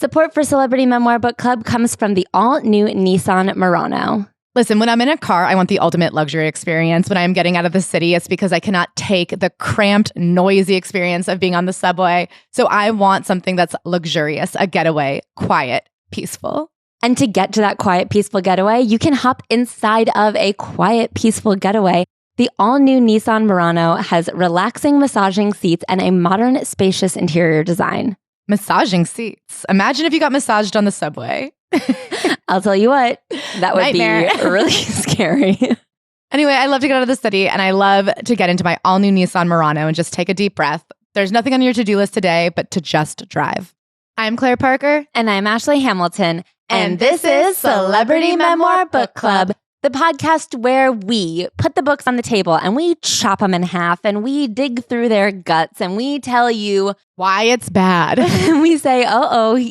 Support for Celebrity Memoir Book Club comes from the all-new Nissan Murano. Listen, when I'm in a car, I want the ultimate luxury experience. When I'm getting out of the city, it's because I cannot take the cramped, noisy experience of being on the subway. So I want something that's luxurious, a getaway, quiet, peaceful. And to get to that quiet, peaceful getaway, you can hop inside of a quiet, peaceful getaway. The all-new Nissan Murano has relaxing massaging seats and a modern, spacious interior design. Massaging seats. Imagine if you got massaged on the subway. I'll tell you what, that would Nightmare. be really scary. Anyway, I love to get out of the city and I love to get into my all-new Nissan Murano and just take a deep breath. There's nothing on your to-do list today but to just drive. I'm Claire Parker. And I'm Ashley Hamilton. And this is Celebrity Memoir Book Club, the podcast where we put the books on the table and we chop them in half and we dig through their guts and we tell you why it's bad. And we say,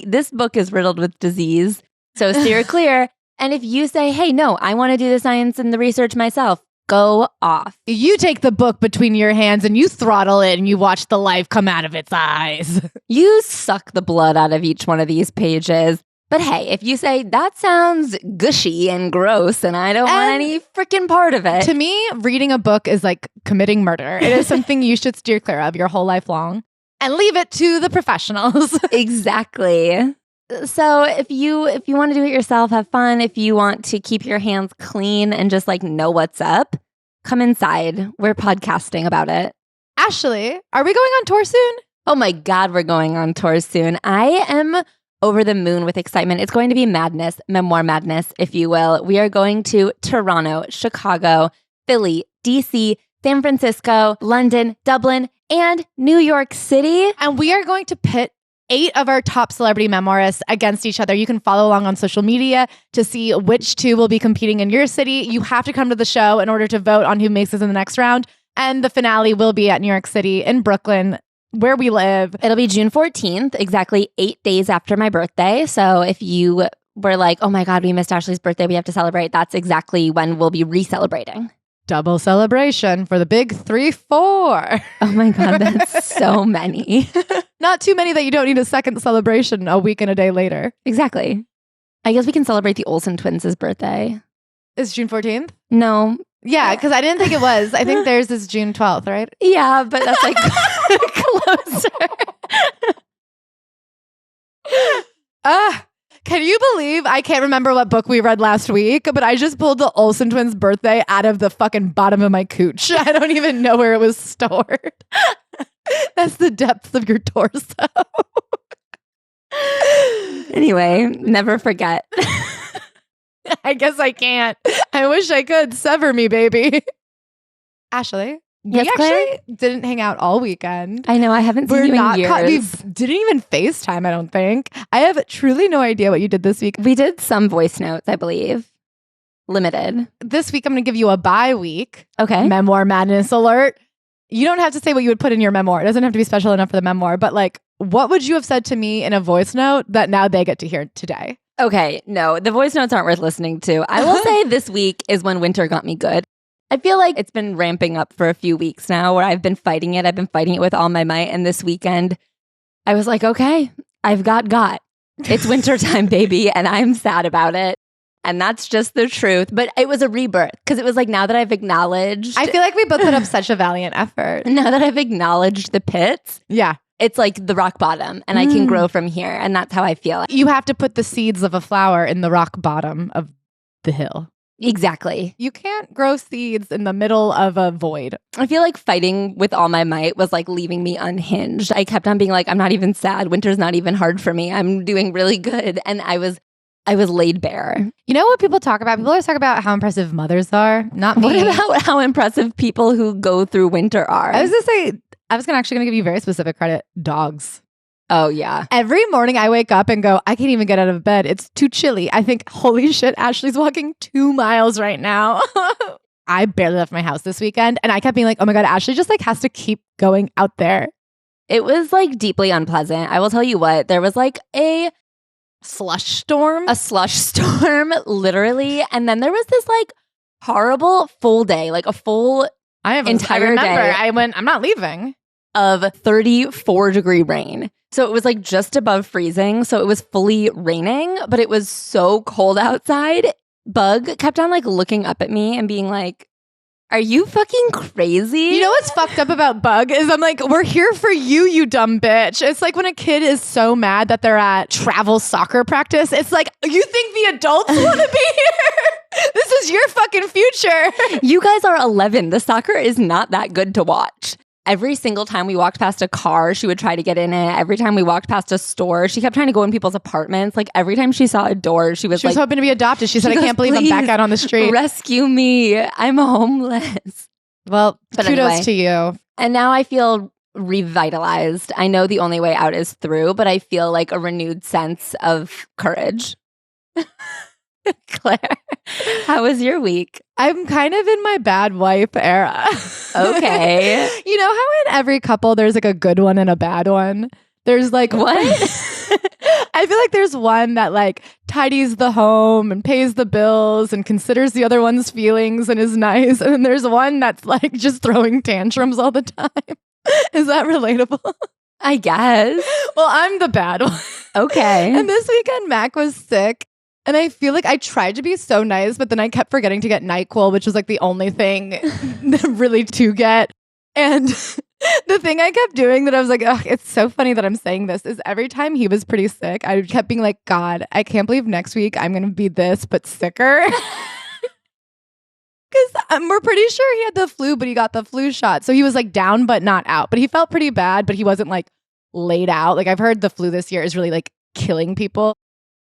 this book is riddled with disease. So steer clear. And if you say, hey, no, I want to do the science and the research myself, go off. You take the book between your hands and you throttle it and you watch the life come out of its eyes. You suck the blood out of each one of these pages. But hey, if you say, that sounds gushy and gross and I don't want any freaking part of it. To me, reading a book is like committing murder. It is something you should steer clear of your whole life long and leave it to the professionals. Exactly. So if you want to do it yourself, have fun. If you want to keep your hands clean and just like know what's up, come inside. We're podcasting about it. Ashley, are we going on tour soon? Oh my God, we're going on tour soon. I am over the moon with excitement. It's going to be madness, memoir madness, if you will. We are going to Toronto, Chicago, Philly, DC, San Francisco, London, Dublin, and New York City. And we are going to pit 8 of our top celebrity memoirists against each other. You can follow along on social media to see which 2 will be competing in your city. You have to come to the show in order to vote on who makes it in the next round. And the finale will be at New York City in Brooklyn, where we live. It'll be June 14th, exactly 8 days after my birthday. So if you were like, oh my God, we missed Ashley's birthday, we have to celebrate, that's exactly when we'll be re-celebrating. Double celebration for the big 3-4. Oh my God, that's so many. Not too many that you don't need a second celebration a week and a day later. Exactly. I guess we can celebrate the Olsen twins' birthday. Is June 14th? No. Yeah, because I didn't think it was. I think theirs is June 12th, right? Yeah, but that's like closer. Can you believe I can't remember what book we read last week, but I just pulled the Olsen twins' birthday out of the fucking bottom of my cooch. I don't even know where it was stored. That's the depths of your torso. Anyway, never forget. I guess I can't. I wish I could. Sever me, baby. Ashley, yes, we Claire? actually didn't hang out all weekend. I know, I haven't seen you in years. We didn't even FaceTime, I don't think. I have truly no idea what you did this week. We did some voice notes, I believe. Limited. This week, I'm going to give you a bye week. Okay. Memoir madness alert. You don't have to say what you would put in your memoir. It doesn't have to be special enough for the memoir. But like, what would you have said to me in a voice note that now they get to hear today? Okay, no, the voice notes aren't worth listening to. I will say this week is when winter got me good. I feel like it's been ramping up for a few weeks now where I've been fighting it. I've been fighting it with all my might. And this weekend, I was like, okay, I've got. It's wintertime, baby. And I'm sad about it. And that's just the truth. But it was a rebirth because it was like now that I've acknowledged. I feel like we both put up such a valiant effort. Now that I've acknowledged the pits. Yeah. It's like the rock bottom and I can grow from here. And that's how I feel. You have to put the seeds of a flower in the rock bottom of the hill. Exactly. You can't grow seeds in the middle of a void. I feel like fighting with all my might was like leaving me unhinged. I kept on being like, I'm not even sad. Winter's not even hard for me. I'm doing really good. And I was laid bare. You know what people talk about? People always talk about how impressive mothers are. Not me. What about how impressive people who go through winter are? I was actually going to give you very specific credit. Dogs. Oh, yeah. Every morning I wake up and go, I can't even get out of bed. It's too chilly. I think, holy shit, Ashley's walking 2 miles right now. I barely left my house this weekend. And I kept being like, oh my God, Ashley just like has to keep going out there. It was like deeply unpleasant. I will tell you what, there was like a slush storm. A slush storm, literally. And then there was this like horrible full day, like a full I remember. Day. I went, I'm not leaving. of 34-degree rain. So it was like just above freezing. So it was fully raining, but it was so cold outside. Bug kept on like looking up at me and being like, are you fucking crazy? You know what's fucked up about Bug is I'm like, we're here for you, you dumb bitch. It's like when a kid is so mad that they're at travel soccer practice. It's like, you think the adults want to be here? This is your fucking future. You guys are 11. The soccer is not that good to watch. Every single time we walked past a car, she would try to get in it. Every time we walked past a store, she kept trying to go in people's apartments. Like every time she saw a door, she was hoping to be adopted. She said, I can't believe I'm back out on the street. Rescue me. I'm homeless. Well, kudos to you. And now I feel revitalized. I know the only way out is through, but I feel like a renewed sense of courage. Claire, how was your week? I'm kind of in my bad wife era. Okay. You know how in every couple there's like a good one and a bad one? There's like what? I feel like there's one that like tidies the home and pays the bills and considers the other one's feelings and is nice. And then there's one that's like just throwing tantrums all the time. Is that relatable? I guess. Well, I'm the bad one. Okay. And this weekend, Mac was sick. And I feel like I tried to be so nice, but then I kept forgetting to get NyQuil, which was like the only thing really to get. And the thing I kept doing that I was like, ugh, it's so funny that I'm saying this, is every time he was pretty sick, I kept being like, God, I can't believe next week I'm going to be this, but sicker. Because we're pretty sure he had the flu, but he got the flu shot. So he was like down, but not out. But he felt pretty bad, but he wasn't like laid out. Like I've heard the flu this year is really like killing people.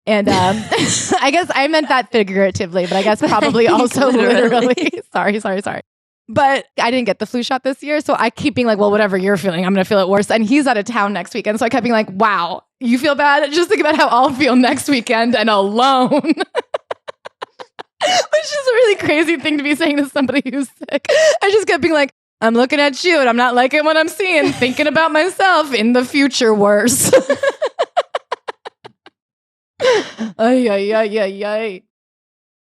And I guess I meant that figuratively, but I guess probably also literally. Sorry. But I didn't get the flu shot this year. So I keep being like, well, whatever you're feeling, I'm going to feel it worse. And he's out of town next weekend. So I kept being like, wow, you feel bad? Just think about how I'll feel next weekend and alone. Which is a really crazy thing to be saying to somebody who's sick. I just kept being like, I'm looking at you and I'm not liking what I'm seeing, thinking about myself in the future worse. Ay.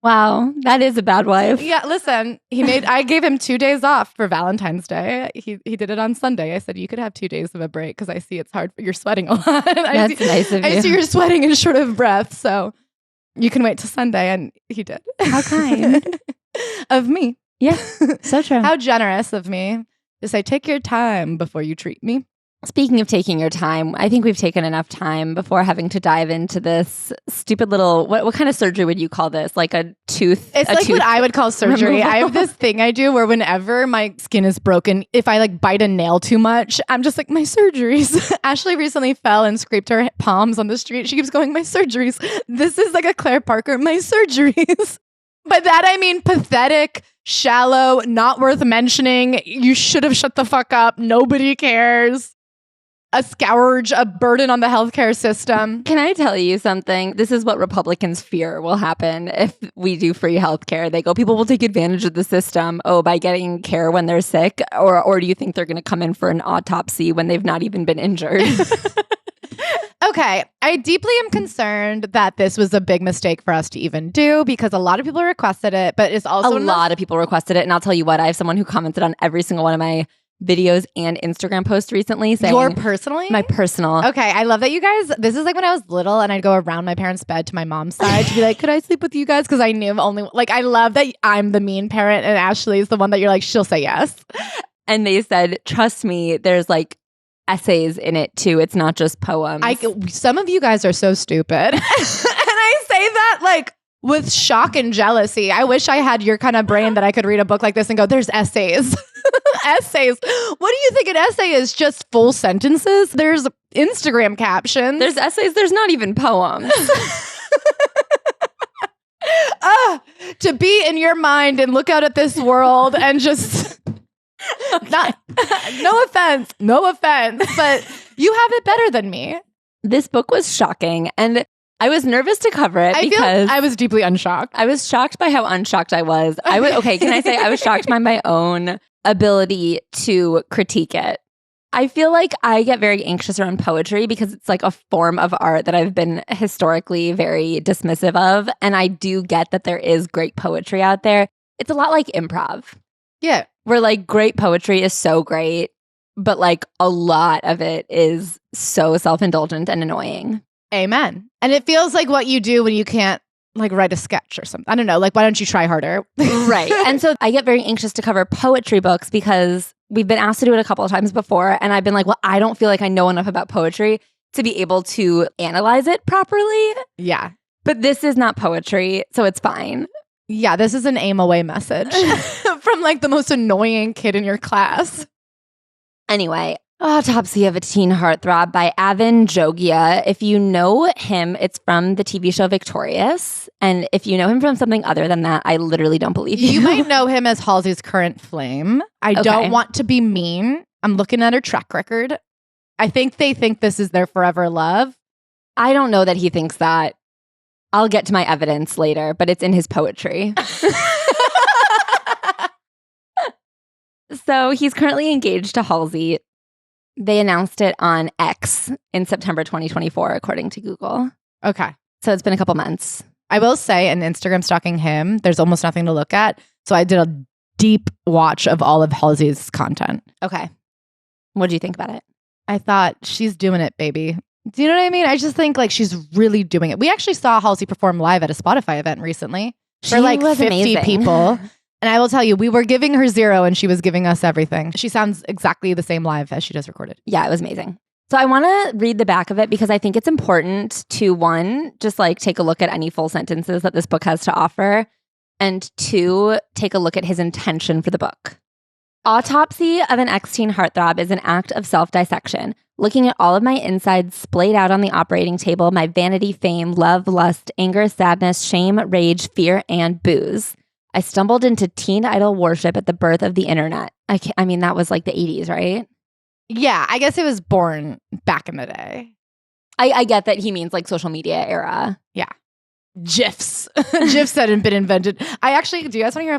Wow, that is a bad wife. Yeah, listen, I gave him 2 days off for Valentine's Day. He did it on Sunday. I said, you could have 2 days of a break because I see it's hard. You're sweating a lot. That's nice of you. I see you're sweating and short of breath. So you can wait till Sunday. And he did. How kind. Of me. Yeah, so true. How generous of me to say, take your time before you treat me. Speaking of taking your time, I think we've taken enough time before having to dive into this stupid little, what kind of surgery would you call this? Like a tooth? It's like what I would call surgery. Removal? I have this thing I do where whenever my skin is broken, if I like bite a nail too much, I'm just like, my surgeries. Ashley recently fell and scraped her palms on the street. She keeps going, my surgeries. This is like a Claire Parker, my surgeries. By that I mean pathetic, shallow, not worth mentioning. You should have shut the fuck up. Nobody cares. A scourge, a burden on the healthcare system. Can I tell you something? This is what Republicans fear will happen if we do free healthcare. They go, people will take advantage of the system, by getting care when they're sick, or do you think they're going to come in for an autopsy when they've not even been injured? Okay, I deeply am concerned that this was a big mistake for us to even do because a lot of people requested it, but it's also a lot of people requested it. And I'll tell you what, I have someone who commented on every single one of my videos and Instagram posts recently saying... Your personally? My personal. Okay, I love that you guys... This is like when I was little and I'd go around my parents' bed to my mom's side to be like, could I sleep with you guys? Because I knew only... Like, I love that I'm the mean parent and Ashley is the one that you're like, she'll say yes. And they said, trust me, there's like essays in it too. It's not just poems. Some of you guys are so stupid. And I say that like with shock and jealousy. I wish I had your kind of brain that I could read a book like this and go, there's essays. Essays. What do you think an essay is? Just full sentences? There's Instagram captions. There's essays. There's not even poems. To be in your mind and look out at this world and just... Okay. No offense, but you have it better than me. This book was shocking, and I was nervous to cover it because I was deeply unshocked. I was shocked by how unshocked I was. Can I say I was shocked by my own ability to critique it. I feel like I get very anxious around poetry because it's like a form of art that I've been historically very dismissive of, and I do get that there is great poetry out there. It's a lot like improv. Yeah. Where like great poetry is so great but like a lot of it is so self-indulgent and annoying. Amen. And it feels like what you do when you can't like write a sketch or something. I don't know. Like, why don't you try harder? Right. And so I get very anxious to cover poetry books because we've been asked to do it a couple of times before. And I've been like, well, I don't feel like I know enough about poetry to be able to analyze it properly. Yeah. But this is not poetry, so it's fine. Yeah, this is an aim away message from like the most annoying kid in your class. Anyway, Autopsy of a Teen Heartthrob by Avan Jogia. If you know him, it's from the TV show Victorious. And if you know him from something other than that, I literally don't believe you. You might know him as Halsey's current flame. I don't want to be mean. I'm looking at her track record. I think they think this is their forever love. I don't know that he thinks that. I'll get to my evidence later, but it's in his poetry. So he's currently engaged to Halsey. They announced it on X in September 2024, according to Google. Okay. So it's been a couple months. I will say, in Instagram stalking him, there's almost nothing to look at. So I did a deep watch of all of Halsey's content. Okay. What do you think about it? I thought, she's doing it, baby. Do you know what I mean? I just think like she's really doing it. We actually saw Halsey perform live at a Spotify event recently for like 50 amazing. people. And I will tell you, we were giving her 0 and she was giving us everything. She sounds exactly the same live as she does recorded. Yeah, it was amazing. So I want to read the back of it because I think it's important to, one, just like take a look at any full sentences that this book has to offer, and two, take a look at his intention for the book. Autopsy of an Ex-Teen Heartthrob is an act of self-dissection, looking at all of my insides splayed out on the operating table, my vanity, fame, love, lust, anger, sadness, shame, rage, fear, and booze. I stumbled into teen idol worship at the birth of the internet. I mean, that was like the 80s, right? Yeah, I guess it was born back in the day. I get that he means like social media era. Yeah. GIFs. GIFs hadn't been invented. Do you guys want to hear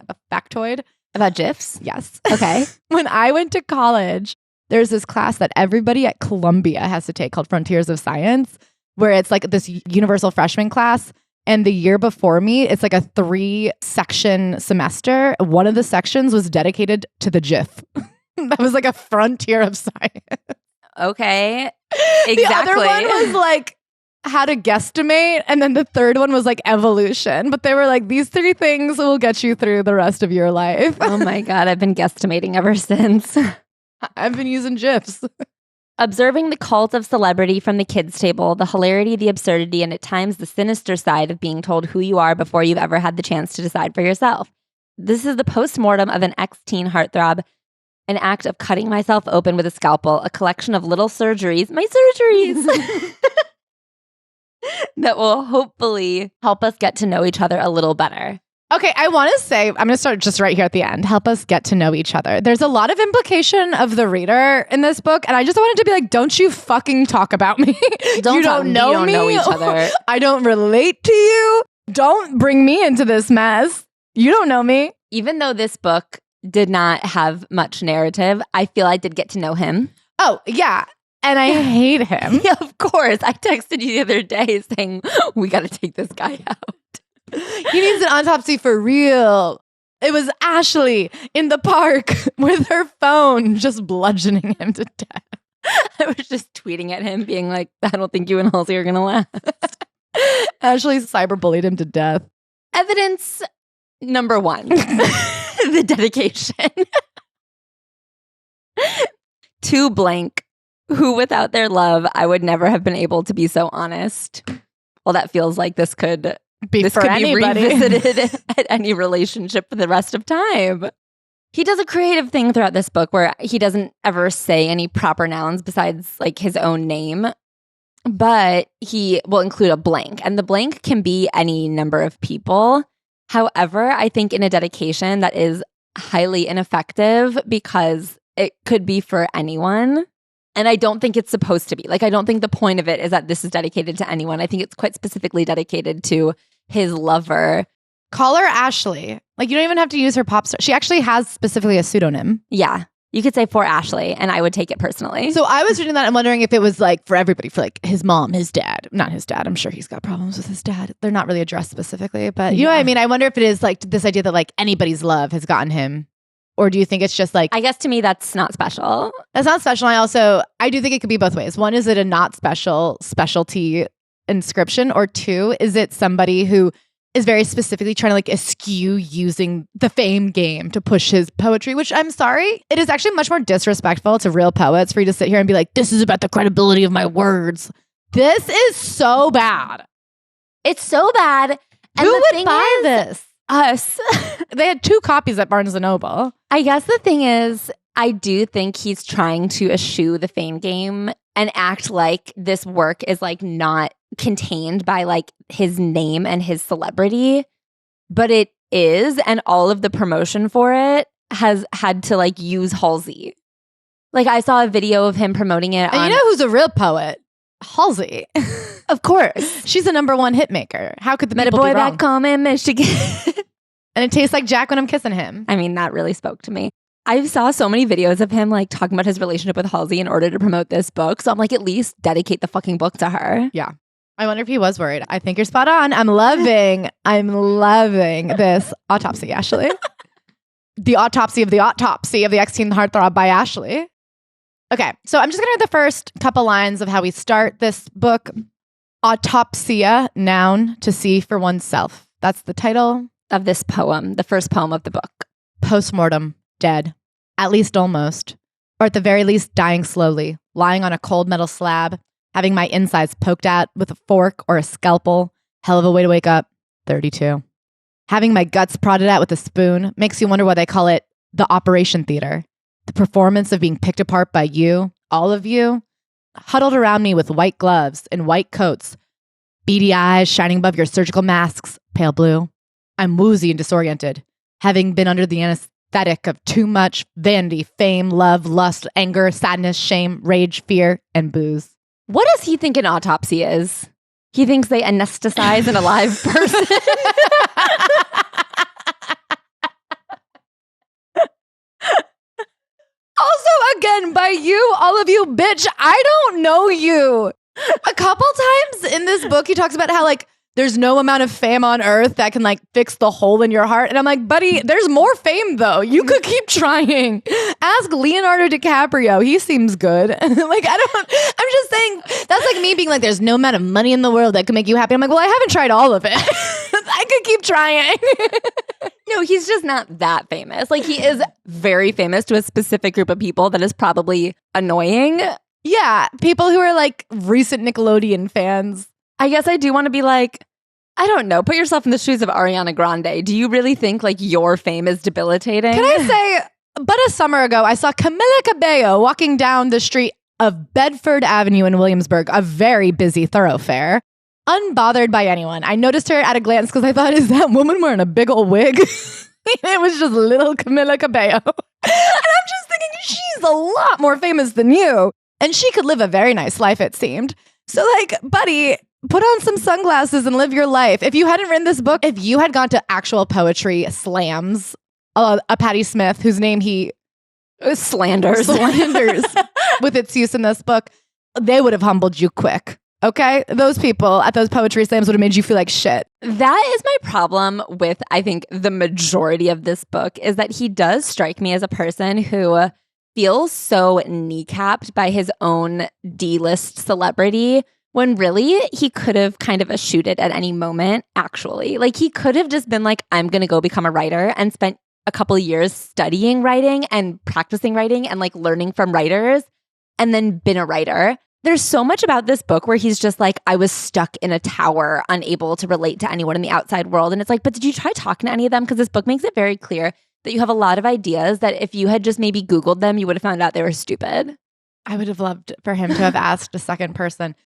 a factoid? About GIFs? Yes. Okay. When I went to college, there's this class that everybody at Columbia has to take called Frontiers of Science, where it's like this universal freshman class. And the year before me, it's like a 3-section semester. One of the sections was dedicated to the GIF. That was like a frontier of science. Okay. Exactly. The other one was like how to guesstimate. And then the third one was like evolution. But they were like, these 3 things will get you through the rest of your life. Oh my God. I've been guesstimating ever since. I've been using GIFs. Observing the cult of celebrity from the kids' table, the hilarity, the absurdity, and at times the sinister side of being told who you are before you've ever had the chance to decide for yourself. This is the post-mortem of an ex-teen heartthrob, an act of cutting myself open with a scalpel, a collection of little surgeries, my surgeries, that will hopefully help us get to know each other a little better. Okay, I want to say, I'm going to start just right here at the end. Help us get to know each other. There's a lot of implication of the reader in this book, and I just wanted to be like, don't you fucking talk about me. You don't know me. Know each other. I don't relate to you. Don't bring me into this mess. You don't know me. Even though this book did not have much narrative, I feel I did get to know him. Oh, yeah. And I hate him. Yeah, of course. I texted you the other day saying, we got to take this guy out. He needs an autopsy for real. It was Ashley in the park with her phone just bludgeoning him to death. I was just tweeting at him being like, I don't think you and Halsey are going to last. Ashley cyberbullied him to death. Evidence number 1. The dedication. To blank, who without their love, I would never have been able to be so honest. Well, that feels like this could be revisited at any relationship for the rest of time. He does a creative thing throughout this book where he doesn't ever say any proper nouns besides like his own name, but he will include a blank, and the blank can be any number of people. However, I think in a dedication that is highly ineffective because it could be for anyone. And I don't think it's supposed to be. Like, I don't think the point of it is that this is dedicated to anyone. I think it's quite specifically dedicated to his lover. Call her Ashley. Like, you don't even have to use her pop star. She actually has specifically a pseudonym. Yeah. You could say for Ashley, and I would take it personally. So I was reading that and wondering if it was like for everybody, for like his mom, his dad. Not his dad. I'm sure he's got problems with his dad. They're not really addressed specifically, but you know what I mean? I wonder if it is like this idea that like anybody's love has gotten him Or do you think it's just like... I guess to me, that's not special. That's not special. I do think it could be both ways. One, is it a not specialty inscription? Or two, is it somebody who is very specifically trying to like eschew using the fame game to push his poetry, which I'm sorry, it is actually much more disrespectful to real poets for you to sit here and be like, this is about the credibility of my words. This is so bad. It's so bad. And who would buy this? Us. They had 2 copies at Barnes & Noble. I guess the thing is, I do think he's trying to eschew the fame game and act like this work is like not contained by like his name and his celebrity, but it is, and all of the promotion for it has had to like use Halsey. Like I saw a video of him promoting it. And you know who's a real poet? Halsey. Of course. She's a number 1 hit maker. How could the Met a people boy be wrong? back home in Michigan. And it tastes like Jack when I'm kissing him. I mean, that really spoke to me. I saw so many videos of him like talking about his relationship with Halsey in order to promote this book. So I'm like, at least dedicate the fucking book to her. Yeah. I wonder if he was worried. I think you're spot on. I'm loving this autopsy, Ashley. The autopsy of the X-Teen Hearthrob by Ashley. Okay, so I'm just going to read the first couple lines of how we start this book. Autopsia, noun, to see for oneself. That's the title of this poem, the first poem of the book. Postmortem, dead. At least almost. Or at the very least, dying slowly, lying on a cold metal slab, having my insides poked at with a fork or a scalpel. Hell of a way to wake up. 32. Having my guts prodded at with a spoon makes you wonder why they call it the operation theater. The performance of being picked apart by you, all of you, huddled around me with white gloves and white coats, beady eyes shining above your surgical masks, pale blue. I'm woozy and disoriented, having been under the anesthetic of too much vanity, fame, love, lust, anger, sadness, shame, rage, fear, and booze. What does he think an autopsy is? He thinks they anesthetize an alive person. Also, again, by you, all of you, bitch, I don't know you. A couple times in this book, he talks about how, like, there's no amount of fame on earth that can, like, fix the hole in your heart. And I'm like, buddy, there's more fame, though. You could keep trying. Ask Leonardo DiCaprio. He seems good. I'm just saying, that's like me being like, there's no amount of money in the world that can make you happy. I'm like, well, I haven't tried all of it. I could keep trying. No, he's just not that famous. Like, he is very famous to a specific group of people that is probably annoying. Yeah, people who are like recent Nickelodeon fans. I guess I do want to be like, I don't know, put yourself in the shoes of Ariana Grande. Do you really think like your fame is debilitating? Can I say, but a summer ago, I saw Camila Cabello walking down the street of Bedford Avenue in Williamsburg, a very busy thoroughfare, unbothered by anyone. I noticed her at a glance because I thought, is that woman wearing a big old wig? It was just little Camila Cabello. And I'm just thinking, she's a lot more famous than you. And she could live a very nice life, it seemed. So like, buddy, put on some sunglasses and live your life. If you hadn't written this book, if you had gone to actual poetry slams, a Patti Smith, whose name he slanders with its use in this book, they would have humbled you quick. Okay? Those people at those poetry slams would have made you feel like shit. That is my problem with, I think, the majority of this book, is that he does strike me as a person who feels so kneecapped by his own D-list celebrity, when really he could have kind of eschewed it at any moment, actually. Like, he could have just been like, I'm going to go become a writer, and spent a couple of years studying writing and practicing writing and like learning from writers, and then been a writer. There's so much about this book where he's just like, I was stuck in a tower, unable to relate to anyone in the outside world. And it's like, but did you try talking to any of them? Because this book makes it very clear that you have a lot of ideas that if you had just maybe Googled them, you would have found out they were stupid. I would have loved for him to have asked a second person.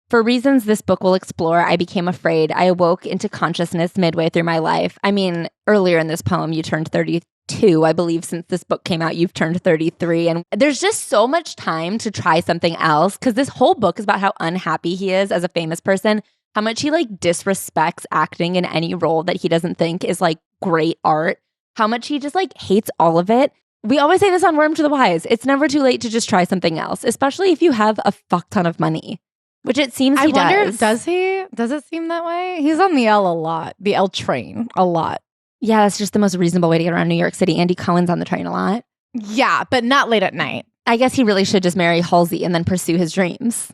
For reasons this book will explore, I became afraid. I awoke into consciousness midway through my life. I mean, earlier in this poem, you turned 32. I believe since this book came out, you've turned 33. And there's just so much time to try something else, because this whole book is about how unhappy he is as a famous person, how much he like disrespects acting in any role that he doesn't think is like great art, how much he just like hates all of it. We always say this on Worm to the Wise. It's never too late to just try something else, especially if you have a fuck ton of money, which it seems he does. Does he? Does it seem that way? He's on the L a lot, the L train a lot. Yeah, that's just the most reasonable way to get around New York City. Andy Cohen's on the train a lot. Yeah, but not late at night. I guess he really should just marry Halsey and then pursue his dreams.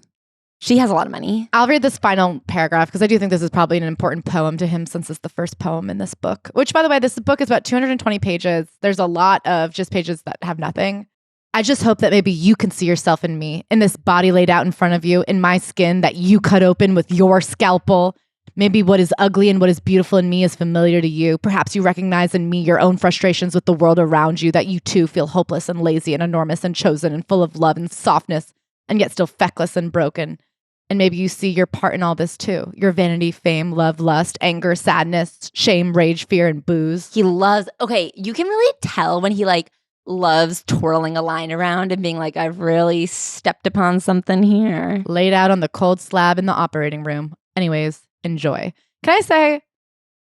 She has a lot of money. I'll read this final paragraph because I do think this is probably an important poem to him since it's the first poem in this book, which, by the way, this book is about 220 pages. There's a lot of just pages that have nothing. I just hope that maybe you can see yourself in me, in this body laid out in front of you, in my skin that you cut open with your scalpel. Maybe what is ugly and what is beautiful in me is familiar to you. Perhaps you recognize in me your own frustrations with the world around you, that you too feel hopeless and lazy and enormous and chosen and full of love and softness, and yet still feckless and broken. And maybe you see your part in all this too. Your vanity, fame, love, lust, anger, sadness, shame, rage, fear, and booze. He loves, okay, you can really tell when he like loves twirling a line around and being like, I've really stepped upon something here. Laid out on the cold slab in the operating room. Anyways, enjoy. Can I say,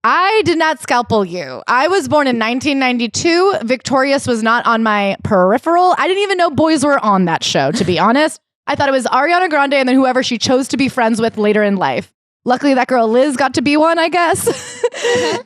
I did not scalpel you. I was born in 1992. Victorious was not on my peripheral. I didn't even know boys were on that show, to be honest. I thought it was Ariana Grande and then whoever she chose to be friends with later in life. Luckily, that girl Liz got to be one, I guess.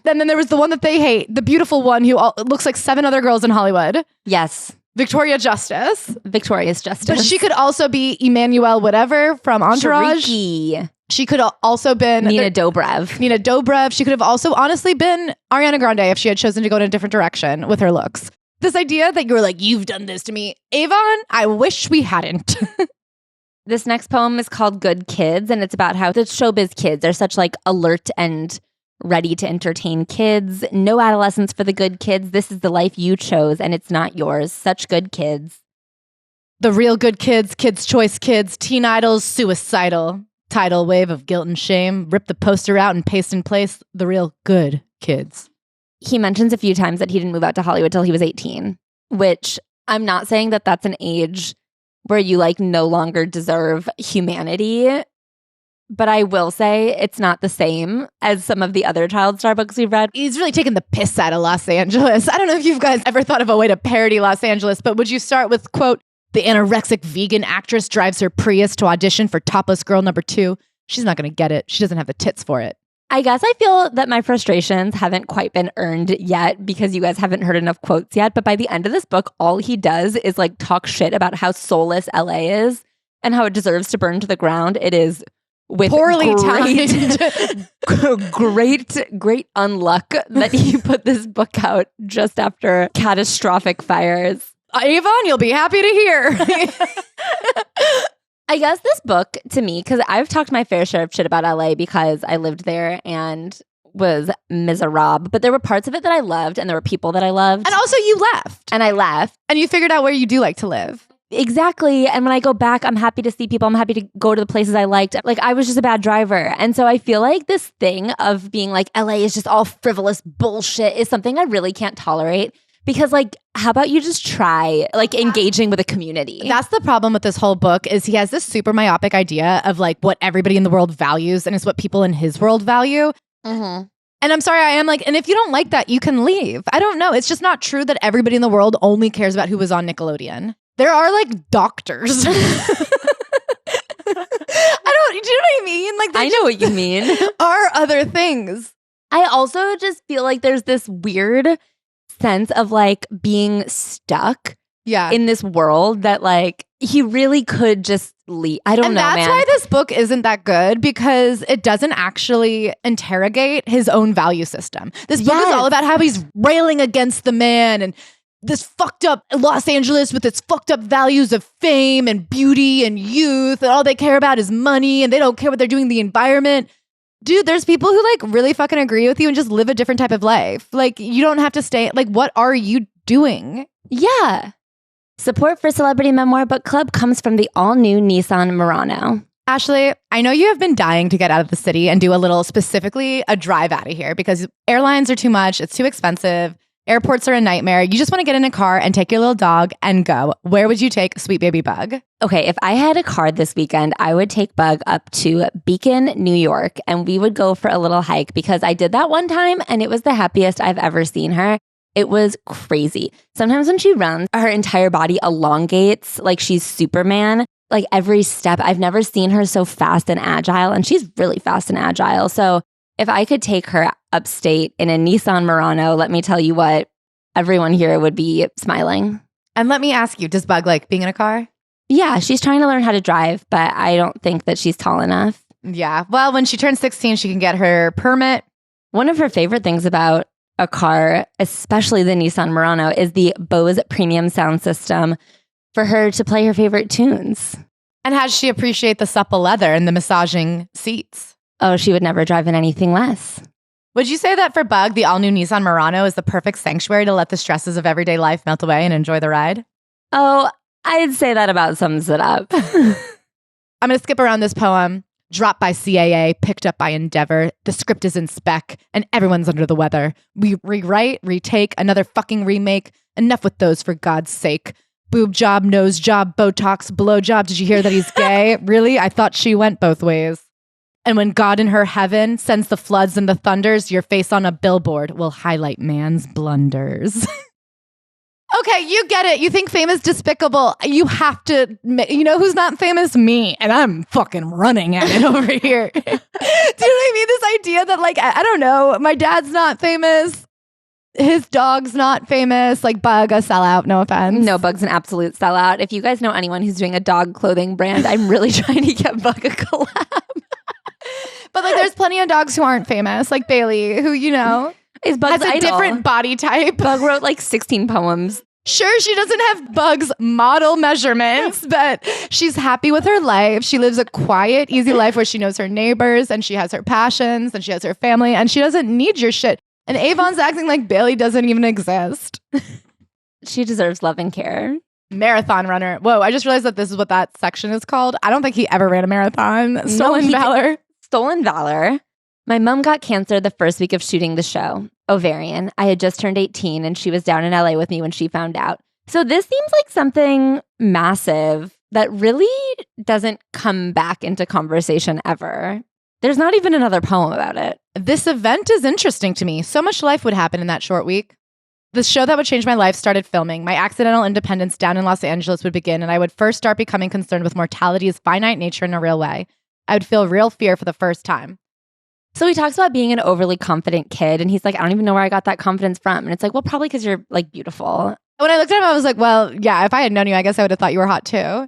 And then there was the one that they hate, the beautiful one who looks like 7 other girls in Hollywood. Yes. Victorious Justice. But she could also be Emmanuel whatever from Entourage. Shariki. She could also been Nina Dobrev. She could have also honestly been Ariana Grande if she had chosen to go in a different direction with her looks. This idea that you were like, you've done this to me. Avan, I wish we hadn't. This next poem is called Good Kids, and it's about how the showbiz kids are such like alert and ready to entertain kids. No adolescence for the good kids. This is the life you chose, and it's not yours. Such good kids. The real good kids, kids' choice kids, teen idols, suicidal. Tidal wave of guilt and shame. Rip the poster out and paste in place the real good kids. He mentions a few times that he didn't move out to Hollywood till he was 18, which I'm not saying that that's an age where you like no longer deserve humanity. But I will say it's not the same as some of the other child star books we've read. He's really taken the piss out of Los Angeles. I don't know if you guys ever thought of a way to parody Los Angeles, but would you start with, quote, the anorexic vegan actress drives her Prius to audition for Topless Girl number 2. She's not going to get it. She doesn't have the tits for it. I guess I feel that my frustrations haven't quite been earned yet because you guys haven't heard enough quotes yet. But by the end of this book, all he does is like talk shit about how soulless LA is and how it deserves to burn to the ground. It is with poorly timed, great unluck that he put this book out just after catastrophic fires. Avan, you'll be happy to hear. I guess this book, to me, because I've talked my fair share of shit about LA because I lived there and was miserable. But there were parts of it that I loved and there were people that I loved. And also you left. And I left. And you figured out where you do like to live. Exactly. And when I go back, I'm happy to see people. I'm happy to go to the places I liked. Like, I was just a bad driver. And so I feel like this thing of being like, LA is just all frivolous bullshit is something I really can't tolerate. Because, like, how about you just try, like, engaging with a community? That's the problem with this whole book is he has this super myopic idea of, like, what everybody in the world values and it's what people in his world value. Mm-hmm. And I'm sorry, I am like, and if you don't like that, you can leave. I don't know. It's just not true that everybody in the world only cares about who was on Nickelodeon. There are, like, doctors. Do you know what I mean? Like, I know what you mean. Are other things. I also just feel like there's this weird sense of like being stuck in this world that like he really could just leave. I don't know, man. And that's why this book isn't that good because it doesn't actually interrogate his own value system. This book is all about how he's railing against the man and this fucked up Los Angeles with its fucked up values of fame and beauty and youth and all they care about is money and they don't care what they're doing in the environment. Dude, there's people who like really fucking agree with you and just live a different type of life. Like you don't have to stay. Like what are you doing? Yeah. Support for Celebrity Memoir Book Club comes from the all-new Nissan Murano. Ashley, I know you have been dying to get out of the city and do specifically a drive out of here because airlines are too much. It's too expensive. Airports are a nightmare. You just want to get in a car and take your little dog and go. Where would you take Sweet Baby Bug? Okay, if I had a car this weekend, I would take Bug up to Beacon, New York, and we would go for a little hike because I did that one time and it was the happiest I've ever seen her. It was crazy. Sometimes when she runs, her entire body elongates like she's Superman. Like every step, I've never seen her so fast and agile, and she's really fast and agile. So If I could take her upstate in a Nissan Murano, let me tell you what, everyone here would be smiling. And let me ask you, does Bug like being in a car? Yeah, she's trying to learn how to drive, but I don't think that she's tall enough. Yeah. Well, when she turns 16, she can get her permit. One of her favorite things about a car, especially the Nissan Murano, is the Bose premium sound system for her to play her favorite tunes. And how does she appreciate the supple leather and the massaging seats? Oh, she would never drive in anything less. Would you say that for Bug, the all-new Nissan Murano is the perfect sanctuary to let the stresses of everyday life melt away and enjoy the ride? Oh, I'd say that about sums it up. I'm going to skip around this poem. Dropped by CAA, picked up by Endeavor. The script is in spec, and everyone's under the weather. We rewrite, retake, another fucking remake. Enough with those, for God's sake. Boob job, nose job, Botox, blow job. Did you hear that he's gay? Really? I thought she went both ways. And when God in her heaven sends the floods and the thunders, your face on a billboard will highlight man's blunders. Okay, you get it. You think fame is despicable. You have to, you know who's not famous? Me. And I'm fucking running at it over here. Do you know what I mean? This idea that like, I don't know, my dad's not famous. His dog's not famous. Like Bug, a sellout, no offense. No, Bug's an absolute sellout. If you guys know anyone who's doing a dog clothing brand, I'm really trying to get Bug a collab. But like, there's plenty of dogs who aren't famous, like Bailey, who, you know, is Bug's has a idol. different body type. Bug wrote like 16 poems. Sure, she doesn't have Bug's model measurements, but she's happy with her life. She lives a quiet, easy life where she knows her neighbors and she has her passions and she has her family and she doesn't need your shit. And Avon's acting like Bailey doesn't even exist. She deserves love and care. Marathon runner. Whoa, I just realized that this is what that section is called. I don't think he ever ran a marathon. Stolen valor. Stolen valor. My mom got cancer the first week of shooting the show. Ovarian. I had just turned 18 and she was down in LA with me when she found out. So this seems like something massive that really doesn't come back into conversation ever. There's not even another poem about it. This event is interesting to me. So much life would happen in that short week. The show that would change my life started filming. My accidental independence down in Los Angeles would begin, and I would first start becoming concerned with mortality's finite nature in a real way. I would feel real fear for the first time. So he talks about being an overly confident kid, and he's like, I don't even know where I got that confidence from. And it's like, well, probably because you're like beautiful. When I looked at him, I was like, well, yeah, if I had known you, I guess I would have thought you were hot too.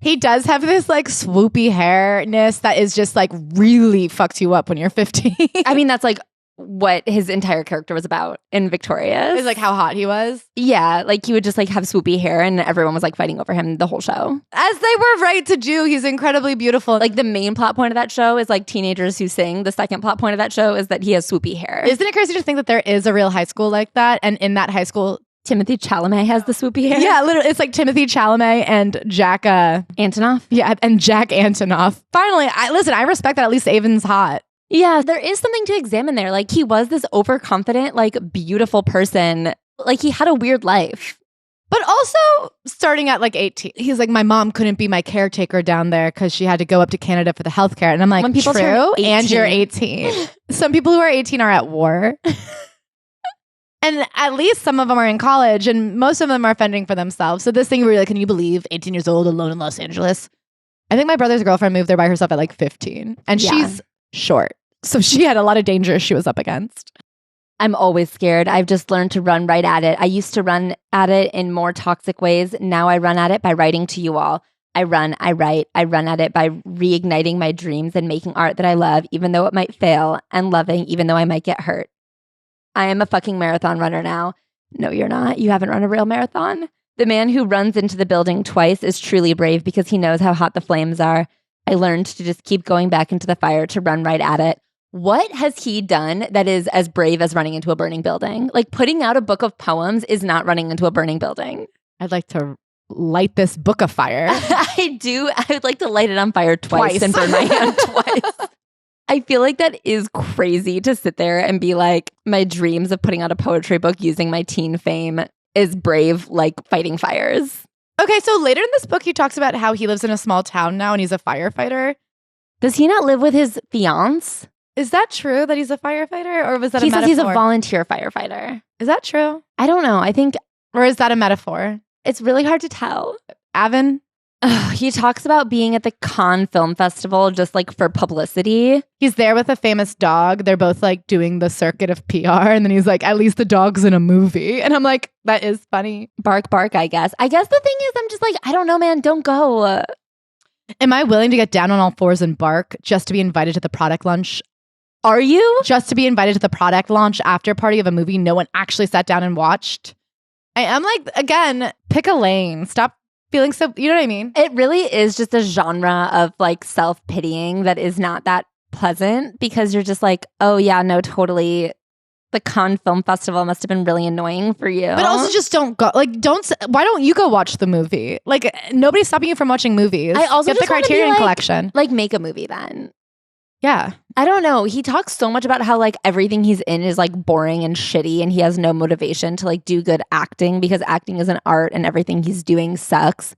He does have this like swoopy hairness that is just like really fucks you up when you're 15. I mean, that's like what his entire character was about in Victorious. It's like how hot he was. Yeah, like he would just like have swoopy hair and everyone was like fighting over him the whole show. As they were right to do. He's incredibly beautiful. Like the main plot point of that show is like teenagers who sing. The second plot point of that show is that he has swoopy hair. Isn't it crazy to think that there is a real high school like that? And in that high school, Timothée Chalamet has the swoopy hair. Yeah, literally. It's like Timothée Chalamet and Jack Antonoff. Yeah, and Jack Antonoff. Finally, I respect that at least Avon's hot. Yeah, there is something to examine there. Like he was this overconfident, like beautiful person. Like he had a weird life. But also starting at like 18, he's like, my mom couldn't be my caretaker down there because she had to go up to Canada for the healthcare. And I'm like, when people true, turn 18. And you're 18. Some people who are 18 are at war. And at least some of them are in college and most of them are fending for themselves. So this thing where you're like, can you believe 18 years old alone in Los Angeles? I think my brother's girlfriend moved there by herself at like 15 and she's short. So she had a lot of dangers she was up against. I'm always scared. I've just learned to run right at it. I used to run at it in more toxic ways. Now I run at it by writing to you all. I run, I write, I run at it by reigniting my dreams and making art that I love, even though it might fail, and loving, even though I might get hurt. I am a fucking marathon runner now. No, you're not. You haven't run a real marathon. The man who runs into the building twice is truly brave because he knows how hot the flames are. I learned to just keep going back into the fire to run right at it. What has he done that is as brave as running into a burning building? Like putting out a book of poems is not running into a burning building. I'd like to light this book afire. I do. I would like to light it on fire twice. And burn my hand twice. I feel like that is crazy to sit there and be like, my dreams of putting out a poetry book using my teen fame is brave, like fighting fires. Okay, so later in this book, he talks about how he lives in a small town now and he's a firefighter. Does he not live with his fiance? Is that true that he's a firefighter or was that a metaphor? He says he's a volunteer firefighter. Is that true? I don't know. I think, or is that a metaphor? It's really hard to tell. Avan He talks about being at the Cannes Film Festival just like for publicity. He's there with a famous dog. They're both like doing the circuit of PR. And then he's like, at least the dog's in a movie. And I'm like, that is funny. Bark, bark, I guess. I guess the thing is, I'm just like, I don't know, man. Don't go. Am I willing to get down on all fours and bark just to be invited to the product lunch? Are you? Just to be invited to the product launch after party of a movie no one actually sat down and watched? I am like, again, pick a lane. Stop feeling so, you know what I mean? It really is just a genre of like self-pitying that is not that pleasant because you're just like, oh yeah, no, totally. The Cannes Film Festival must have been really annoying for you. But also just don't go. Like, why don't you go watch the movie? Like, nobody's stopping you from watching movies. I also get the just wanna be Criterion like, Collection. Like, make a movie then. Yeah. I don't know. He talks so much about how like everything he's in is like boring and shitty and he has no motivation to like do good acting because acting is an art and everything he's doing sucks.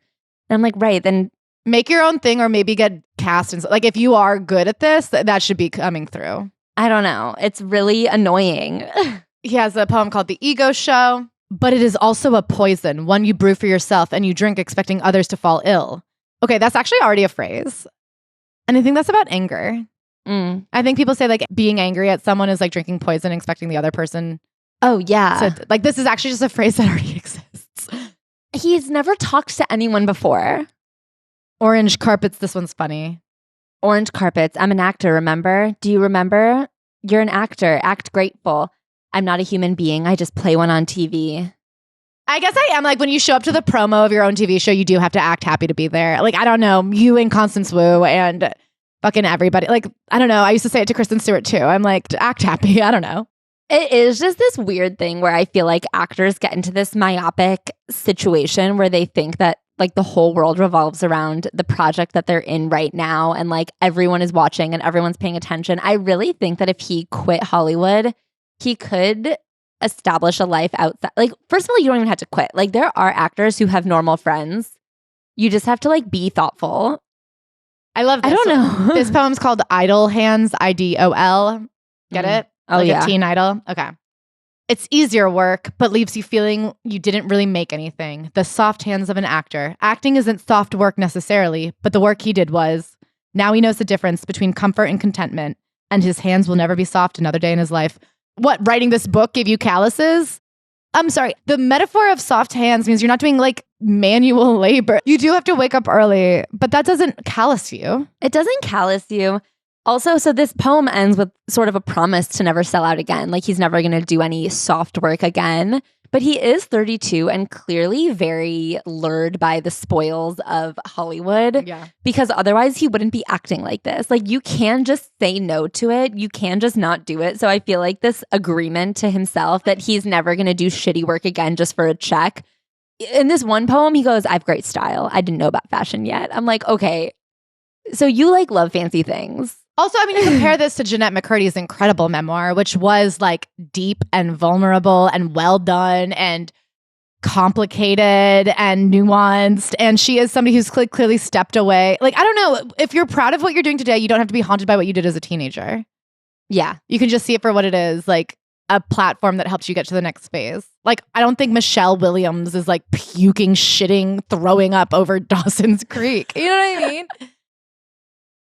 And I'm like, right, then make your own thing or maybe get cast. And like, if you are good at this, that should be coming through. I don't know. It's really annoying. He has a poem called The Ego Show. But it is also a poison, one you brew for yourself and you drink expecting others to fall ill. Okay, that's actually already a phrase. And I think that's about anger. I think people say like being angry at someone is like drinking poison and expecting the other person. Oh, yeah. So like this is actually just a phrase that already exists. He's never talked to anyone before. Orange carpets. This one's funny. Orange carpets. I'm an actor, remember? Do you remember? You're an actor. Act grateful. I'm not a human being. I just play one on TV. I guess I am. Like when you show up to the promo of your own TV show, you do have to act happy to be there. Like, I don't know, you and Constance Wu and fucking everybody. Like, I don't know. I used to say it to Kristen Stewart too. I'm like, act happy. I don't know. It is just this weird thing where I feel like actors get into this myopic situation where they think that like the whole world revolves around the project that they're in right now and like everyone is watching and everyone's paying attention. I really think that if he quit Hollywood, he could establish a life outside. Like, first of all, you don't even have to quit. Like, there are actors who have normal friends. You just have to like be thoughtful. I love this. I don't know. This poem's called Idol Hands, IDOL. Get it? Oh, like yeah. a teen idol. Okay. It's easier work, but leaves you feeling you didn't really make anything. The soft hands of an actor. Acting isn't soft work necessarily, but the work he did was. Now he knows the difference between comfort and contentment, and his hands will never be soft another day in his life. What, writing this book gave you calluses? I'm sorry. The metaphor of soft hands means you're not doing like manual labor. You do have to wake up early, but that doesn't callous you. It doesn't callous you. Also, so this poem ends with sort of a promise to never sell out again. Like he's never going to do any soft work again. But he is 32 and clearly very lured by the spoils of Hollywood. Yeah. Because otherwise he wouldn't be acting like this. Like you can just say no to it. You can just not do it. So I feel like this agreement to himself that he's never going to do shitty work again just for a check. In this one poem, he goes, I have great style. I didn't know about fashion yet. I'm like, okay, so you like love fancy things. Also, I mean, you compare this to Jeanette McCurdy's incredible memoir, which was like deep and vulnerable and well done and complicated and nuanced. And she is somebody who's clearly stepped away. Like, I don't know. If you're proud of what you're doing today, you don't have to be haunted by what you did as a teenager. Yeah. You can just see it for what it is, like a platform that helps you get to the next phase. Like, I don't think Michelle Williams is like puking, shitting, throwing up over Dawson's Creek. You know what I mean?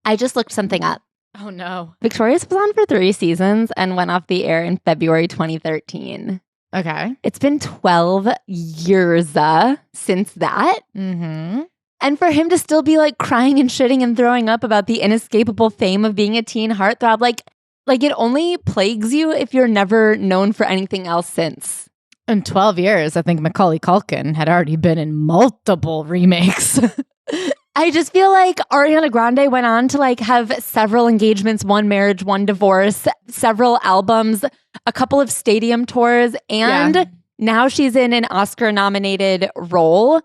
I just looked something up. Oh, no. Victorious was on for 3 seasons and went off the air in February 2013. Okay. It's been 12 years since that. Mm-hmm. And for him to still be like crying and shitting and throwing up about the inescapable fame of being a teen heartthrob, like it only plagues you if you're never known for anything else since. In 12 years, I think Macaulay Culkin had already been in multiple remakes. I just feel like Ariana Grande went on to like have several engagements, 1 marriage, 1 divorce, several albums, a couple of stadium tours, and now she's in an Oscar-nominated role.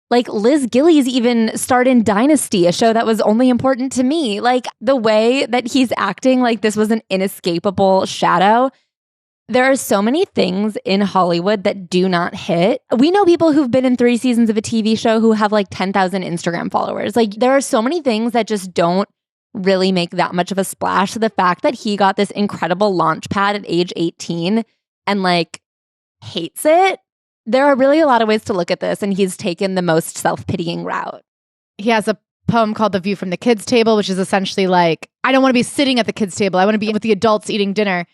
Like Liz Gillies even starred in Dynasty, a show that was only important to me. Like the way that he's acting like this was an inescapable shadow. There are so many things in Hollywood that do not hit. We know people who've been in 3 seasons of a TV show who have like 10,000 Instagram followers. Like there are so many things that just don't really make that much of a splash. So the fact that he got this incredible launch pad at age 18 and like hates it, there are really a lot of ways to look at this. And he's taken the most self-pitying route. He has a poem called The View from the Kids Table, which is essentially like, I don't want to be sitting at the kids' table. I want to be with the adults eating dinner.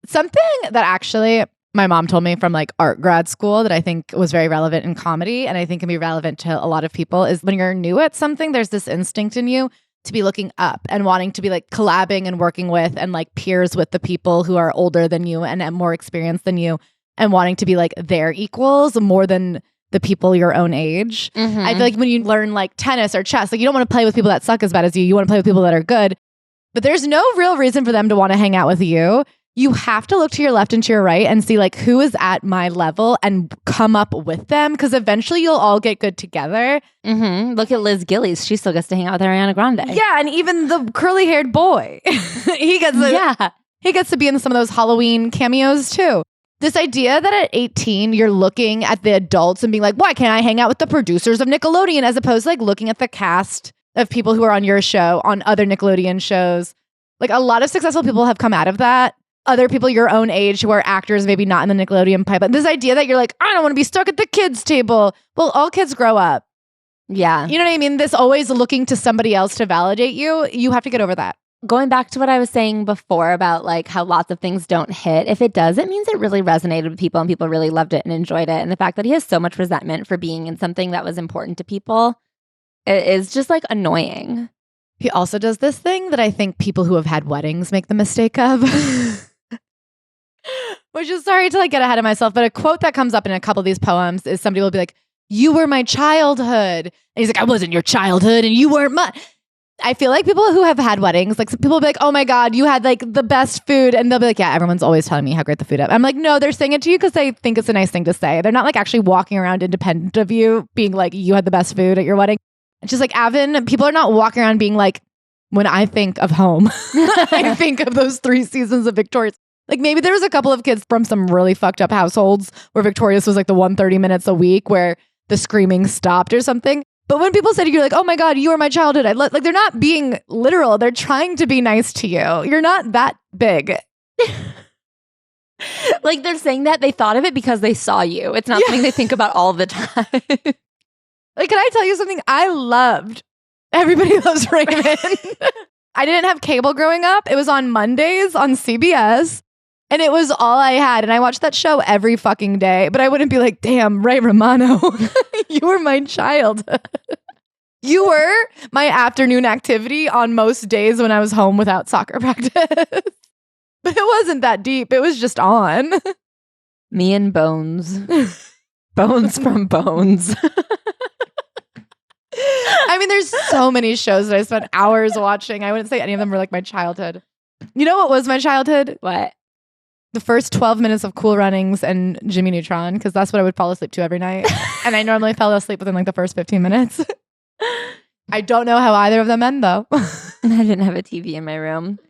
Something that actually my mom told me from like art grad school that I think was very relevant in comedy, and I think can be relevant to a lot of people, is when you're new at something, there's this instinct in you to be looking up and wanting to be like collabing and working with and like peers with the people who are older than you and more experienced than you, and wanting to be like their equals more than the people your own age. I feel like when you learn like tennis or chess, like you don't want to play with people that suck as bad as you. You want to play with people that are good. But there's no real reason for them to want to hang out with you. You have to look to your left and to your right and see like who is at my level and come up with them, because eventually you'll all get good together. Look at Liz Gillies. She still gets to hang out with Ariana Grande. Yeah, and even the curly-haired boy. he gets to be in some of those Halloween cameos too. This idea that at 18, you're looking at the adults and being like, why can't I hang out with the producers of Nickelodeon, as opposed to like looking at the cast of people who are on your show, on other Nickelodeon shows. Like a lot of successful people have come out of that. Other people your own age who are actors, maybe not in the Nickelodeon pipeline. This idea that you're like, I don't want to be stuck at the kids' table. Well, all kids grow up. Yeah. You know what I mean? This always looking to somebody else to validate you. You have to get over that. Going back to what I was saying before about like how lots of things don't hit, if it does, it means it really resonated with people and people really loved it and enjoyed it. And the fact that he has so much resentment for being in something that was important to people is just like annoying. He also does this thing that I think people who have had weddings make the mistake of. Which is, sorry to like get ahead of myself, but a quote that comes up in a couple of these poems is somebody will be like, you were my childhood. And he's like, I wasn't your childhood and you weren't my... I feel like people who have had weddings, like people will be like, oh my God, you had like the best food. And they'll be like, yeah, everyone's always telling me how great the food is. I'm like, no, they're saying it to you because they think it's a nice thing to say. They're not like actually walking around independent of you being like, you had the best food at your wedding. It's just like, Avan, people are not walking around being like, when I think of home, I think of those 3 seasons of Victorious. Like maybe there was a couple of kids from some really fucked up households where Victorious was like the 130 minutes a week where the screaming stopped or something. But when people say to you, like, oh my God, you are my childhood. Like they're not being literal. They're trying to be nice to you. You're not that big. Like they're saying that they thought of it because they saw you. It's not something they think about all the time. Like, can I tell you something? I loved Everybody Loves Raymond. I didn't have cable growing up. It was on Mondays on CBS. And it was all I had. And I watched that show every fucking day. But I wouldn't be like, damn, Ray Romano, you were my childhood. You were my afternoon activity on most days when I was home without soccer practice. But it wasn't that deep. It was just on. Me and Bones. Bones from Bones. I mean, there's so many shows that I spent hours watching. I wouldn't say any of them were like my childhood. You know what was my childhood? What? The first 12 minutes of Cool Runnings and Jimmy Neutron, because that's what I would fall asleep to every night. And I normally fell asleep within like the first 15 minutes. I don't know how either of them end, though. I didn't have a TV in my room.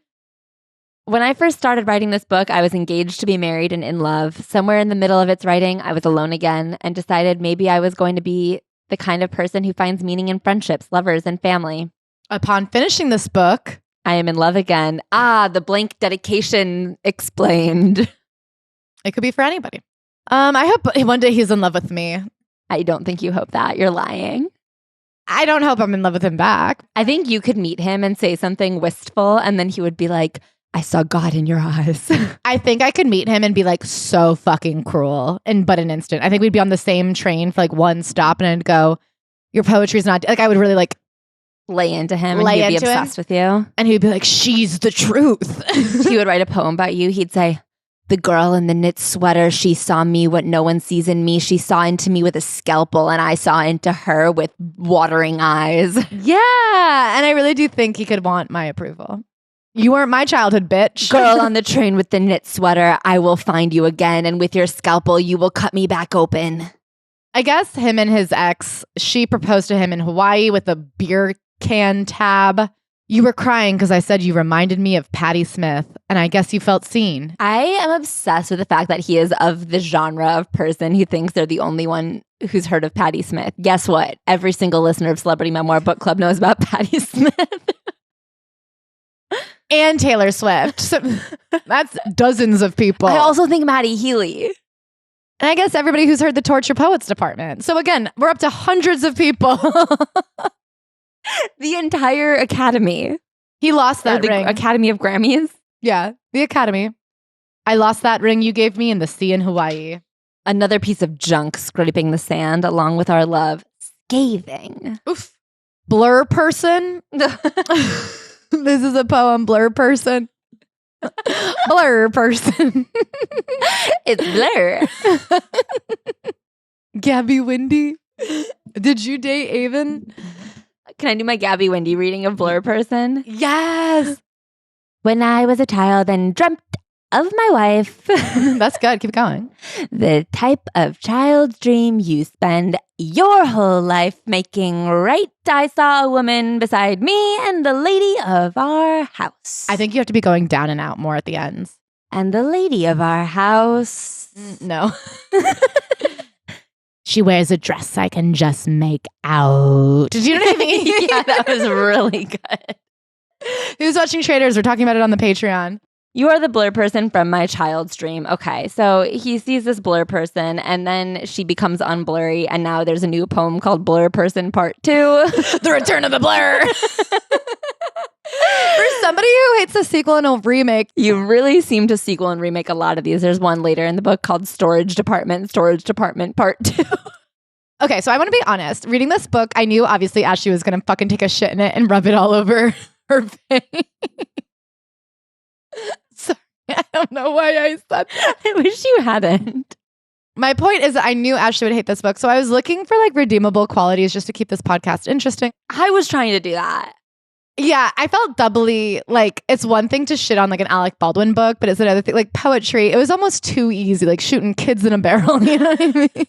When I first started writing this book, I was engaged to be married and in love. Somewhere in the middle of its writing, I was alone again and decided maybe I was going to be the kind of person who finds meaning in friendships, lovers, and family. Upon finishing this book, I am in love again. The blank dedication explained. It could be for anybody. I hope one day he's in love with me. I don't think you hope that. You're lying. I don't hope I'm in love with him back. I think you could meet him and say something wistful, and then he would be like, I saw God in your eyes. I think I could meet him and be like so fucking cruel but an instant. I think we'd be on the same train for like one stop and I'd go, your poetry's not... Like I would really like... lay into him and he'd be obsessed with you. And he'd be like, she's the truth. He would write a poem about you. He'd say, the girl in the knit sweater, she saw me what no one sees in me. She saw into me with a scalpel and I saw into her with watering eyes. Yeah. And I really do think he could want my approval. You weren't my childhood, bitch. Girl on the train with the knit sweater, I will find you again. And with your scalpel, you will cut me back open. I guess him and his ex, she proposed to him in Hawaii with a beer can tab. You were crying because I said you reminded me of Patti Smith, and I guess you felt seen. I am obsessed with the fact that he is of the genre of person who thinks they're the only one who's heard of Patti Smith. Guess what? Every single listener of Celebrity Memoir Book Club knows about Patti Smith. And Taylor Swift. So that's dozens of people. I also think Maddie Healy. And I guess everybody who's heard the Torture Poets Department. So again, we're up to hundreds of people. The entire Academy. He lost Or that the ring. Academy of Grammys. Yeah, the Academy. I lost that ring you gave me in the sea in Hawaii. Another piece of junk scraping the sand along with our love. Scathing. Oof. Blur person. This is a poem, Blur person. Blur person. It's Blur. Gabby Windy. Did you date Avan? Can I do my Gabby Wendy reading of Blur person? Yes. When I was a child and dreamt of my wife. That's good. Keep going. The type of child's dream you spend your whole life making, right? I saw a woman beside me and the lady of our house. I think you have to be going down and out more at the ends. And the lady of our house. No. She wears a dress I can just make out. Did you know what I mean? Yeah, that was really good. Who's watching Traders? We're talking about it on the Patreon. You are the blur person from my child's dream. Okay, so he sees this blur person and then she becomes unblurry and now there's a new poem called Blur Person Part 2. The Return of the Blur. For somebody who hates a sequel and a remake. You really seem to sequel and remake a lot of these. There's one later in the book called Storage Department Part 2. Okay, so I want to be honest. Reading this book, I knew obviously Ashley was going to fucking take a shit in it and rub it all over her face. Sorry, I don't know why I said that. I wish you hadn't. My point is that I knew Ashley would hate this book, so I was looking for like redeemable qualities just to keep this podcast interesting. I was trying to do that. Yeah, I felt doubly like it's one thing to shit on like an Alec Baldwin book, but it's another thing like poetry. It was almost too easy, like shooting kids in a barrel. You know what I mean?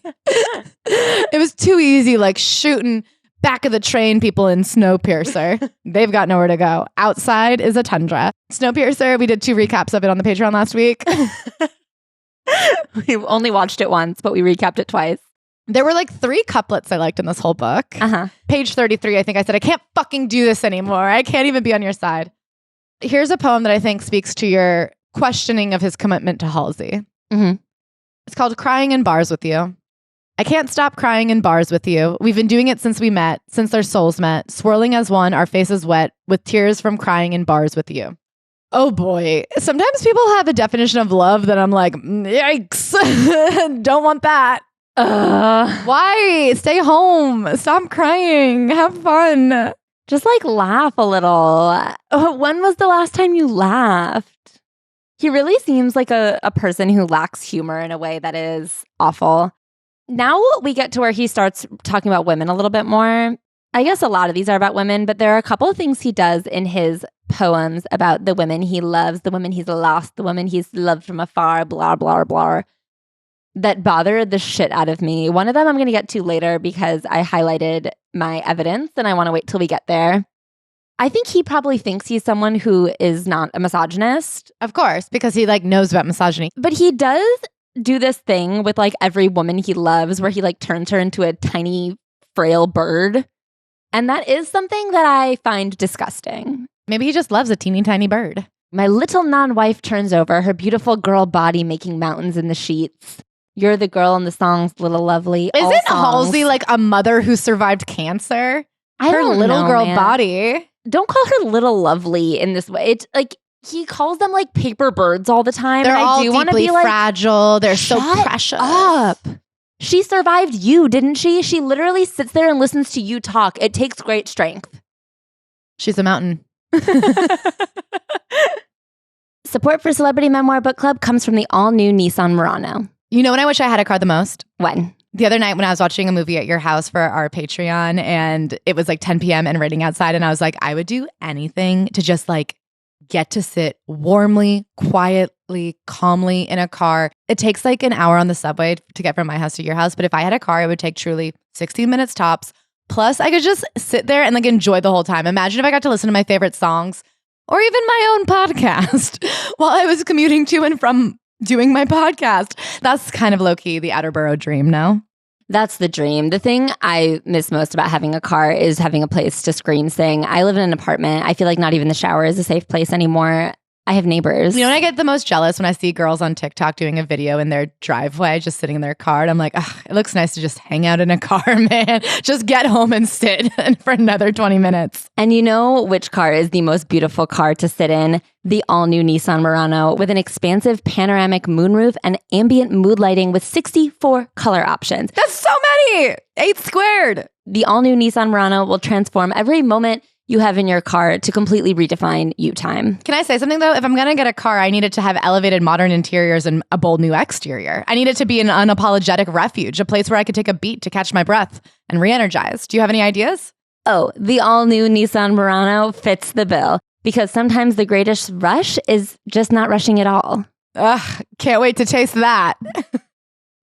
It was too easy, like shooting back of the train people in Snowpiercer. They've got nowhere to go. Outside is a tundra. Snowpiercer, we did 2 recaps of it on the Patreon last week. We only watched it once, but we recapped it twice. There were like 3 couplets I liked in this whole book. Page 33, I think I said, I can't fucking do this anymore. I can't even be on your side. Here's a poem that I think speaks to your questioning of his commitment to Halsey. Mm-hmm. It's called Crying in Bars with You. I can't stop crying in bars with you. We've been doing it since we met, since our souls met, swirling as one, our faces wet, with tears from crying in bars with you. Oh boy. Sometimes people have a definition of love that I'm like, yikes. Don't want that. Why? Stay home. Stop crying. Have fun. Just like laugh a little. When was the last time you laughed? He really seems like a person who lacks humor in a way that is awful. Now we get to where he starts talking about women a little bit more. I guess a lot of these are about women, but there are a couple of things he does in his poems about the women he loves, the women he's lost, the women he's loved from afar, blah, blah, blah, that bothered the shit out of me. One of them I'm going to get to later because I highlighted my evidence and I want to wait till we get there. I think he probably thinks he's someone who is not a misogynist. Of course, because he like knows about misogyny. But he does do this thing with like every woman he loves where he like turns her into a tiny, frail bird. And that is something that I find disgusting. Maybe he just loves a teeny tiny bird. My little non-wife turns over, her beautiful girl body making mountains in the sheets. You're the girl in the songs, Little Lovely. Isn't Halsey like a mother who survived cancer? Her little girl body. Don't call her Little Lovely in this way. It's like he calls them like paper birds all the time. They're and all I do want to deeply be like, fragile. They're so precious. Up. She survived you, didn't she? She literally sits there and listens to you talk. It takes great strength. She's a mountain. Support for Celebrity Memoir Book Club comes from the all-new Nissan Murano. You know when I wish I had a car the most? When? The other night when I was watching a movie at your house for our Patreon and it was like 10 p.m. and raining outside and I was like, I would do anything to just like get to sit warmly, quietly, calmly in a car. It takes like an hour on the subway to get from my house to your house. But if I had a car, it would take truly 16 minutes tops. Plus, I could just sit there and like enjoy the whole time. Imagine if I got to listen to my favorite songs or even my own podcast while I was commuting to and from doing my podcast. That's kind of low-key the Attleboro dream, no? That's the dream. The thing I miss most about having a car is having a place to scream sing. I live in an apartment. I feel like not even the shower is a safe place anymore. I have neighbors. You know, when I get the most jealous when I see girls on TikTok doing a video in their driveway, just sitting in their car. And I'm like, it looks nice to just hang out in a car, man. Just get home and sit for another 20 minutes. And you know which car is the most beautiful car to sit in? The all-new Nissan Murano with an expansive panoramic moonroof and ambient mood lighting with 64 color options. That's so many! 8 squared! The all-new Nissan Murano will transform every moment you have in your car to completely redefine you time. Can I say something though? If I'm going to get a car, I need it to have elevated modern interiors and a bold new exterior. I need it to be an unapologetic refuge, a place where I could take a beat to catch my breath and re-energize. Do you have any ideas? Oh, the all-new Nissan Murano fits the bill because sometimes the greatest rush is just not rushing at all. Ugh, can't wait to taste that.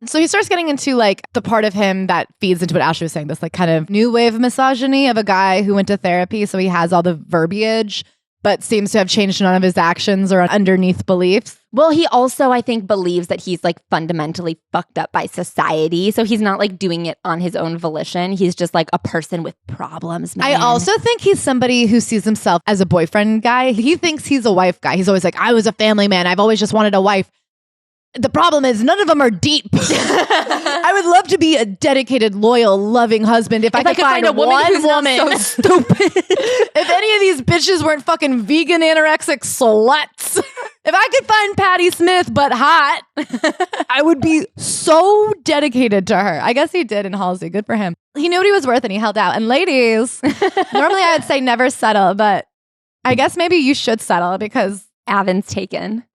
So he starts getting into like the part of him that feeds into what Ashley was saying, this like kind of new wave of misogyny of a guy who went to therapy. So he has all the verbiage, but seems to have changed none of his actions or underneath beliefs. Well, he also, I think, believes that he's like fundamentally fucked up by society. So he's not like doing it on his own volition. He's just like a person with problems, man. I also think he's somebody who sees himself as a boyfriend guy. He thinks he's a wife guy. He's always like, I was a family man. I've always just wanted a wife. The problem is none of them are deep. I would love to be a dedicated, loyal, loving husband if I could find a woman who's woman. Not so stupid. If any of these bitches weren't fucking vegan anorexic sluts. If I could find Patti Smith but hot, I would be so dedicated to her. I guess he did in Halsey. Good for him. He knew what he was worth and he held out. And ladies, normally I would say never settle, but I guess maybe you should settle because Avan's taken.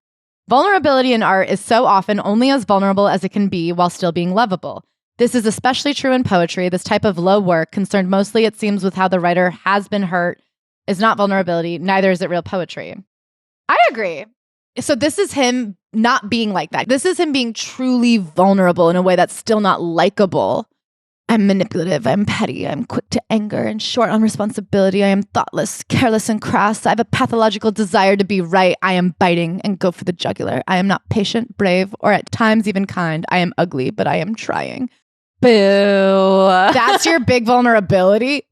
Vulnerability in art is so often only as vulnerable as it can be while still being lovable. This is especially true in poetry. This type of low work, concerned mostly, it seems, with how the writer has been hurt, is not vulnerability, neither is it real poetry. I agree. So this is him not being like that. This is him being truly vulnerable in a way that's still not likable. I'm manipulative, I'm petty, I'm quick to anger and short on responsibility. I am thoughtless, careless, and crass. I have a pathological desire to be right. I am biting and go for the jugular. I am not patient, brave, or at times even kind. I am ugly, but I am trying. Boo. That's your big vulnerability?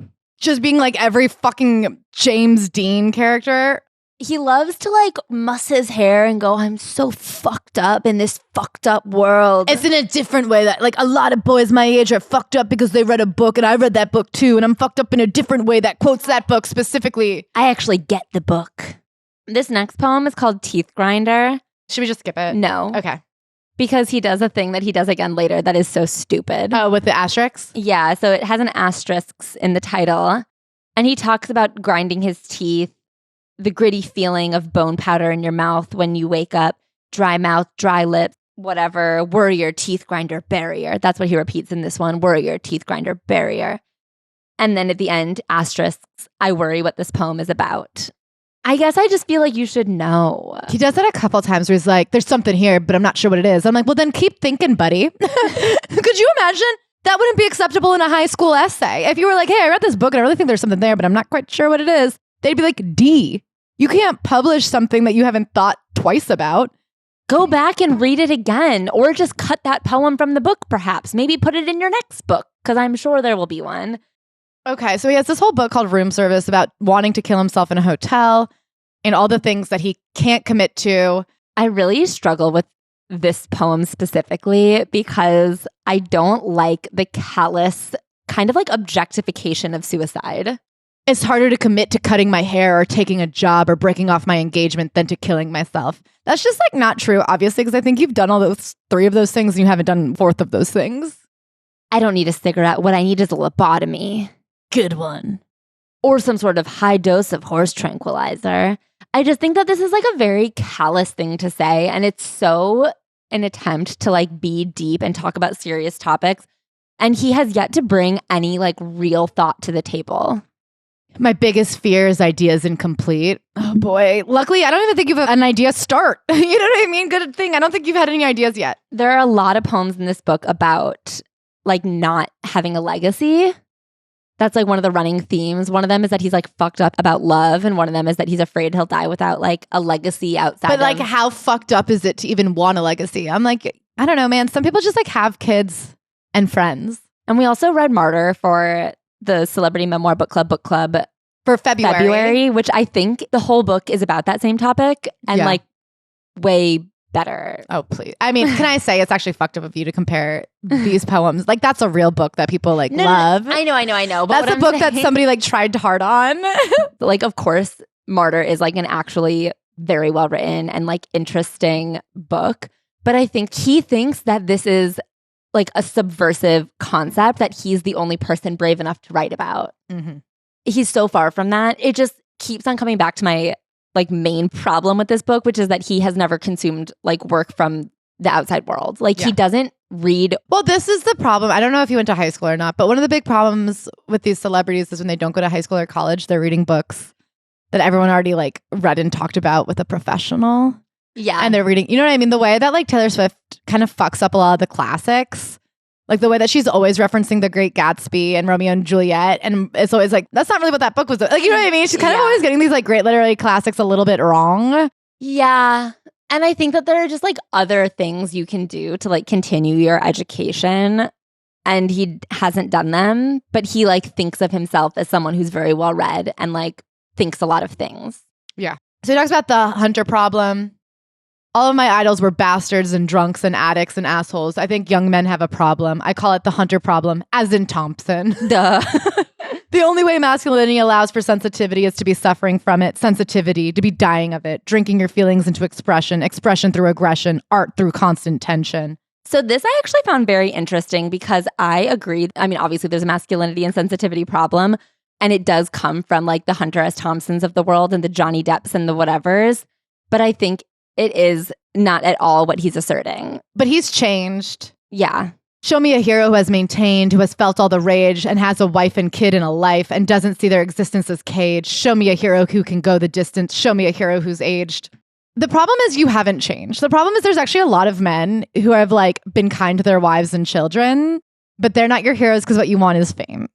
Just being like every fucking James Dean character? He loves to like muss his hair and go, I'm so fucked up in this fucked up world. It's in a different way that like a lot of boys my age are fucked up because they read a book and I read that book too. And I'm fucked up in a different way that quotes that book specifically. I actually get the book. This next poem is called Teeth Grinder. Should we just skip it? No. Okay. Because he does a thing that he does again later that is so stupid. Oh, with the asterisks? Yeah. So it has an asterisk in the title. And he talks about grinding his teeth. The gritty feeling of bone powder in your mouth when you wake up, dry mouth, dry lips, whatever, warrior, teeth grinder, barrier. That's what he repeats in this one, warrior, teeth grinder, barrier. And then at the end, asterisks, I worry what this poem is about. I guess I just feel like you should know. He does that a couple times where he's like, there's something here, but I'm not sure what it is. I'm like, well, then keep thinking, buddy. Could you imagine? That wouldn't be acceptable in a high school essay. If you were like, hey, I read this book and I really think there's something there, but I'm not quite sure what it is. They'd be like, D. You can't publish something that you haven't thought twice about. Go back and read it again, or just cut that poem from the book, perhaps. Maybe put it in your next book, because I'm sure there will be one. Okay, so he has this whole book called Room Service about wanting to kill himself in a hotel and all the things that he can't commit to. I really struggle with this poem specifically because I don't like the callous kind of like objectification of suicide. It's harder to commit to cutting my hair or taking a job or breaking off my engagement than to killing myself. That's just like not true, obviously, because I think you've done all those 3 of those things and you haven't done 4th of those things. I don't need a cigarette. What I need is a lobotomy. Good one. Or some sort of high dose of horse tranquilizer. I just think that this is like a very callous thing to say. And it's so an attempt to like be deep and talk about serious topics. And he has yet to bring any like real thought to the table. My biggest fear is ideas incomplete. Oh boy. Luckily, I don't even think you've had an idea start. You know what I mean? Good thing. I don't think you've had any ideas yet. There are a lot of poems in this book about like not having a legacy. That's like one of the running themes. One of them is that he's like fucked up about love. And one of them is that he's afraid he'll die without like a legacy outside. But like how fucked up is it to even want a legacy? I'm like, I don't know, man. Some people just like have kids and friends. And we also read Martyr for the Celebrity Memoir Book Club. for February, which I think the whole book is about that same topic and like way better. Oh, please. I mean, can I say it's actually fucked up of you to compare these poems? Like, that's a real book that people like love. No, I know. But that's a book that somebody like tried hard on. Like, of course, Martyr is like an actually very well written and like interesting book. But I think he thinks that this is like a subversive concept that he's the only person brave enough to write about. Mm-hmm. He's so far from that. It just keeps on coming back to my like main problem with this book, which is that he has never consumed like work from the outside world. Like he doesn't read. Well, this is the problem. I don't know if you went to high school or not, but one of the big problems with these celebrities is when they don't go to high school or college, they're reading books that everyone already like read and talked about with a professional. Yeah. And they're reading, you know what I mean? The way that like Taylor Swift kind of fucks up a lot of the classics. Like the way that she's always referencing The Great Gatsby and Romeo and Juliet. And it's always like, that's not really what that book was. Like, you know what I mean? She's kind of always getting these like great literary classics a little bit wrong. Yeah. And I think that there are just like other things you can do to like continue your education. And he hasn't done them, but he like thinks of himself as someone who's very well read and like thinks a lot of things. Yeah. So he talks about the hunter problem. All of my idols were bastards and drunks and addicts and assholes. I think young men have a problem. I call it the hunter problem, as in Thompson. Duh. The only way masculinity allows for sensitivity is to be suffering from it. Sensitivity, to be dying of it. Drinking your feelings into expression. Expression through aggression. Art through constant tension. So this I actually found very interesting because I agree. I mean, obviously there's a masculinity and sensitivity problem. And it does come from like the Hunter S. Thompsons of the world and the Johnny Depps and the whatevers. But I think it is not at all what he's asserting. But he's changed. Yeah. Show me a hero who has maintained, who has felt all the rage and has a wife and kid in a life and doesn't see their existence as caged. Show me a hero who can go the distance. Show me a hero who's aged. The problem is you haven't changed. The problem is there's actually a lot of men who have like been kind to their wives and children, but they're not your heroes because what you want is fame.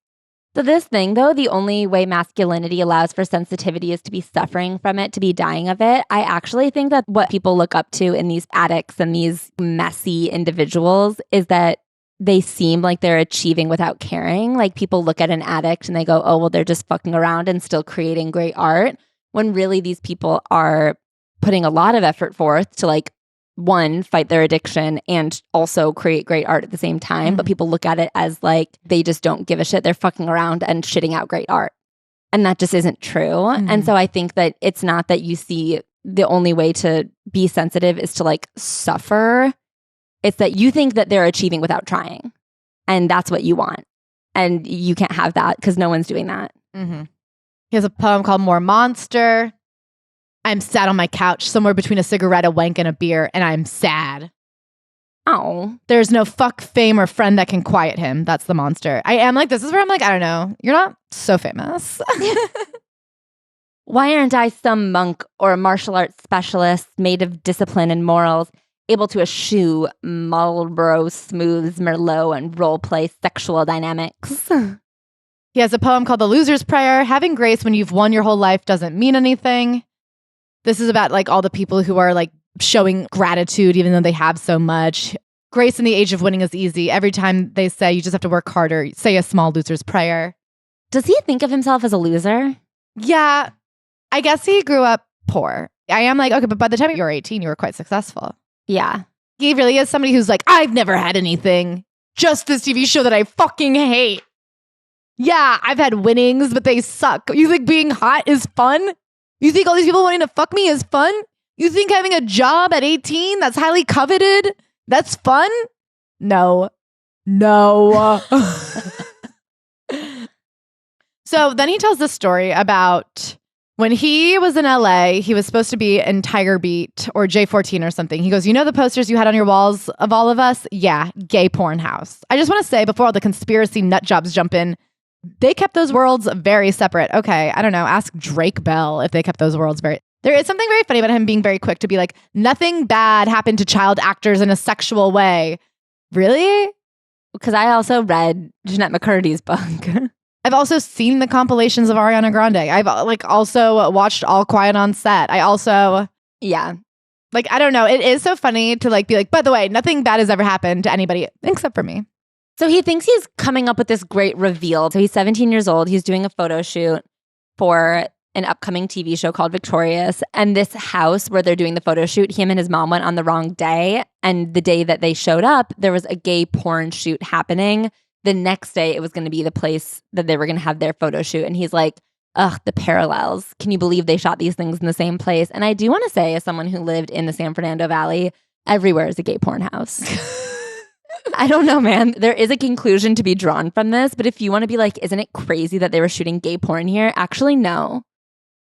So this thing, though, the only way masculinity allows for sensitivity is to be suffering from it, to be dying of it. I actually think that what people look up to in these addicts and these messy individuals is that they seem like they're achieving without caring. Like people look at an addict and they go, oh, well, they're just fucking around and still creating great art. When really these people are putting a lot of effort forth to like, one, fight their addiction and also create great art at the same time. But people look at it as like they just don't give a shit. They're fucking around and shitting out great art. And that just isn't true. And so I think that it's not that you see the only way to be sensitive is to like suffer. It's that you think that they're achieving without trying. And that's what you want. And you can't have that because no one's doing that. He has a poem called More Monster. I'm sat on my couch somewhere between a cigarette, a wank, and a beer, and I'm sad. Oh. There's no fuck, fame, or friend that can quiet him. That's the monster. I am like, this is where I'm like, I don't know. You're not so famous. Why aren't I some monk or a martial arts specialist made of discipline and morals, able to eschew Marlboro Smooth's Merlot and role-play sexual dynamics? He has a poem called The Loser's Prayer. Having grace when you've won your whole life doesn't mean anything. This is about like all the people who are like showing gratitude even though they have so much. Grace in the age of winning is easy. Every time they say you just have to work harder, say a small loser's prayer. Does he think of himself as a loser? Yeah, I guess he grew up poor. I am like, okay, but by the time you were 18, you were quite successful. Yeah. He really is somebody who's like, I've never had anything. Just this TV show that I fucking hate. Yeah, I've had winnings, but they suck. You think being hot is fun? You think all these people wanting to fuck me is fun? You think having a job at 18 that's highly coveted, that's fun? No. So then he tells this story about when he was in LA, he was supposed to be in Tiger Beat or J14 or something. He goes, you know the posters you had on your walls of all of us? Yeah, gay porn house. I just want to say before all the conspiracy nut jobs jump in, they kept those worlds very separate. Okay, I don't know. Ask Drake Bell if they kept those worlds very... There is something very funny about him being very quick to be like, nothing bad happened to child actors in a sexual way. Really? Because I also read Jeanette McCurdy's book. I've also seen the compilations of Ariana Grande. I've like also watched All Quiet on Set. I also... Yeah. Like, I don't know. It is so funny to like be like, by the way, nothing bad has ever happened to anybody except for me. So he thinks he's coming up with this great reveal. So he's 17 years old. He's doing a photo shoot. for an upcoming TV show called Victorious. And this house where they're doing the photo shoot, him and his mom went on the wrong day. And the day that they showed up, there was a gay porn shoot happening. The next day, it was going to be the place that they were going to have their photo shoot. And he's like, ugh, the parallels. Can you believe they shot these things in the same place? And I do want to say, as someone who lived in the San Fernando Valley, everywhere is a gay porn house. I don't know, man. There is a conclusion to be drawn from this. But if you want to be like, isn't it crazy that they were shooting gay porn here? Actually, no.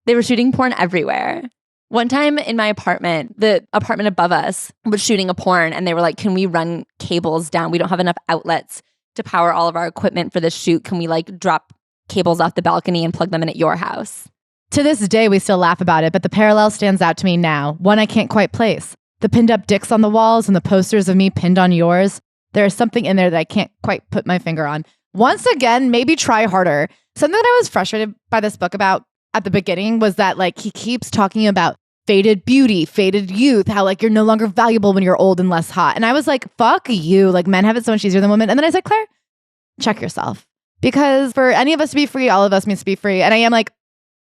They were shooting porn everywhere. One time in my apartment, the apartment above us was shooting a porn and they were like, can we run cables down? We don't have enough outlets to power all of our equipment for this shoot. Can we like drop cables off the balcony and plug them in at your house? To this day, we still laugh about it, but the parallel stands out to me now. One I can't quite place. The pinned up dicks on the walls and the posters of me pinned on yours. There is something in there that I can't quite put my finger on. Once again, maybe try harder. Something that I was frustrated by this book about at the beginning was that like he keeps talking about faded beauty, faded youth, how like you're no longer valuable when you're old and less hot. And I was like, fuck you. Like men have it so much easier than women. And then I said, Claire, check yourself. Because for any of us to be free, all of us needs to be free. And I am like,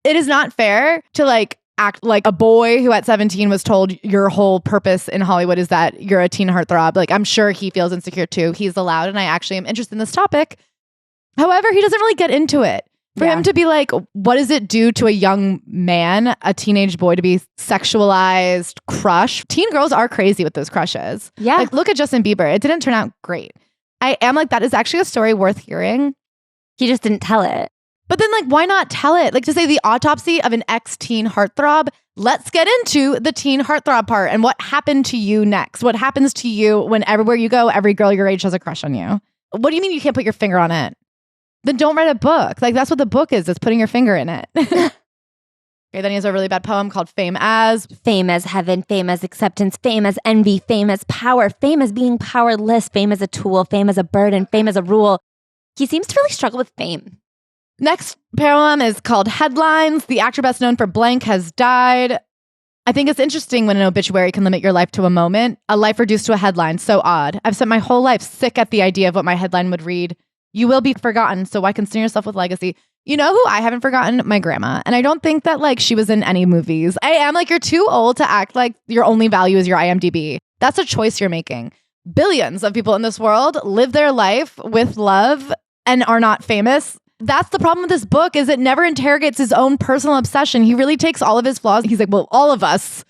it is not fair to like act like a boy who at 17 was told your whole purpose in Hollywood is that you're a teen heartthrob. Like I'm sure he feels insecure too. He's allowed. And I actually am interested in this topic. However, he doesn't really get into it. For him to be like, what does it do to a young man, a teenage boy, to be sexualized crush? Teen girls are crazy with those crushes. Yeah. Like, look at Justin Bieber. It didn't turn out great. I am like, that is actually a story worth hearing. He just didn't tell it. But then, like, why not tell it? Like, to say the autopsy of an ex-teen heartthrob, let's get into the teen heartthrob part and what happened to you next. What happens to you when everywhere you go, every girl your age has a crush on you? What do you mean you can't put your finger on it? Then don't write a book. Like, that's what the book is putting your finger in it. Okay, then he has a really bad poem called Fame as. Fame as heaven, fame as acceptance, fame as envy, fame as power, fame as being powerless, fame as a tool, fame as a burden, fame as a rule. He seems to really struggle with fame. Next poem is called Headlines. The actor best known for blank has died. I think it's interesting when an obituary can limit your life to a moment. A life reduced to a headline. So odd. I've spent my whole life sick at the idea of what my headline would read. You will be forgotten, so why concern yourself with legacy? You know who I haven't forgotten? My grandma. And I don't think that like she was in any movies. I am like, you're too old to act like your only value is your IMDb. That's a choice you're making. Billions of people in this world live their life with love and are not famous. That's the problem with this book is it never interrogates his own personal obsession. He really takes all of his flaws. He's like, well, all of us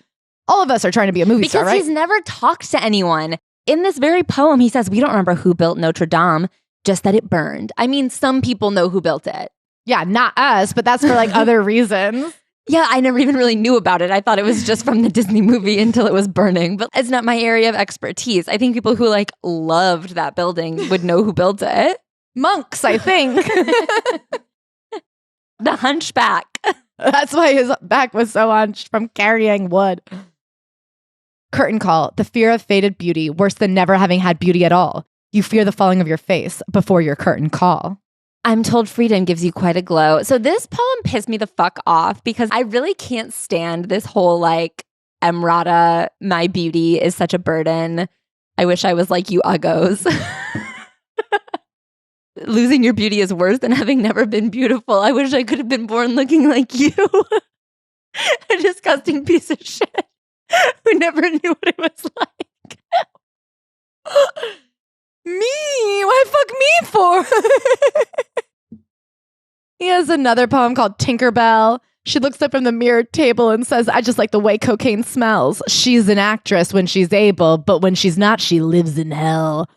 are trying to be a movie star, right? Because he's never talked to anyone. In this very poem, he says, we don't remember who built Notre Dame. Just that it burned. I mean, some people know who built it. Yeah, not us, but that's for like other reasons. Yeah, I never even really knew about it. I thought it was just from the Disney movie until it was burning, but it's not my area of expertise. I think people who like loved that building would know who built it. Monks, I think. The hunchback. That's why his back was so hunched from carrying wood. Curtain call. The fear of faded beauty, worse than never having had beauty at all. You fear the falling of your face before your curtain call. I'm told freedom gives you quite a glow. So this poem pissed me the fuck off because I really can't stand this whole like, Emrata, my beauty is such a burden. I wish I was like you uggos. Losing your beauty is worse than having never been beautiful. I wish I could have been born looking like you. A disgusting piece of shit who never knew what it was like. Me? Why fuck me for? He has another poem called Tinkerbell. She looks up from the mirrored table and says, I just like the way cocaine smells. She's an actress when she's able, but when she's not, she lives in hell.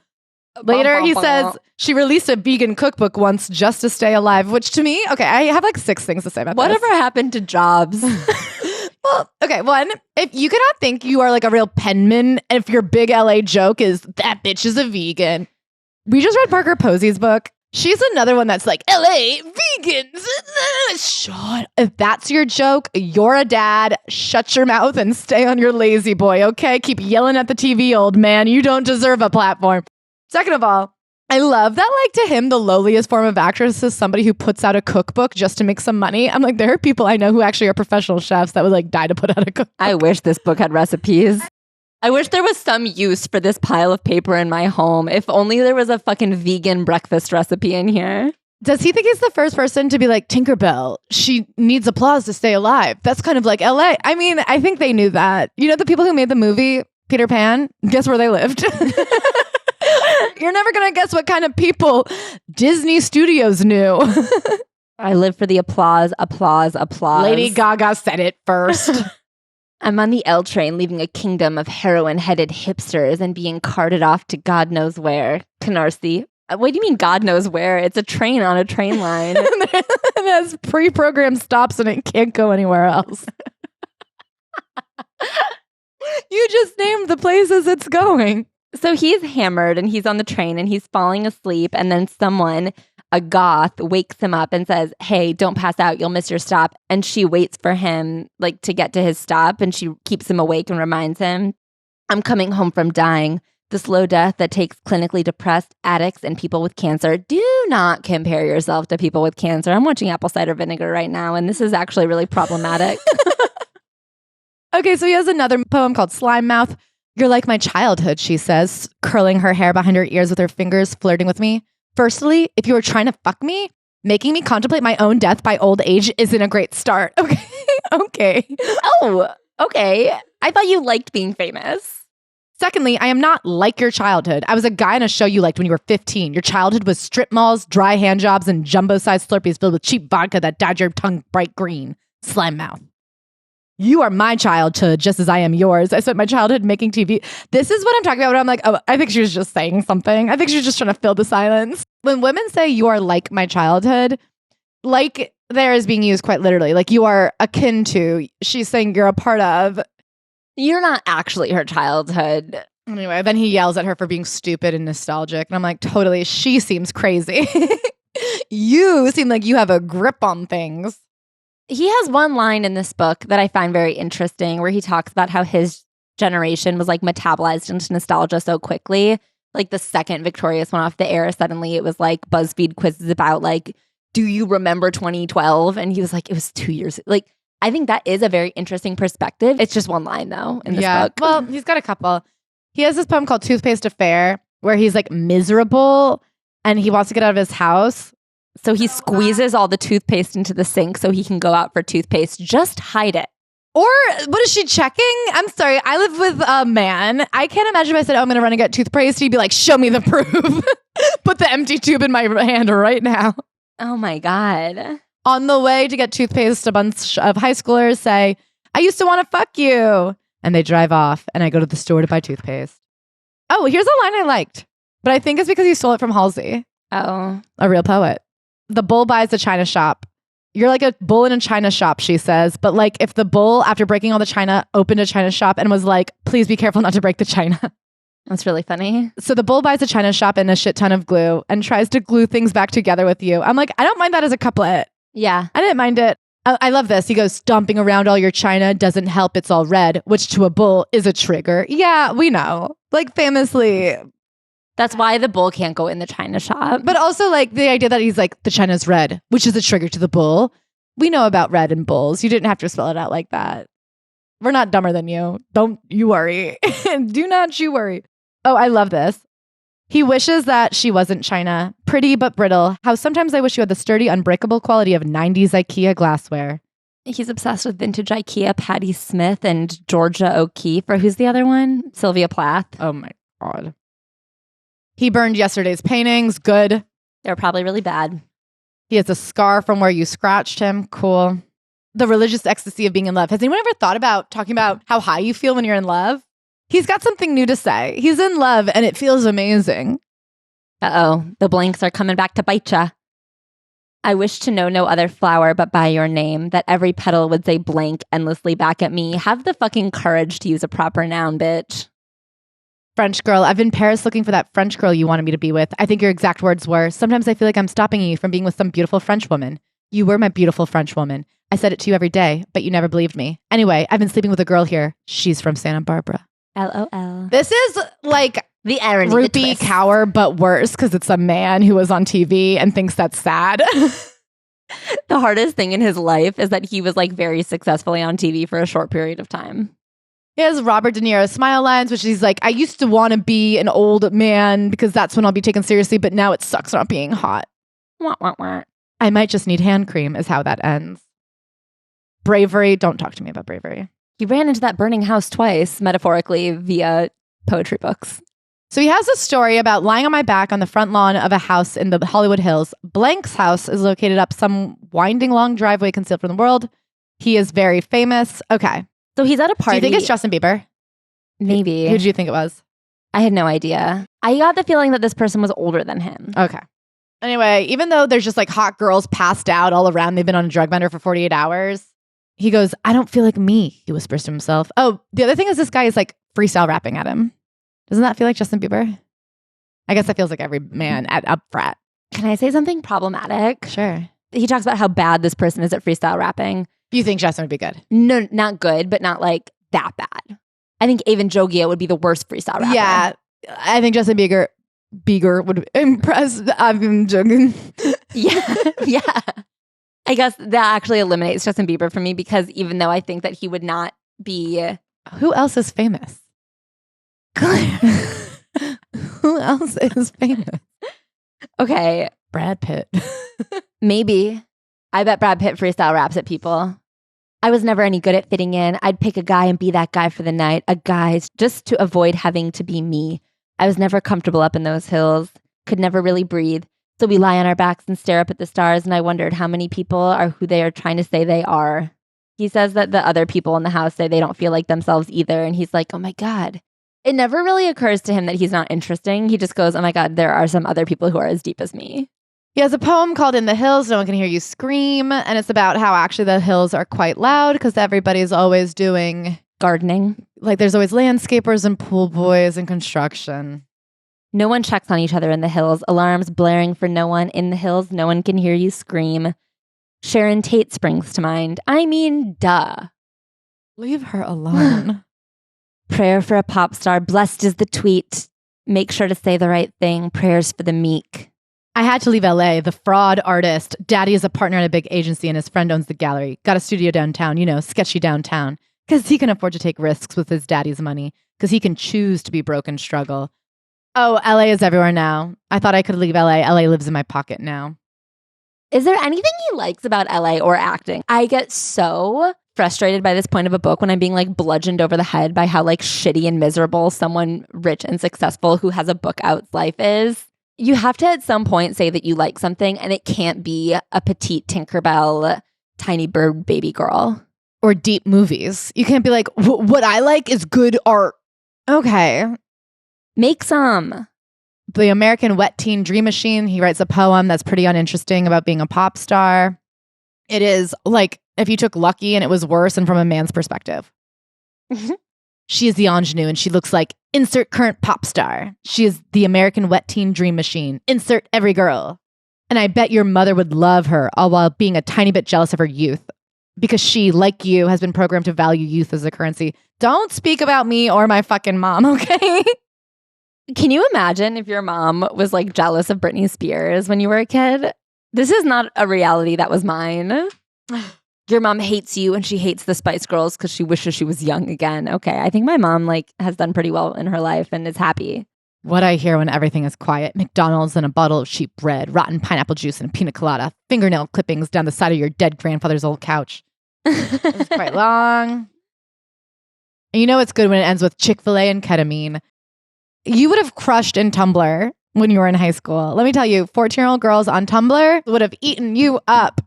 Later, he says she released a vegan cookbook once just to stay alive, which to me, okay, I have like 6 things to say about Whatever happened to jobs? Well, okay, one, if you cannot think you are like a real penman, if your big LA joke is that bitch is a vegan. We just read Parker Posey's book. She's another one that's like, LA, vegans. Shut. If that's your joke, you're a dad. Shut your mouth and stay on your lazy boy, okay? Keep yelling at the TV, old man. You don't deserve a platform. Second of all, I love that, like, to him, the lowliest form of actress is somebody who puts out a cookbook just to make some money. I'm like, there are people I know who actually are professional chefs that would, like, die to put out a cookbook. I wish this book had recipes. I wish there was some use for this pile of paper in my home. If only there was a fucking vegan breakfast recipe in here. Does he think he's the first person to be like, Tinkerbell, she needs applause to stay alive? That's kind of like LA. I mean, I think they knew that. You know, the people who made the movie Peter Pan, guess where they lived? You're never going to guess what kind of people Disney Studios knew. I live for the applause, applause, applause. Lady Gaga said it first. I'm on the L train leaving a kingdom of heroin-headed hipsters and being carted off to God knows where. Canarsie. What do you mean God knows where? It's a train on a train line. It has pre-programmed stops and it can't go anywhere else. You just named the places it's going. So he's hammered and he's on the train and he's falling asleep, and then someone, a goth, wakes him up and says, hey, don't pass out, you'll miss your stop. And she waits for him like to get to his stop, and she keeps him awake and reminds him, I'm coming home from dying. The slow death that takes clinically depressed addicts and people with cancer. Do not compare yourself to people with cancer. I'm watching Apple Cider Vinegar right now, and this is actually really problematic. Okay, so he has another poem called Slime Mouth. You're like my childhood, she says, curling her hair behind her ears with her fingers, flirting with me. Firstly, if you were trying to fuck me, making me contemplate my own death by old age isn't a great start. Okay. Okay. Oh, okay. I thought you liked being famous. Secondly, I am not like your childhood. I was a guy in a show you liked when you were 15. Your childhood was strip malls, dry hand jobs, and jumbo-sized Slurpees filled with cheap vodka that dyed your tongue bright green. Slime mouth. You are my childhood, just as I am yours. I spent my childhood making TV. This is what I'm talking about when I'm like, oh, I think she was just saying something. I think she was just trying to fill the silence. When women say you are like my childhood, like there is being used quite literally. Like you are akin to, she's saying you're a part of. You're not actually her childhood. Anyway, then he yells at her for being stupid and nostalgic. And I'm like, totally, she seems crazy. You seem like you have a grip on things. He has one line in this book that I find very interesting where he talks about how his generation was like metabolized into nostalgia so quickly. Like the second Victorious went off the air, suddenly it was like BuzzFeed quizzes about like, do you remember 2012? And he was like, it was 2 years. Like, I think that is a very interesting perspective. It's just one line though in this book. Well, he's got a couple. He has this poem called Toothpaste Affair where he's like miserable and he wants to get out of his house. So he squeezes all the toothpaste into the sink so he can go out for toothpaste. Just hide it. Or what is she checking? I'm sorry. I live with a man. I can't imagine if I said, oh, I'm going to run and get toothpaste. He'd be like, show me the proof. Put the empty tube in my hand right now. Oh my God. On the way to get toothpaste, a bunch of high schoolers say, I used to want to fuck you. And they drive off and I go to the store to buy toothpaste. Oh, here's a line I liked. But I think it's because he stole it from Halsey. Oh. A real poet. The bull buys the china shop. You're like a bull in a china shop, she says. But like if the bull, after breaking all the china, opened a china shop and was like, please be careful not to break the china. That's really funny. So the bull buys a china shop and a shit ton of glue and tries to glue things back together with you. I'm like, I don't mind that as a couplet. Yeah. I didn't mind it. I love this. He goes, stomping around all your china doesn't help. It's all red, which to a bull is a trigger. Yeah, we know. Like famously. That's why the bull can't go in the china shop. But also like the idea that he's like, the china's red, which is a trigger to the bull. We know about red and bulls. You didn't have to spell it out like that. We're not dumber than you. Don't you worry. Do not you worry. Oh, I love this. He wishes that she wasn't china. Pretty but brittle. How sometimes I wish you had the sturdy, unbreakable quality of 90s IKEA glassware. He's obsessed with vintage IKEA, Patti Smith and Georgia O'Keeffe. Or who's the other one? Sylvia Plath. Oh my God. He burned yesterday's paintings. Good. They're probably really bad. He has a scar from where you scratched him. Cool. The religious ecstasy of being in love. Has anyone ever thought about talking about how high you feel when you're in love? He's got something new to say. He's in love and it feels amazing. Uh-oh. The blanks are coming back to bite ya. I wish to know no other flower but by your name, that every petal would say blank endlessly back at me. Have the fucking courage to use a proper noun, bitch. French girl. I've been in Paris looking for that French girl you wanted me to be with. I think your exact words were, sometimes I feel like I'm stopping you from being with some beautiful French woman. You were my beautiful French woman. I said it to you every day, but you never believed me. Anyway, I've been sleeping with a girl here. She's from Santa Barbara. LOL. This is like the irony, Rupi Kaur, but worse because it's a man who was on TV and thinks that's sad. The hardest thing in his life is that he was like very successfully on TV for a short period of time. He has Robert De Niro smile lines, which he's like, I used to want to be an old man because that's when I'll be taken seriously, but now it sucks not being hot. Wah, wah, wah. I might just need hand cream is how that ends. Bravery. Don't talk to me about bravery. He ran into that burning house twice, metaphorically, via poetry books. So he has a story about lying on my back on the front lawn of a house in the Hollywood Hills. Blank's house is located up some winding long driveway concealed from the world. He is very famous. Okay. So he's at a party. Do you think it's Justin Bieber? Maybe. Who did you think it was? I had no idea. I got the feeling that this person was older than him. Okay. Anyway, even though there's just like hot girls passed out all around, they've been on a drug bender for 48 hours. He goes, I don't feel like me, he whispers to himself. Oh, the other thing is this guy is like freestyle rapping at him. Doesn't that feel like Justin Bieber? I guess that feels like every man at up frat. Can I say something problematic? Sure. He talks about how bad this person is at freestyle rapping. You think Justin would be good? No, not good, but not like that bad. I think Avan Jogia would be the worst freestyle rapper. Yeah. I think Justin Bieber would impress Avan Jogia. Yeah. I guess that actually eliminates Justin Bieber for me because even though I think that he would not be... Who else is famous? Who else is famous? Okay. Brad Pitt. Maybe. I bet Brad Pitt freestyle raps at people. I was never any good at fitting in. I'd pick a guy and be that guy for the night. A guy just to avoid having to be me. I was never comfortable up in those hills. Could never really breathe. So we lie on our backs and stare up at the stars, and I wondered how many people are who they are trying to say they are. He says that the other people in the house say they don't feel like themselves either, and he's like, oh my God. It never really occurs to him that he's not interesting. He just goes, oh my God, there are some other people who are as deep as me. He has a poem called In the Hills, No One Can Hear You Scream, and it's about how actually the hills are quite loud because everybody's always doing... gardening. Like there's always landscapers and pool boys and construction. No one checks on each other in the hills. Alarms blaring for no one in the hills. No one can hear you scream. Sharon Tate springs to mind. I mean, duh. Leave her alone. Prayer for a pop star. Blessed is the tweet. Make sure to say the right thing. Prayers for the meek. I had to leave LA. The fraud artist. Daddy is a partner at a big agency and his friend owns the gallery. Got a studio downtown, sketchy downtown. Because he can afford to take risks with his daddy's money. Because he can choose to be broke and struggle. Oh, LA is everywhere now. I thought I could leave LA. LA lives in my pocket now. Is there anything he likes about LA or acting? I get so frustrated by this point of a book when I'm being like bludgeoned over the head by how like shitty and miserable someone rich and successful who has a book out's life is. You have to at some point say that you like something and it can't be a petite Tinkerbell, tiny bird baby girl. Or deep movies. You can't be like, what I like is good art. Okay. Make some. The American Wet Teen Dream Machine. He writes a poem that's pretty uninteresting about being a pop star. It is like if you took Lucky and it was worse and from a man's perspective. She is the ingenue and she looks like insert current pop star. She is the American Wet Teen Dream Machine. Insert every girl. And I bet your mother would love her all while being a tiny bit jealous of her youth. Because she, like you, has been programmed to value youth as a currency. Don't speak about me or my fucking mom, okay? Can you imagine if your mom was like jealous of Britney Spears when you were a kid? This is not a reality that was mine. Your mom hates you and she hates the Spice Girls because she wishes she was young again. Okay, I think my mom like has done pretty well in her life and is happy. What I hear when everything is quiet. McDonald's and a bottle of cheap bread, rotten pineapple juice and a pina colada, fingernail clippings down the side of your dead grandfather's old couch. It's quite long. And you know it's good when it ends with Chick-fil-A and ketamine. You would have crushed in Tumblr when you were in high school. Let me tell you, 14-year-old girls on Tumblr would have eaten you up.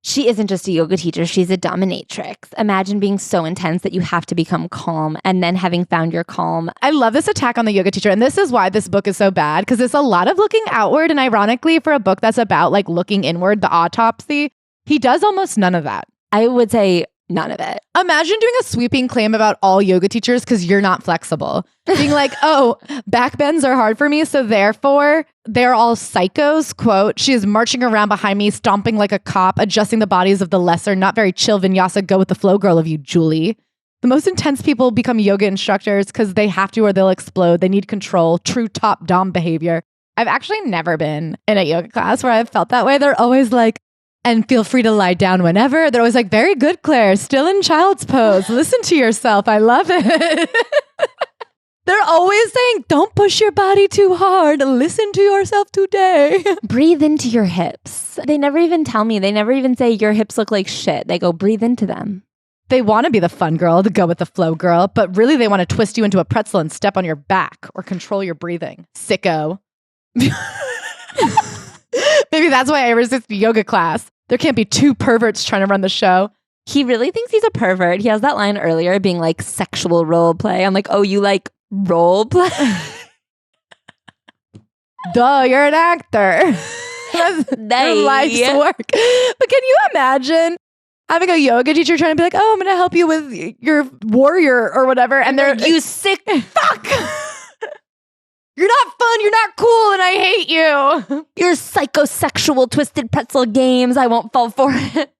She isn't just a yoga teacher, she's a dominatrix. Imagine being so intense that you have to become calm and then having found your calm. I love this attack on the yoga teacher. And this is why this book is so bad, because it's a lot of looking outward. And ironically, for a book that's about like looking inward, the Autopsy, he does almost none of that. I would say none of it. Imagine doing a sweeping claim about all yoga teachers because you're not flexible. Being like, oh, back bends are hard for me, so therefore they're all psychos. Quote, she is marching around behind me, stomping like a cop, adjusting the bodies of the lesser, not very chill vinyasa go with the flow girl of you, Julie. The most intense people become yoga instructors because they have to or they'll explode. They need control, true top dom behavior. I've actually never been in a yoga class where I've felt that way. They're always like, and feel free to lie down whenever. They're always like, very good, Claire. Still in child's pose. Listen to yourself. I love it. They're always saying, don't push your body too hard. Listen to yourself today. Breathe into your hips. They never even tell me. They never even say your hips look like shit. They go, breathe into them. They want to be the fun girl, the go with the flow girl, but really they want to twist you into a pretzel and step on your back or control your breathing. Sicko. Maybe that's why I resist yoga class. There can't be two perverts trying to run the show. He really thinks he's a pervert. He has that line earlier being like sexual role play. I'm like, oh, you like role play? Duh, you're an actor. That's your life's work. But can you imagine having a yoga teacher trying to be like, oh, I'm going to help you with your warrior or whatever. And they're like, you sick fuck. You're not fun. You're not cool. And I hate you. Your psychosexual twisted pretzel games. I won't fall for it.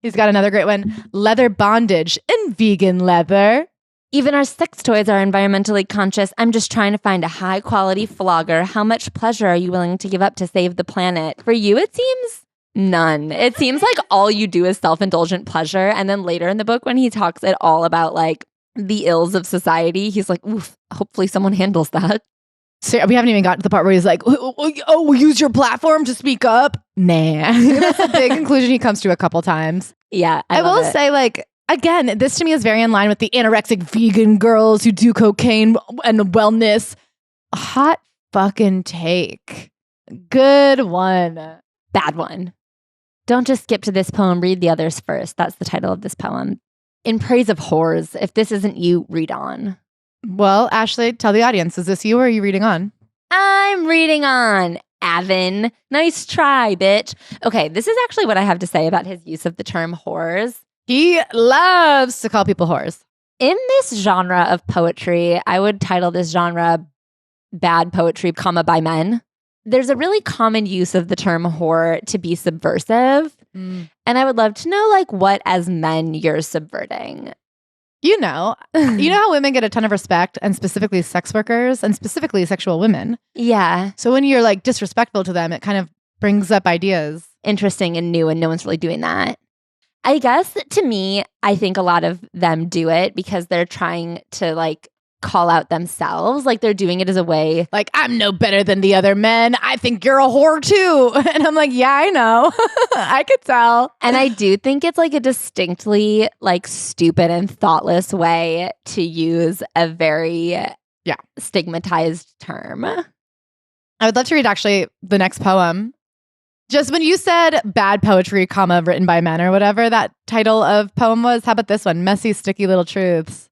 He's got another great one. Leather bondage and vegan leather. Even our sex toys are environmentally conscious. I'm just trying to find a high quality flogger. How much pleasure are you willing to give up to save the planet? For you, it seems none. It seems like all you do is self-indulgent pleasure. And then later in the book, when he talks at all about like the ills of society, he's like, oof, hopefully someone handles that. So we haven't even got to the part where he's like, oh, we'll use your platform to speak up. Nah. That's a big conclusion he comes to a couple times. Yeah. I will say, like, again, this to me is very in line with the anorexic vegan girls who do cocaine and wellness. Hot fucking take. Good one. Bad one. Don't just skip to this poem. Read the others first. That's the title of this poem. In praise of whores. If this isn't you, read on. Well, Ashley, tell the audience, is this you or are you reading on? I'm reading on, Avan. Nice try, bitch. Okay, this is actually what I have to say about his use of the term whores. He loves to call people whores. In this genre of poetry, I would title this genre bad poetry, by men. There's a really common use of the term whore to be subversive. And I would love to know, like, what as men you're subverting. You know how women get a ton of respect, and specifically sex workers and specifically sexual women. Yeah. So when you're like disrespectful to them, it kind of brings up ideas. Interesting and new, and no one's really doing that. I guess to me, I think a lot of them do it because they're trying to like call out themselves. Like they're doing it as a way. Like, I'm no better than the other men. I think you're a whore too. And I'm like, yeah, I know. I could tell. And I do think it's like a distinctly like stupid and thoughtless way to use a very stigmatized term. I would love to read actually the next poem. Just when you said bad poetry, written by men or whatever that title of poem was, how about this one? Messy, sticky little truths.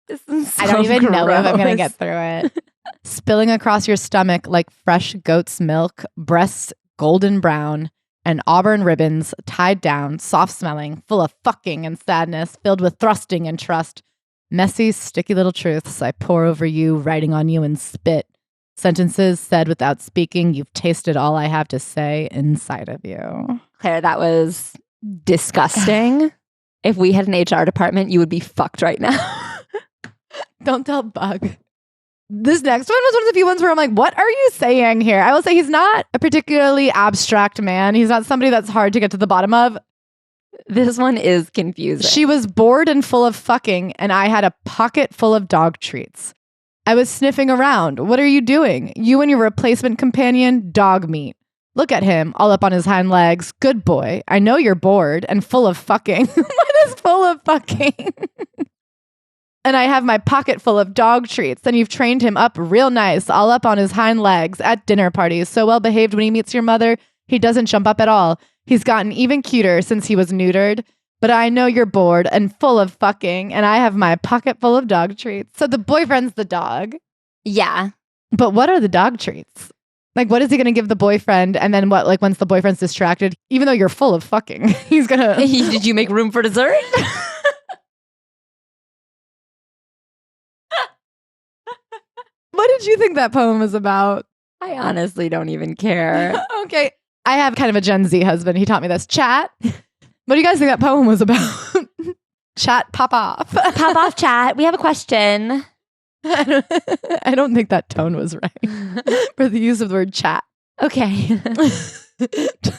This is so I don't even know if I'm going to gross. get through it. Spilling across your stomach like fresh goat's milk, breasts golden brown, and auburn ribbons tied down, soft smelling, full of fucking and sadness, filled with thrusting and trust. Messy, sticky little truths I pour over you, writing on you in spit. Sentences said without speaking, you've tasted all I have to say inside of you. Claire, that was disgusting. If we had an HR department, you would be fucked right now. Don't tell Bug. This next one was one of the few ones where I'm like, what are you saying here? I will say he's not a particularly abstract man. He's not somebody that's hard to get to the bottom of. This one is confusing. She was bored and full of fucking, and I had a pocket full of dog treats. I was sniffing around. What are you doing? You and your replacement companion, dog meat. Look at him, all up on his hind legs. Good boy. I know you're bored and full of fucking. What is full of fucking? And I have my pocket full of dog treats. And you've trained him up real nice, all up on his hind legs at dinner parties. So well behaved when he meets your mother, he doesn't jump up at all. He's gotten even cuter since he was neutered. But I know you're bored and full of fucking, and I have my pocket full of dog treats. So the boyfriend's the dog. Yeah. But what are the dog treats? Like, what is he going to give the boyfriend? And then what, like, once the boyfriend's distracted, even though you're full of fucking, he's going to... Did you make room for dessert? What did you think that poem was about? I honestly don't even care. Okay. I have kind of a Gen Z husband. He taught me this. Chat. What do you guys think that poem was about? Chat, pop off. Pop off, chat. We have a question. I don't think that tone was right for the use of the word chat. Okay.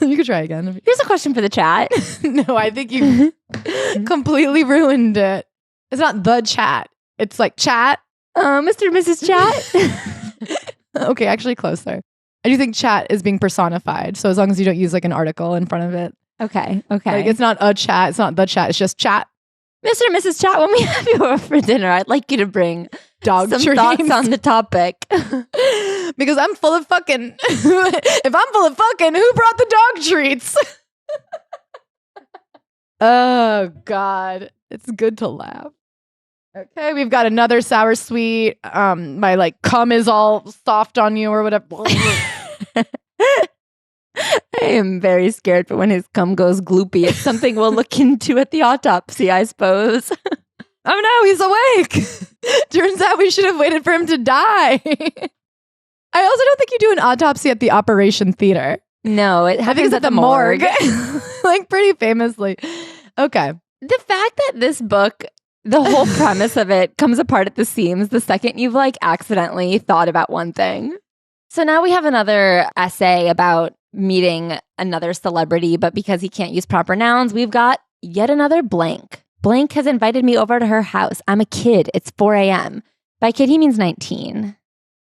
You could try again. Here's a question for the chat. No, I think you completely ruined it. It's not the chat. It's like chat. Mr. and Mrs. Chat. Okay, actually closer. I do think chat is being personified. So as long as you don't use like an article in front of it. Okay. Like it's not a chat. It's not the chat. It's just chat. Mr. and Mrs. Chat, when we have you over for dinner, I'd like you to bring Dog some treats. thoughts on the topic. Because I'm full of fucking. If I'm full of fucking, who brought the dog treats? Oh, God. It's good to laugh. Okay, we've got another sour sweet. My like cum is all soft on you or whatever. I am very scared for when his cum goes gloopy. It's something we'll look into at the autopsy, I suppose. Oh no, he's awake. Turns out we should have waited for him to die. I also don't think you do an autopsy at the operation theater. No, it happens at the morgue. Like pretty famously. Okay. The fact that this book, the whole premise of it comes apart at the seams the second you've like accidentally thought about one thing. So now we have another essay about meeting another celebrity, but because he can't use proper nouns, we've got yet another blank. Blank has invited me over to her house. I'm a kid. It's 4 a.m. By kid, he means 19.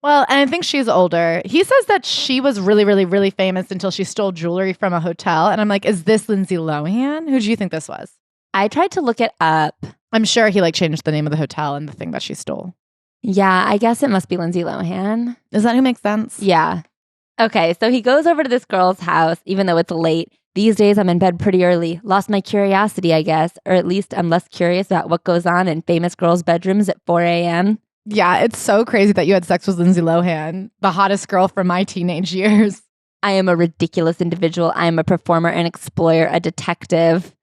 Well, and I think she's older. He says that she was really, really, really famous until she stole jewelry from a hotel. And I'm like, is this Lindsay Lohan? Who do you think this was? I tried to look it up. I'm sure he like changed the name of the hotel and the thing that she stole. Yeah, I guess it must be Lindsay Lohan. Does that who makes sense? Yeah. Okay, so he goes over to this girl's house, even though it's late. These days, I'm in bed pretty early. Lost my curiosity, I guess. Or at least I'm less curious about what goes on in famous girls' bedrooms at 4 a.m. Yeah, it's so crazy that you had sex with Lindsay Lohan, the hottest girl from my teenage years. I am a ridiculous individual. I am a performer, an explorer, a detective.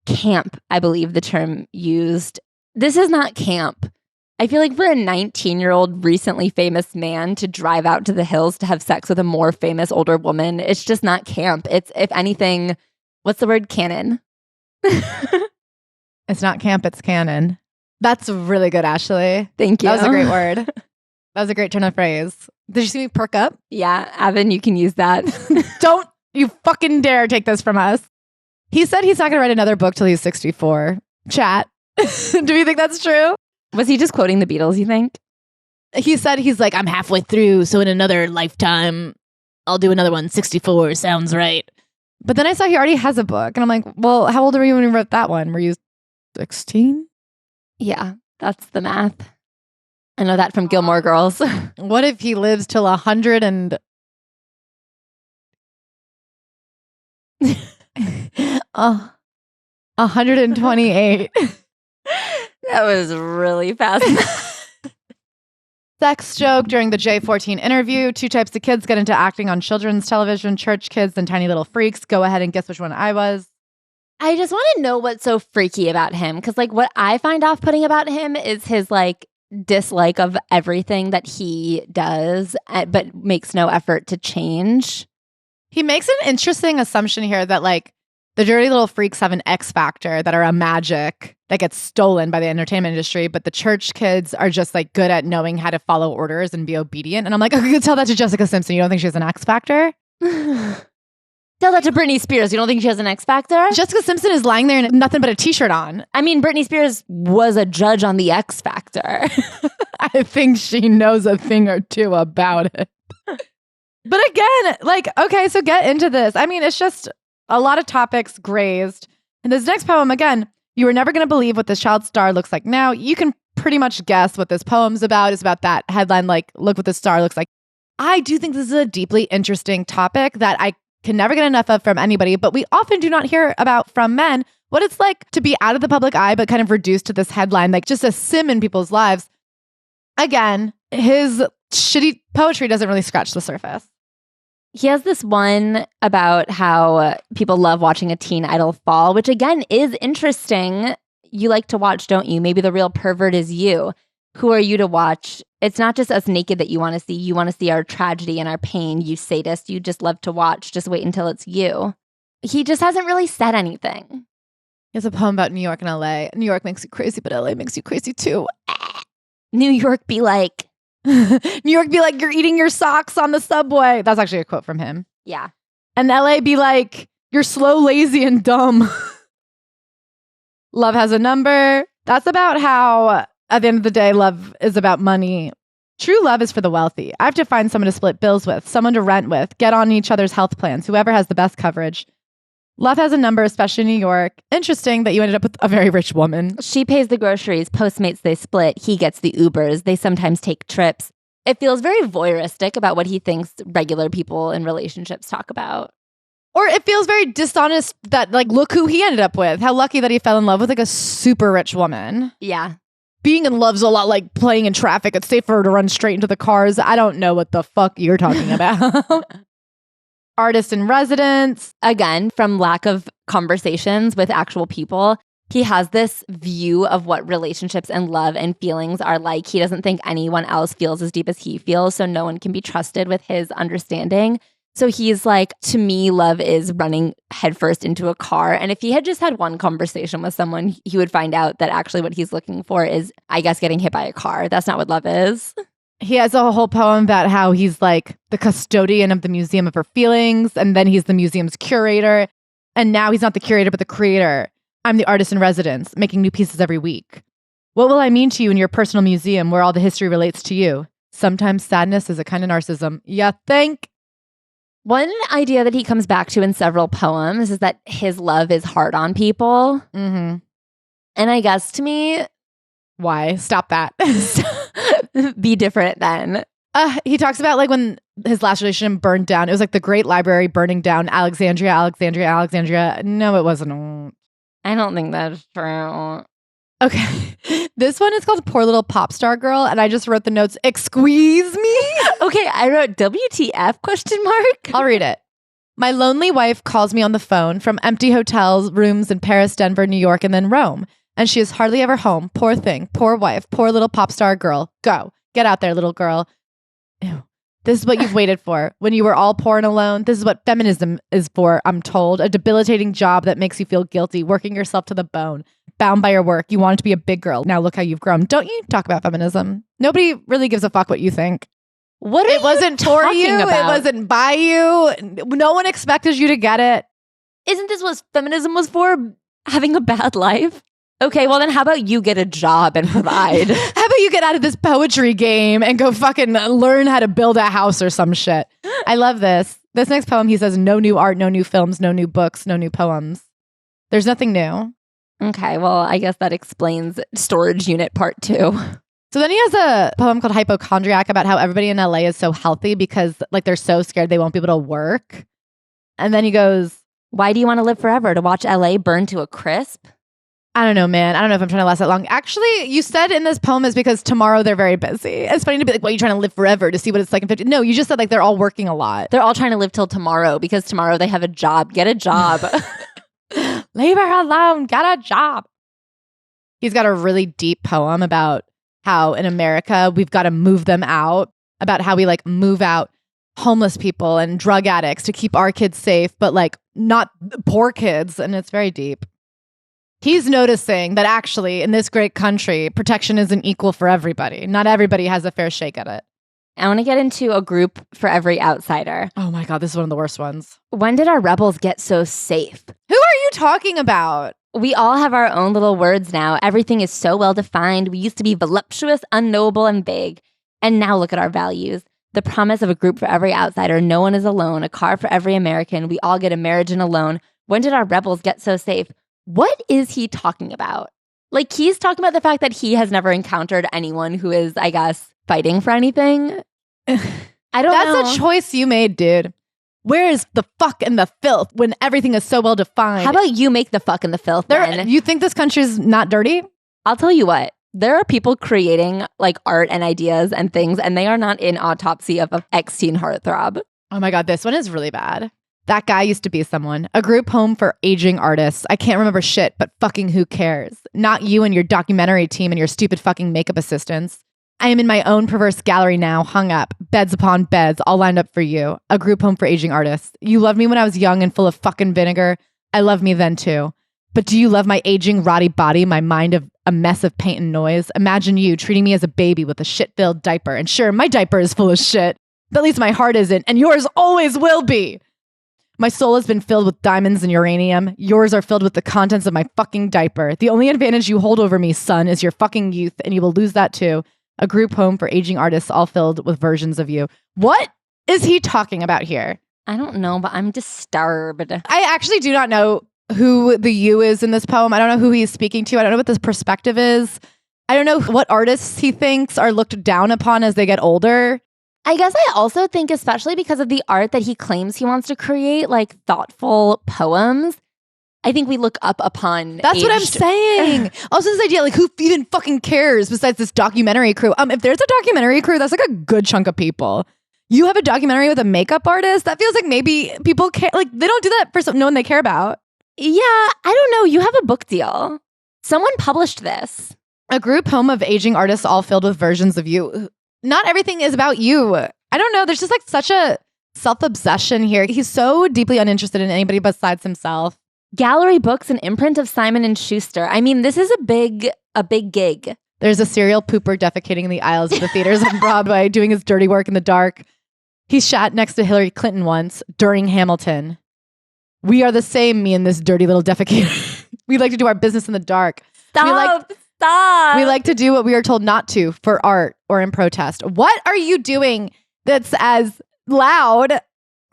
Camp, I believe the term used. This is not camp. I feel like for a 19-year-old recently famous man to drive out to the hills to have sex with a more famous older woman, it's just not camp. It's, if anything, what's the word? Canon. It's not camp, it's canon. That's really good, Ashley. Thank you. That was a great word. That was a great turn of phrase. Did you see me perk up? Yeah, Avan, you can use that. Don't you fucking dare take this from us. He said he's not going to write another book till he's 64. Chat. Do you think that's true? Was he just quoting the Beatles, you think? He said he's like, I'm halfway through, so in another lifetime, I'll do another one. 64 sounds right. But then I saw he already has a book, and I'm like, well, how old were you when you wrote that one? Were you 16? Yeah, that's the math. I know that from Gilmore Girls. What if he lives till 100 and... 128. That was really fast. Sex joke during the J14 interview. 2 types of kids get into acting on children's television, church kids and tiny little freaks. Go ahead and guess which one I was. I just want to know what's so freaky about him. Because like what I find off-putting about him is his like dislike of everything that he does, but makes no effort to change. He makes an interesting assumption here that like the dirty little freaks have an X factor that are a magic that gets stolen by the entertainment industry, but the church kids are just like good at knowing how to follow orders and be obedient. And I'm like, okay, you tell that to Jessica Simpson. You don't think she has an X factor? Tell that to Britney Spears. You don't think she has an X factor? Jessica Simpson is lying there in nothing but a t-shirt on. I mean, Britney Spears was a judge on the X Factor. I think she knows a thing or two about it. But again, like, okay, so get into this. I mean, it's just a lot of topics grazed. And this next poem, again, you are never going to believe what this child star looks like now. You can pretty much guess what this poem's about. It's about that headline, like, look what the star looks like. I do think this is a deeply interesting topic that I can never get enough of from anybody, but we often do not hear about from men what it's like to be out of the public eye, but kind of reduced to this headline, like just a sim in people's lives. Again, his shitty poetry doesn't really scratch the surface. He has this one about how people love watching a teen idol fall, which again is interesting. You like to watch, don't you? Maybe the real pervert is you. Who are you to watch? It's not just us naked that you want to see. You want to see our tragedy and our pain, you sadist. You just love to watch. Just wait until it's you. He just hasn't really said anything. He has a poem about New York and LA. New York makes you crazy, but LA makes you crazy too. New York be like... New York be like, you're eating your socks on the subway. That's actually a quote from him. Yeah. And LA be like, you're slow, lazy, and dumb. Love has a number. That's about how At the end of the day, love is about money. True love is for the wealthy. I have to find someone to split bills with, someone to rent with, get on each other's health plans, whoever has the best coverage. Love has a number, especially in New York. Interesting that you ended up with a very rich woman. She pays the groceries. Postmates, they split. He gets the Ubers. They sometimes take trips. It feels very voyeuristic about what he thinks regular people in relationships talk about. Or it feels very dishonest that, like, look who he ended up with. How lucky that he fell in love with, like, a super rich woman. Yeah. Being in love's a lot like playing in traffic. It's safer to run straight into the cars. I don't know what the fuck you're talking about. Artist in residence. Again, from lack of conversations with actual people, he has this view of what relationships and love and feelings are like. He doesn't think anyone else feels as deep as he feels, so no one can be trusted with his understanding. So he's like, to me, love is running headfirst into a car. And if he had just had one conversation with someone, he would find out that actually what he's looking for is, I guess, getting hit by a car. That's not what love is. He has a whole poem about how he's like the custodian of the Museum of Her Feelings. And then he's the museum's curator. And now he's not the curator, but the creator. I'm the artist in residence, making new pieces every week. What will I mean to you in your personal museum where all the history relates to you? Sometimes sadness is a kind of narcissism. You think? One idea that he comes back to in several poems is that his love is hard on people. Mm-hmm. And I guess to me, why? Stop that. be different then. He talks about like when his last relationship burned down. It was like the Great Library burning down Alexandria. No, it wasn't. I don't think that's true. Okay. This one is called Poor Little Pop Star Girl. And I just wrote the notes, "Excuse me?" Okay, I wrote WTF ? I'll read it. My lonely wife calls me on the phone from empty hotels, rooms in Paris, Denver, New York, and then Rome. And she is hardly ever home. Poor thing. Poor wife. Poor little pop star girl. Go. Get out there, little girl. Ew. This is what you've waited for. When you were all poor and alone, this is what feminism is for, I'm told. A debilitating job that makes you feel guilty, working yourself to the bone. Bound by your work. You wanted to be a big girl. Now look how you've grown. Don't you talk about feminism? Nobody really gives a fuck what you think. What it wasn't for you. About? It wasn't by you. No one expected you to get it. Isn't this what feminism was for? Having a bad life? Okay, well then how about you get a job and provide? How about you get out of this poetry game and go fucking learn how to build a house or some shit? I love this. This next poem, he says, no new art, no new films, no new books, no new poems. There's nothing new. Okay, well, I guess that explains storage unit part 2. So then he has a poem called Hypochondriac about how everybody in LA is so healthy because like they're so scared they won't be able to work. And then he goes, why do you want to live forever? To watch LA burn to a crisp? I don't know, man. I don't know if I'm trying to last that long. Actually, you said in this poem is because tomorrow they're very busy. It's funny to be like, well, you're trying to live forever to see what it's like in 50. No, you just said like they're all working a lot. They're all trying to live till tomorrow because tomorrow they have a job. Get a job. Leave her alone. Get a job. He's got a really deep poem about how in America we've got to move them out, about how we like move out homeless people and drug addicts to keep our kids safe, but like not poor kids. And it's very deep. He's noticing that actually in this great country, protection isn't equal for everybody. Not everybody has a fair shake at it. I want to get into a group for every outsider. Oh my God, this is one of the worst ones. When did our rebels get so safe? Who are you talking about? We all have our own little words now. Everything is so well defined. We used to be voluptuous, unknowable, and vague. And now look at our values. The promise of a group for every outsider. No one is alone. A car for every American. We all get a marriage and a loan. When did our rebels get so safe? What is he talking about? Like, he's talking about the fact that he has never encountered anyone who is, I guess, fighting for anything. I don't know. That's a choice you made, dude. Where is the fuck and the filth when everything is so well defined? How about you make the fuck and the filth then? You think this country's not dirty? I'll tell you what. There are people creating like art and ideas and things, and they are not in Autopsy of a ex-teen heartthrob. Oh my God, this one is really bad. That guy used to be someone. A group home for aging artists. I can't remember shit, but fucking who cares? Not you and your documentary team and your stupid fucking makeup assistants. I am in my own perverse gallery now, hung up, beds upon beds, all lined up for you. A group home for aging artists. You loved me when I was young and full of fucking vinegar. I loved me then too. But do you love my aging, rotty body, my mind of a mess of paint and noise? Imagine you treating me as a baby with a shit-filled diaper. And sure, my diaper is full of shit, but at least my heart isn't, and yours always will be. My soul has been filled with diamonds and uranium. Yours are filled with the contents of my fucking diaper. The only advantage you hold over me, son, is your fucking youth, and you will lose that too. A group home for aging artists all filled with versions of you. What is he talking about here? I don't know, but I'm disturbed. I actually do not know who the you is in this poem. I don't know who he's speaking to. I don't know what this perspective is. I don't know what artists he thinks are looked down upon as they get older. I guess I also think, especially because of the art that he claims he wants to create, like thoughtful poems, I think we look up upon. That's what I'm saying. Also, this idea, like, who even fucking cares besides this documentary crew? If there's a documentary crew, that's like a good chunk of people. You have a documentary with a makeup artist? That feels like maybe people care. Like, they don't do that for no one they care about. Yeah, I don't know. You have a book deal. Someone published this. A group home of aging artists all filled with versions of you. Not everything is about you. I don't know. There's just like such a self-obsession here. He's so deeply uninterested in anybody besides himself. Gallery Books, an imprint of Simon and Schuster. I mean, this is a big gig. There's a serial pooper defecating in the aisles of the theaters on Broadway, doing his dirty work in the dark. He sat next to Hillary Clinton once during Hamilton. We are the same, me and this dirty little defecator. We like to do our business in the dark. Stop. We like to do what we are told not to for art or in protest. What are you doing that's as loud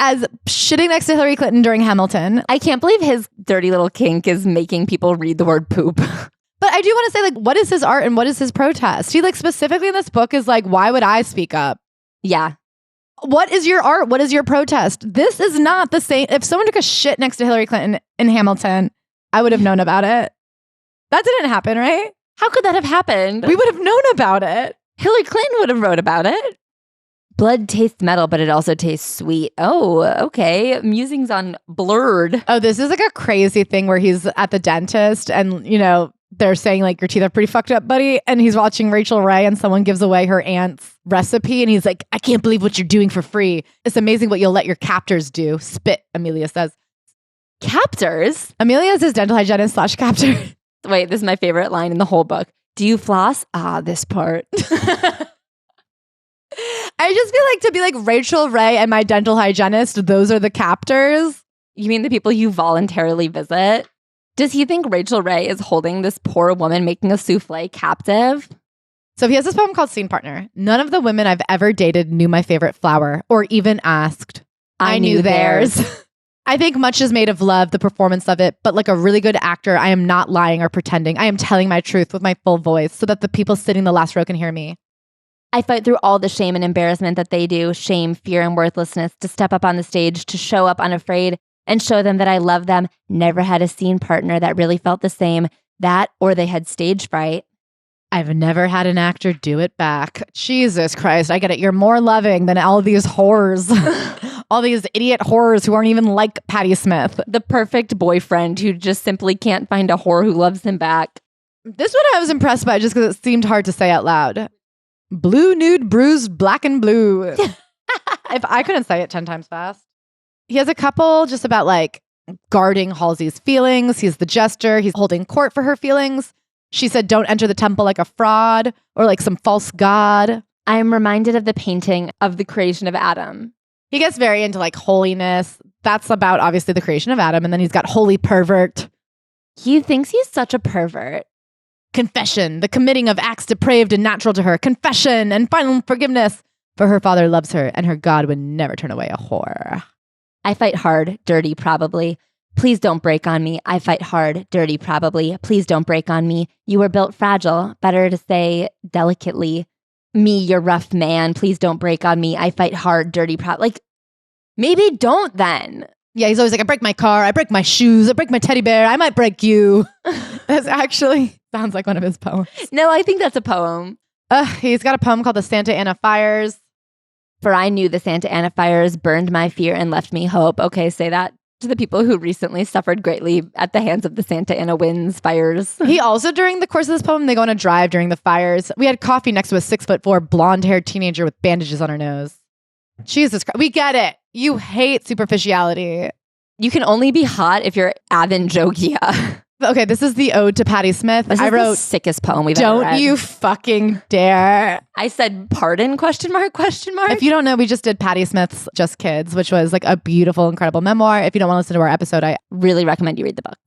as shitting next to Hillary Clinton during Hamilton? I can't believe his dirty little kink is making people read the word poop. But I do want to say, like, what is his art and what is his protest? He, like, specifically in this book is like, why would I speak up? Yeah. What is your art? What is your protest? This is not the same. If someone took a shit next to Hillary Clinton in Hamilton, I would have known about it. That didn't happen, right? How could that have happened? We would have known about it. Hillary Clinton would have wrote about it. Blood tastes metal, but it also tastes sweet. Oh, okay. Musings on Blurred. Oh, this is like a crazy thing where he's at the dentist and, you know, they're saying like, your teeth are pretty fucked up, buddy. And he's watching Rachel Ray and someone gives away her aunt's recipe. And he's like, I can't believe what you're doing for free. It's amazing what you'll let your captors do. Spit, Amelia says. Captors? Amelia is his dental hygienist / captor. Wait, this is my favorite line in the whole book. Do you floss? Ah, this part. I just feel like to be like Rachel Ray and my dental hygienist, those are the captors. You mean the people you voluntarily visit? Does he think Rachel Ray is holding this poor woman making a souffle captive? So he has this poem called Scene Partner. None of the women I've ever dated knew my favorite flower or even asked. I knew theirs. I think much is made of love, the performance of it, but like a really good actor, I am not lying or pretending. I am telling my truth with my full voice so that the people sitting in the last row can hear me. I fight through all the shame and embarrassment that they do, shame, fear, and worthlessness, to step up on the stage, to show up unafraid and show them that I love them. Never had a scene partner that really felt the same. That or they had stage fright. I've never had an actor do it back. Jesus Christ, I get it. You're more loving than all these whores. All these idiot whores who aren't even like Patti Smith. The perfect boyfriend who just simply can't find a whore who loves him back. This one I was impressed by just because it seemed hard to say out loud. Blue, nude, bruised, black and blue. If I couldn't say it 10 times fast. He has a couple just about like guarding Halsey's feelings. He's the jester. He's holding court for her feelings. She said, don't enter the temple like a fraud or like some false god. I am reminded of the painting of the creation of Adam. He gets very into like holiness. That's about obviously the creation of Adam. And then he's got holy pervert. He thinks he's such a pervert. Confession, the committing of acts depraved and natural to her. Confession and final forgiveness. For her father loves her and her God would never turn away a whore. I fight hard, dirty, probably. Please don't break on me. I fight hard, dirty, probably. Please don't break on me. You were built fragile. Better to say delicately. Me, your rough man. Please don't break on me. I fight hard, dirty, like, maybe don't then. Yeah, he's always like, I break my car. I break my shoes. I break my teddy bear. I might break you. That's actually sounds like one of his poems. No, I think that's a poem. He's got a poem called The Santa Ana Fires. For I knew the Santa Ana fires burned my fear and left me hope. Okay, say that to the people who recently suffered greatly at the hands of the Santa Ana winds, fires. He also, during the course of this poem, they go on a drive during the fires. We had coffee next to a 6'4" blonde-haired teenager with bandages on her nose. Jesus Christ. We get it. You hate superficiality. You can only be hot if you're Avan Jogia. Okay, this is the ode to Patti Smith. This is the sickest poem we've ever read. Don't you fucking dare. I said, pardon, question mark, question mark. If you don't know, we just did Patti Smith's Just Kids, which was like a beautiful, incredible memoir. If you don't want to listen to our episode, I really recommend you read the book.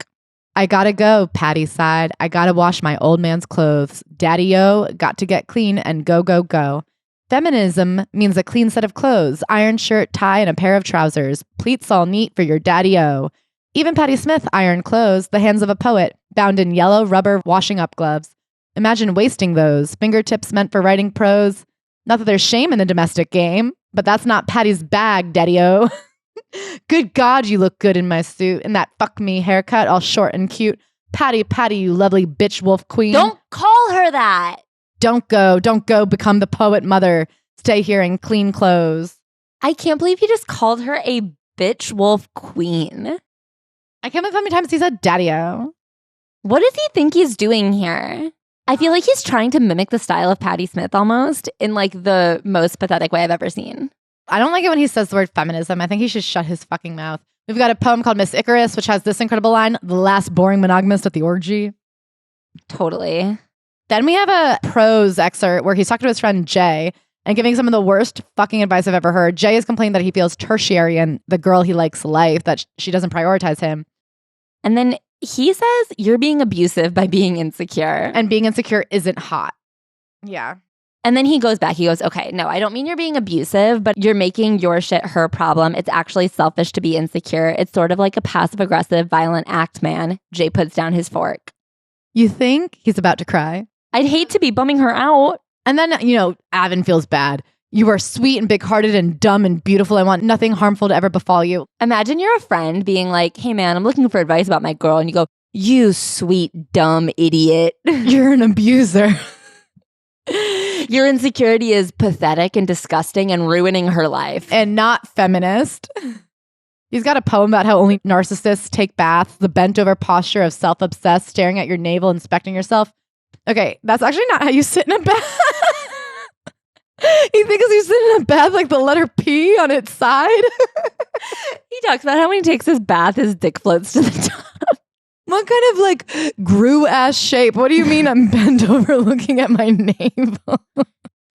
I gotta go, Patti sighed. I gotta wash my old man's clothes. Daddy-o, got to get clean and go, go, go. Feminism means a clean set of clothes, iron shirt, tie, and a pair of trousers. Pleats all neat for your daddy-o. Even Patti Smith ironed clothes, the hands of a poet, bound in yellow rubber washing up gloves. Imagine wasting those, fingertips meant for writing prose. Not that there's shame in the domestic game, but that's not Patti's bag, daddy-o. Good God, you look good in my suit, and that fuck me haircut, all short and cute. Patti, Patti, you lovely bitch wolf queen. Don't call her that. Don't go, become the poet mother. Stay here in clean clothes. I can't believe he just called her a bitch wolf queen. I can't believe how many times he said daddy-o. What does he think he's doing here? I feel like he's trying to mimic the style of Patti Smith almost in like the most pathetic way I've ever seen. I don't like it when he says the word feminism. I think he should shut his fucking mouth. We've got a poem called Miss Icarus, which has this incredible line, the last boring monogamist at the orgy. Totally. Then we have a prose excerpt where he's talking to his friend Jay and giving some of the worst fucking advice I've ever heard. Jay is complaining that he feels tertiary in the girl he likes life, that she doesn't prioritize him. And then he says, you're being abusive by being insecure. And being insecure isn't hot. Yeah. And then he goes back. He goes, okay, no, I don't mean you're being abusive, but you're making your shit her problem. It's actually selfish to be insecure. It's sort of like a passive-aggressive, violent act, man. Jay puts down his fork. You think he's about to cry? I'd hate to be bumming her out. And then, Avan feels bad. You are sweet and big-hearted and dumb and beautiful. I want nothing harmful to ever befall you. Imagine you're a friend being like, hey, man, I'm looking for advice about my girl. And you go, you sweet, dumb idiot. You're an abuser. Your insecurity is pathetic and disgusting and ruining her life. And not feminist. He's got a poem about how only narcissists take baths, the bent-over posture of self-obsessed, staring at your navel, inspecting yourself. Okay, that's actually not how you sit in a bath. He thinks you sit in a bath like the letter P on its side. He talks about how when he takes his bath, his dick floats to the top. What kind of like grew-ass shape? What do you mean I'm bent over looking at my navel?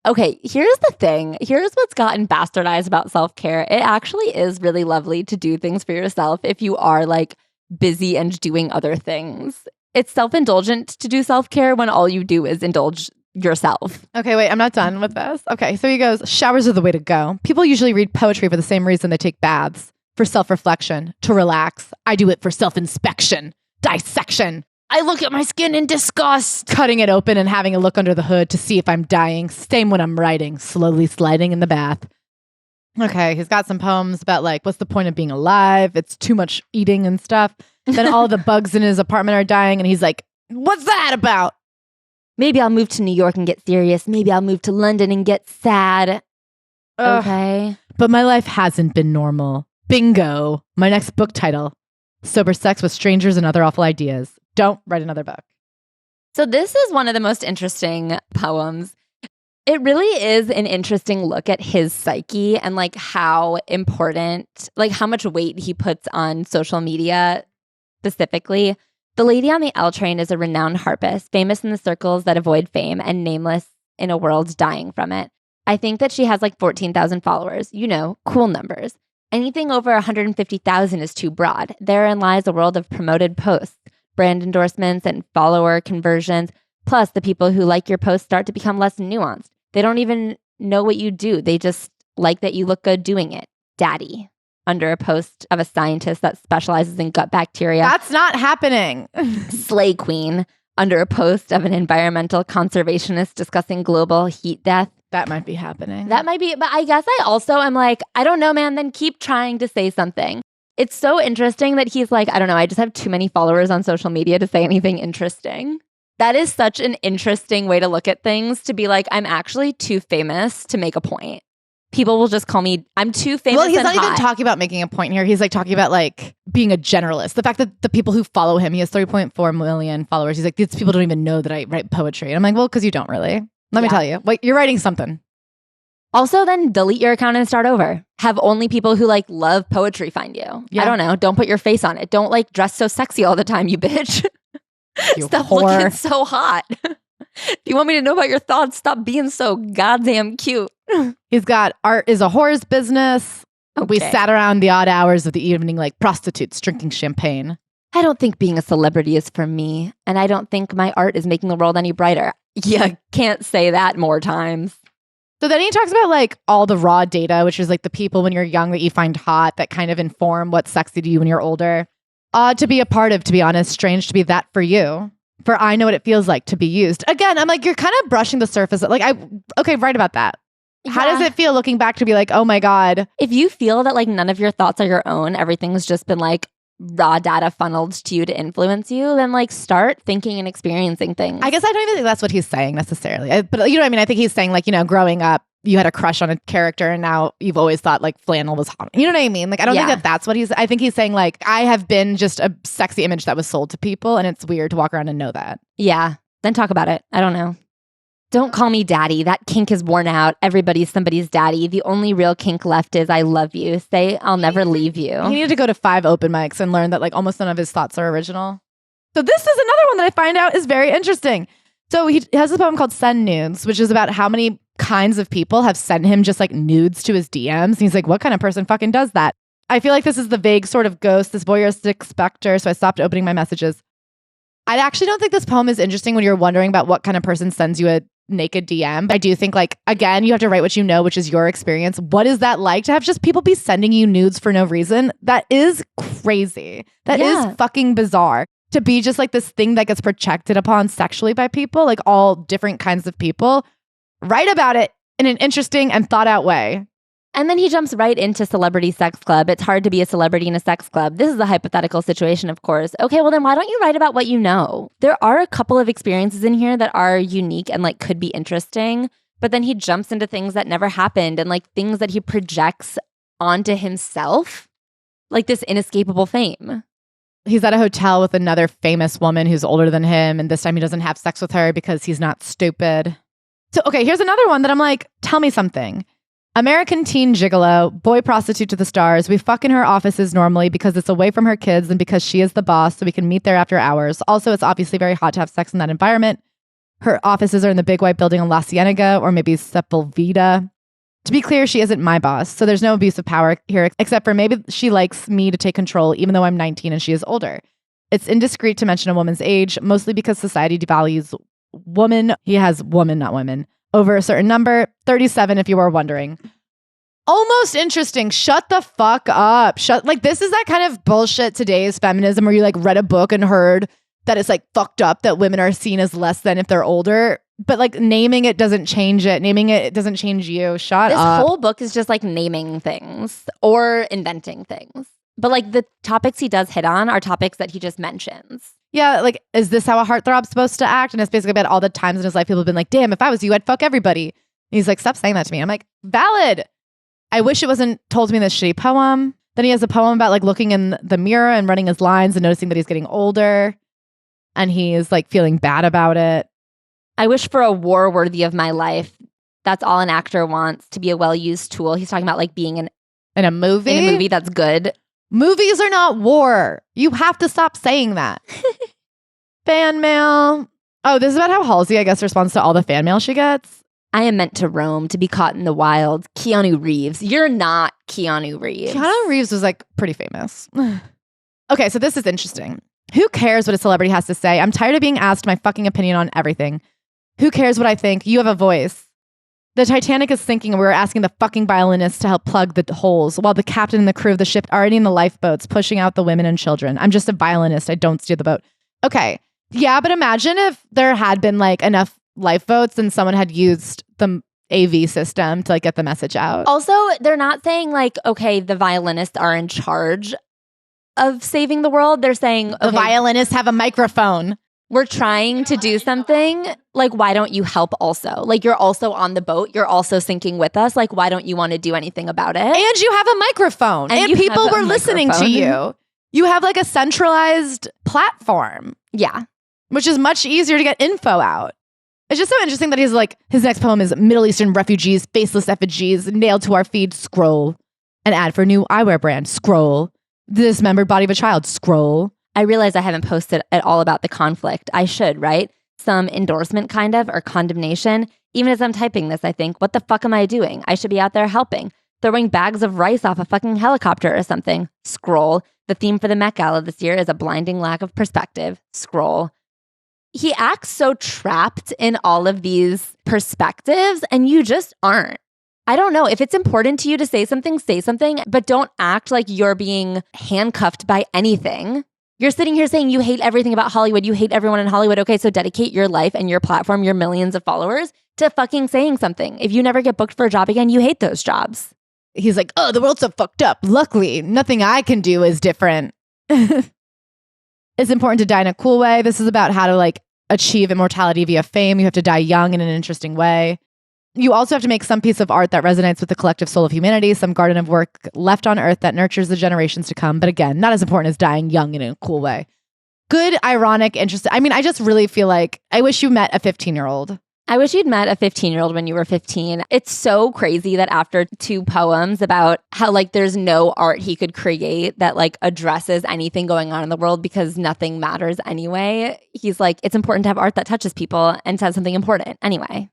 Okay, here's the thing. Here's what's gotten bastardized about self-care. It actually is really lovely to do things for yourself if you are like busy and doing other things. It's self-indulgent to do self-care when all you do is indulge yourself. Okay, wait, I'm not done with this. Okay, so he goes, showers are the way to go. People usually read poetry for the same reason they take baths. For self-reflection, to relax. I do it for self-inspection, dissection. I look at my skin in disgust. Cutting it open and having a look under the hood to see if I'm dying. Same when I'm writing, slowly sliding in the bath. Okay, he's got some poems about like, what's the point of being alive? It's too much eating and stuff. Then all the bugs in his apartment are dying and he's like, what's that about? Maybe I'll move to New York and get serious. Maybe I'll move to London and get sad. Okay. But my life hasn't been normal. Bingo. My next book title, Sober Sex with Strangers and Other Awful Ideas. Don't write another book. So this is one of the most interesting poems. It really is an interesting look at his psyche and like how important, like how much weight he puts on social media specifically. The lady on the L train is a renowned harpist, famous in the circles that avoid fame and nameless in a world dying from it. I think that she has like 14,000 followers. You know, cool numbers. Anything over 150,000 is too broad. Therein lies a world of promoted posts, brand endorsements, and follower conversions. Plus, the people who like your posts start to become less nuanced. They don't even know what you do. They just like that you look good doing it. Daddy. Under a post of a scientist that specializes in gut bacteria. That's not happening. Slay queen. Under a post of an environmental conservationist discussing global heat death. That might be happening. That might be, but I guess I also am like, I don't know, man, then keep trying to say something. It's so interesting that he's like, I don't know, I just have too many followers on social media to say anything interesting. That is such an interesting way to look at things, to be like, I'm actually too famous to make a point. People will just call me, I'm too famous. Well, he's not hot. even talking about making a point here. He's like talking about like being a generalist. The fact that the people who follow him, he has 3.4 million followers. He's like, these people don't even know that I write poetry. And I'm like, well, because you don't really. Let me tell you. Wait, you're writing something. Also, then delete your account and start over. Have only people who like love poetry find you. Yeah. I don't know. Don't put your face on it. Don't like dress so sexy all the time, you bitch. Stop looking so hot. If you want me to know about your thoughts, stop being so goddamn cute. He's got art is a whore's business. Okay. We sat around the odd hours of the evening like prostitutes drinking champagne. I don't think being a celebrity is for me, and I don't think my art is making the world any brighter. Yeah, can't say that more times. So then he talks about like all the raw data, which is like the people when you're young that you find hot that kind of inform what's sexy to you when you're older. Odd to be a part of, to be honest. Strange to be that for you. For I know what it feels like to be used. Again, I'm like, you're kind of brushing the surface. Like, right about that. Yeah. How does it feel looking back to be like, oh my God? If you feel that like none of your thoughts are your own, everything's just been like raw data funneled to you to influence you, then like start thinking and experiencing things. I guess I don't even think that's what he's saying necessarily. But you know what I mean? I think he's saying like, you know, growing up, you had a crush on a character and now you've always thought like flannel was hot. You know what I mean? Like, I don't think that's what I think he's saying like, I have been just a sexy image that was sold to people and it's weird to walk around and know that. Yeah. Then talk about it. I don't know. Don't call me daddy. That kink is worn out. Everybody's somebody's daddy. The only real kink left is I love you. Say I'll never leave you. He needed to go to 5 open mics and learn that like almost none of his thoughts are original. So this is another one that I find out is very interesting. So he has a poem called Send Nudes, which is about how many kinds of people have sent him just like nudes to his DMs. And he's like, what kind of person fucking does that? I feel like this is the vague sort of ghost, this voyeuristic specter. So I stopped opening my messages. I actually don't think this poem is interesting when you're wondering about what kind of person sends you a naked DM. But I do think like, again, you have to write what you know, which is your experience. What is that like to have just people be sending you nudes for no reason? That is crazy. That is fucking bizarre. To be just like this thing that gets projected upon sexually by people, like all different kinds of people. Write about it in an interesting and thought out way. And then he jumps right into celebrity sex club. It's hard to be a celebrity in a sex club. This is a hypothetical situation, of course. Okay, well then why don't you write about what you know? There are a couple of experiences in here that are unique and like could be interesting, but then he jumps into things that never happened and like things that he projects onto himself, like this inescapable fame. He's at a hotel with another famous woman who's older than him, and this time he doesn't have sex with her because he's not stupid. So, okay, here's another one that I'm like, tell me something. American teen gigolo, boy prostitute to the stars. We fuck in her offices normally because it's away from her kids and because she is the boss, so we can meet there after hours. Also, it's obviously very hot to have sex in that environment. Her offices are in the big white building in La Cienega or maybe Sepulveda. To be clear, she isn't my boss, so there's no abuse of power here, except for maybe she likes me to take control even though I'm 19 and she is older. It's indiscreet to mention a woman's age, mostly because society devalues woman. He has woman, not women. Over a certain number, 37 if you were wondering. Almost interesting. Shut the fuck up. Like this is that kind of bullshit today's feminism where you like read a book and heard that it's like fucked up that women are seen as less than if they're older. But like naming it doesn't change it. Naming it doesn't change you. Shut up. This whole book is just like naming things or inventing things. But like the topics he does hit on are topics that he just mentions. Yeah, like, is this how a heartthrob's supposed to act? And it's basically about all the times in his life people have been like, damn, if I was you, I'd fuck everybody. And he's like, stop saying that to me. I'm like, valid. I wish it wasn't told to me in this shitty poem. Then he has a poem about like looking in the mirror and running his lines and noticing that he's getting older. And he's like feeling bad about it. I wish for a war worthy of my life. That's all an actor wants, to be a well-used tool. He's talking about like being in a movie? In a movie that's good. Movies are not war. You have to stop saying that. Fan mail. Oh, this is about how Halsey, I guess, responds to all the fan mail she gets. I am meant to roam, to be caught in the wild. Keanu Reeves. You're not Keanu Reeves. Keanu Reeves was like pretty famous. Okay, so this is interesting. Who cares what a celebrity has to say? I'm tired of being asked my fucking opinion on everything. Who cares what I think? You have a voice. The Titanic is sinking and we were asking the fucking violinist to help plug the holes while the captain and the crew of the ship are already in the lifeboats pushing out the women and children. I'm just a violinist. I don't steer the boat. Okay. Yeah, but imagine if there had been like enough lifeboats and someone had used the AV system to like get the message out. Also, they're not saying like, okay, the violinists are in charge of saving the world. They're saying, okay, the violinists have a microphone. We're trying to do something. Like, why don't you help also? Like, you're also on the boat. You're also sinking with us. Like, why don't you want to do anything about it? And you have a microphone. And people were listening to you. You have like a centralized platform. Yeah. Which is much easier to get info out. It's just so interesting that he's like, his next poem is Middle Eastern refugees, faceless effigies, nailed to our feed, scroll. An ad for new eyewear brand, scroll. The dismembered body of a child, scroll. I realize I haven't posted at all about the conflict. I should, right? Some endorsement kind of, or condemnation. Even as I'm typing this, I think, what the fuck am I doing? I should be out there helping. Throwing bags of rice off a fucking helicopter or something. Scroll. The theme for the Met Gala this year is a blinding lack of perspective. Scroll. He acts so trapped in all of these perspectives, and you just aren't. I don't know. If it's important to you to say something, but don't act like you're being handcuffed by anything. You're sitting here saying you hate everything about Hollywood. You hate everyone in Hollywood. Okay, so dedicate your life and your platform, your millions of followers, to fucking saying something. If you never get booked for a job again, you hate those jobs. He's like, oh, the world's so fucked up. Luckily, nothing I can do is different. It's important to die in a cool way. This is about how to like achieve immortality via fame. You have to die young in an interesting way. You also have to make some piece of art that resonates with the collective soul of humanity, some garden of work left on earth that nurtures the generations to come. But again, not as important as dying young in a cool way. Good, ironic, interesting. I mean, I just really feel like I wish you met a 15-year-old. I wish you'd met a 15-year-old when you were 15. It's so crazy that after 2 poems about how like there's no art he could create that like addresses anything going on in the world because nothing matters anyway, he's like, it's important to have art that touches people and says something important anyway.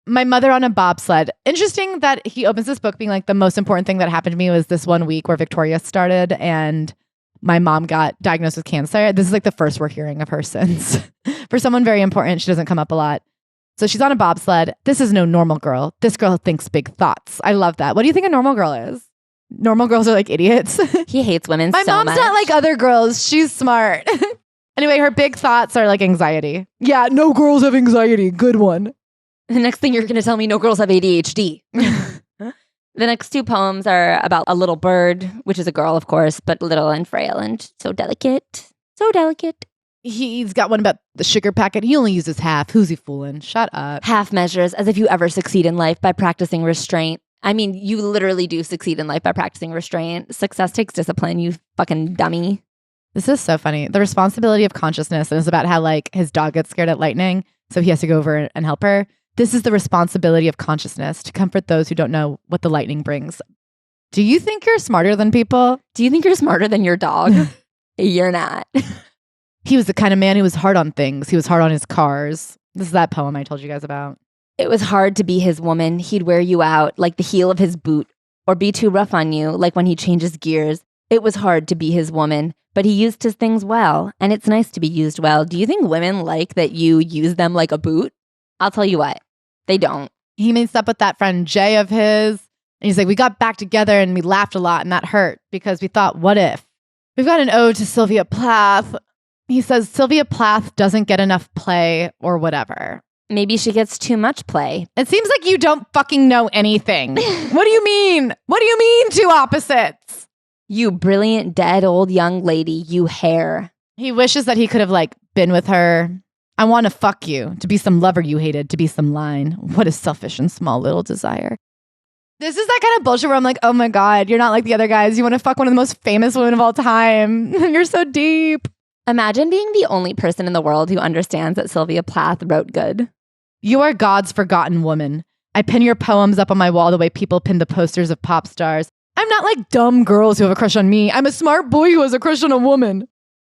My mother on a bobsled. Interesting that he opens this book being like, the most important thing that happened to me was this one week where Victoria started and my mom got diagnosed with cancer. This is like the first we're hearing of her since. For someone very important, she doesn't come up a lot. So she's on a bobsled. This is no normal girl. This girl thinks big thoughts. I love that. What do you think a normal girl is? Normal girls are like idiots. He hates women so much. My mom's not like other girls. She's smart. Anyway, her big thoughts are like anxiety. Yeah, no girls have anxiety. Good one. The next thing you're going to tell me, no girls have ADHD. The next 2 poems are about a little bird, which is a girl, of course, but little and frail and so delicate. So delicate. He's got one about the sugar packet. He only uses half. Who's he fooling? Shut up. Half measures, as if you ever succeed in life by practicing restraint. I mean, you literally do succeed in life by practicing restraint. Success takes discipline, you fucking dummy. This is so funny. The responsibility of consciousness, and it's about how like his dog gets scared at lightning, so he has to go over and help her. This is the responsibility of consciousness, to comfort those who don't know what the lightning brings. Do you think you're smarter than people? Do you think you're smarter than your dog? You're not. He was the kind of man who was hard on things. He was hard on his cars. This is that poem I told you guys about. It was hard to be his woman. He'd wear you out like the heel of his boot, or be too rough on you like when he changes gears. It was hard to be his woman, but he used his things well, and it's nice to be used well. Do you think women like that you use them like a boot? I'll tell you what. They don't. He meets up with that friend Jay of his. And he's like, we got back together and we laughed a lot and that hurt because we thought, what if? We've got an ode to Sylvia Plath. He says, Sylvia Plath doesn't get enough play or whatever. Maybe she gets too much play. It seems like you don't fucking know anything. What do you mean? What do you mean two opposites? You brilliant, dead old young lady, you hair. He wishes that he could have like been with her. I want to fuck you, to be some lover you hated, to be some line. What a selfish and small little desire. This is that kind of bullshit where I'm like, oh my God, you're not like the other guys. You want to fuck one of the most famous women of all time. You're so deep. Imagine being the only person in the world who understands that Sylvia Plath wrote good. You are God's forgotten woman. I pin your poems up on my wall the way people pin the posters of pop stars. I'm not like dumb girls who have a crush on me. I'm a smart boy who has a crush on a woman.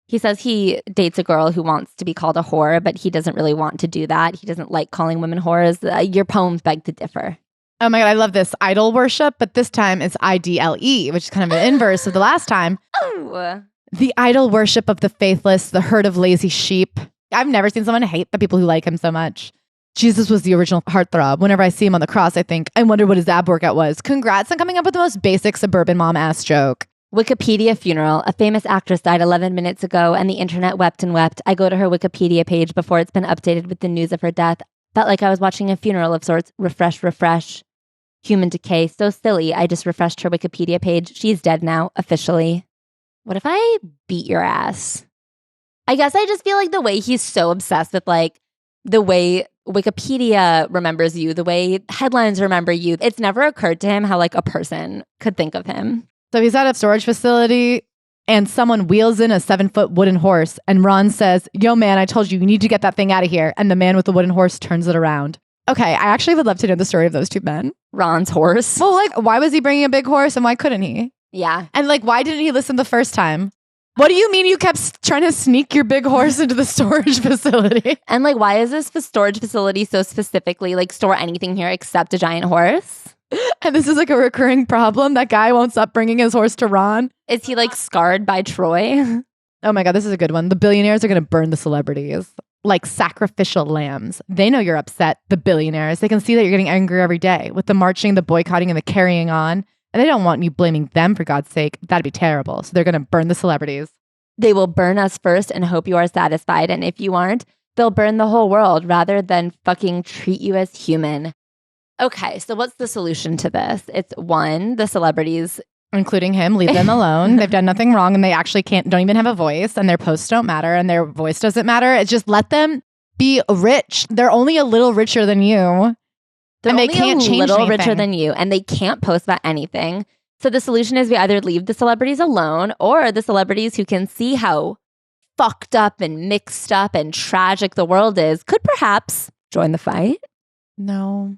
He says he dates a girl who wants to be called a whore, but he doesn't really want to do that. He doesn't like calling women whores. Your poems beg to differ. Oh my God, I love this. Idol worship, but this time it's IDLE, which is kind of an inverse of the last time. Oh. The idol worship of the faithless, the herd of lazy sheep. I've never seen someone hate the people who like him so much. Jesus was the original heartthrob. Whenever I see him on the cross, I think, I wonder what his ab workout was. Congrats on coming up with the most basic suburban mom-ass joke. Wikipedia funeral. A famous actress died 11 minutes ago and the internet wept and wept. I go to her Wikipedia page before it's been updated with the news of her death. Felt like I was watching a funeral of sorts. Refresh, refresh. Human decay. So silly. I just refreshed her Wikipedia page. She's dead now, officially. What if I beat your ass? I guess I just feel like the way he's so obsessed with like the way Wikipedia remembers you, the way headlines remember you. It's never occurred to him how like a person could think of him. So he's at a storage facility and someone wheels in a 7-foot wooden horse and Ron says, yo man, I told you, you need to get that thing out of here. And the man with the wooden horse turns it around. Okay, I actually would love to know the story of those two men. Ron's horse. Well, like, why was he bringing a big horse and why couldn't he? Yeah. And like, why didn't he listen the first time? What do you mean you kept trying to sneak your big horse into the storage facility? And like, why is this storage facility so specifically like store anything here except a giant horse? And this is like a recurring problem. That guy won't stop bringing his horse to Ron. Is he like scarred by Troy? Oh my God, this is a good one. The billionaires are going to burn the celebrities like sacrificial lambs. They know you're upset, the billionaires. They can see that you're getting angry every day with the marching, the boycotting, and the carrying on. And they don't want you blaming them, for God's sake. That'd be terrible. So they're going to burn the celebrities. They will burn us first and hope you are satisfied. And if you aren't, they'll burn the whole world rather than fucking treat you as human. Okay, so what's the solution to this? It's one, the celebrities, including him, leave them alone. They've done nothing wrong and they actually don't even have a voice and their posts don't matter and their voice doesn't matter. It's just let them be rich. They're only a little richer than you. They're and only they can't a change little anything. richer than you, and they can't post about anything. So the solution is we either leave the celebrities alone, or the celebrities who can see how fucked up and mixed up and tragic the world is could perhaps join the fight. No.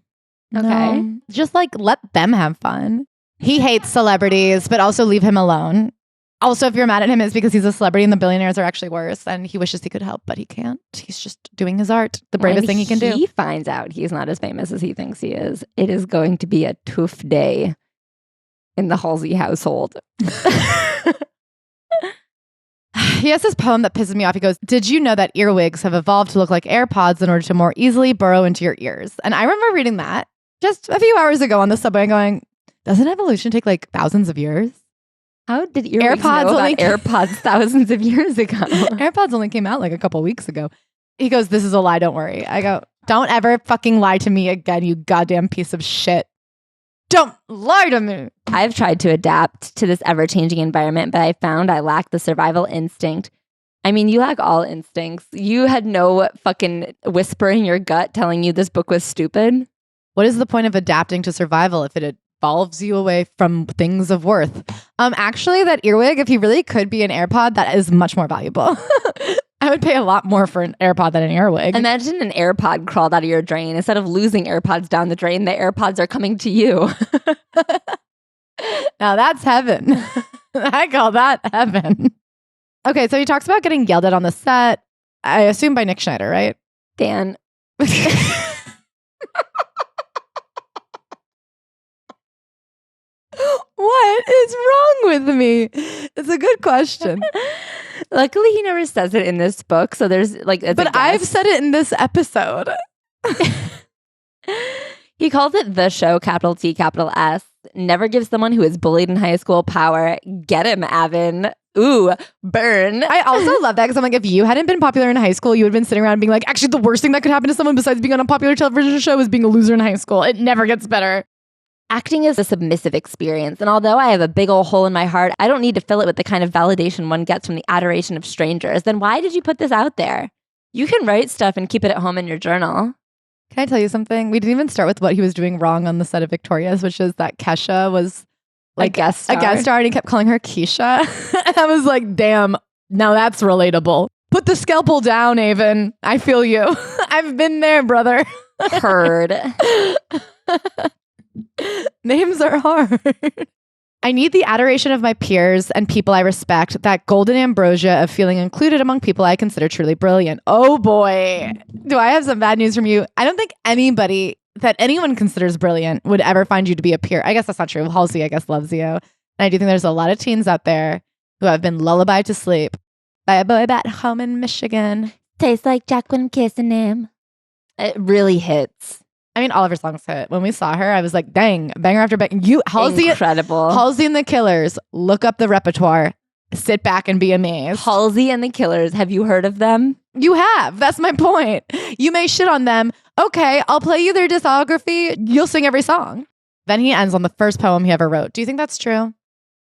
Okay. No. Just like let them have fun. He hates celebrities, but also leave him alone. Also, if you're mad at him, it's because he's a celebrity and the billionaires are actually worse and he wishes he could help, but he can't. He's just doing his art. The bravest thing he can do. He finds out he's not as famous as he thinks he is. It is going to be a tough day in the Halsey household. He has this poem that pisses me off. He goes, "Did you know that earwigs have evolved to look like AirPods in order to more easily burrow into your ears?" And I remember reading that just a few hours ago on the subway and going, doesn't evolution take like thousands of years? How did earwigs know about AirPods thousands of years ago? AirPods only came out like a couple weeks ago. He goes, "This is a lie, don't worry." I go, "Don't ever fucking lie to me again, you goddamn piece of shit. Don't lie to me." I've tried to adapt to this ever-changing environment, but I found I lack the survival instinct. I mean, you lack all instincts. You had no fucking whisper in your gut telling you this book was stupid. What is the point of adapting to survival if it evolves you away from things of worth? Actually, that earwig, if he really could be an AirPod, that is much more valuable. I would pay a lot more for an AirPod than an earwig. Imagine an AirPod crawled out of your drain. Instead of losing AirPods down the drain, the AirPods are coming to you. Now that's heaven. I call that heaven. Okay, so he talks about getting yelled at on the set. I assume by Nick Schneider, right? Dan. What is wrong with me? It's a good question. Luckily, he never says it in this book. So there's like, but I've said it in this episode. He calls it the show, capital T, capital S. Never give someone who is bullied in high school power. Get him, Avan. Ooh, burn. I also love that because I'm like, if you hadn't been popular in high school, you would have been sitting around being like, actually, the worst thing that could happen to someone besides being on a popular television show is being a loser in high school. It never gets better. Acting is a submissive experience, and although I have a big old hole in my heart, I don't need to fill it with the kind of validation one gets from the adoration of strangers. Then why did you put this out there? You can write stuff and keep it at home in your journal. Can I tell you something? We didn't even start with what he was doing wrong on the set of Victoria's, which is that Kesha was like a guest star, and he kept calling her Keisha. And I was like, damn, now that's relatable. Put the scalpel down, Avan. I feel you. I've been there, brother. Heard. Names are hard. I need the adoration of my peers and people I respect, that golden ambrosia of feeling included among people I consider truly brilliant. Oh boy. Do I have some bad news from you? I don't think anybody that anyone considers brilliant would ever find you to be a peer. I guess that's not true. Halsey, I guess, loves you. And I do think there's a lot of teens out there who have been lullabied to sleep by a boy back home in Michigan. Tastes like Jack when I'm kissing him. It really hits. I mean, all of her songs hit. When we saw her, I was like, dang, banger after banger. Incredible. Halsey and the Killers. Look up the repertoire. Sit back and be amazed. Halsey and the Killers. Have you heard of them? You have. That's my point. You may shit on them. Okay, I'll play you their discography. You'll sing every song. Then he ends on the first poem he ever wrote. Do you think that's true?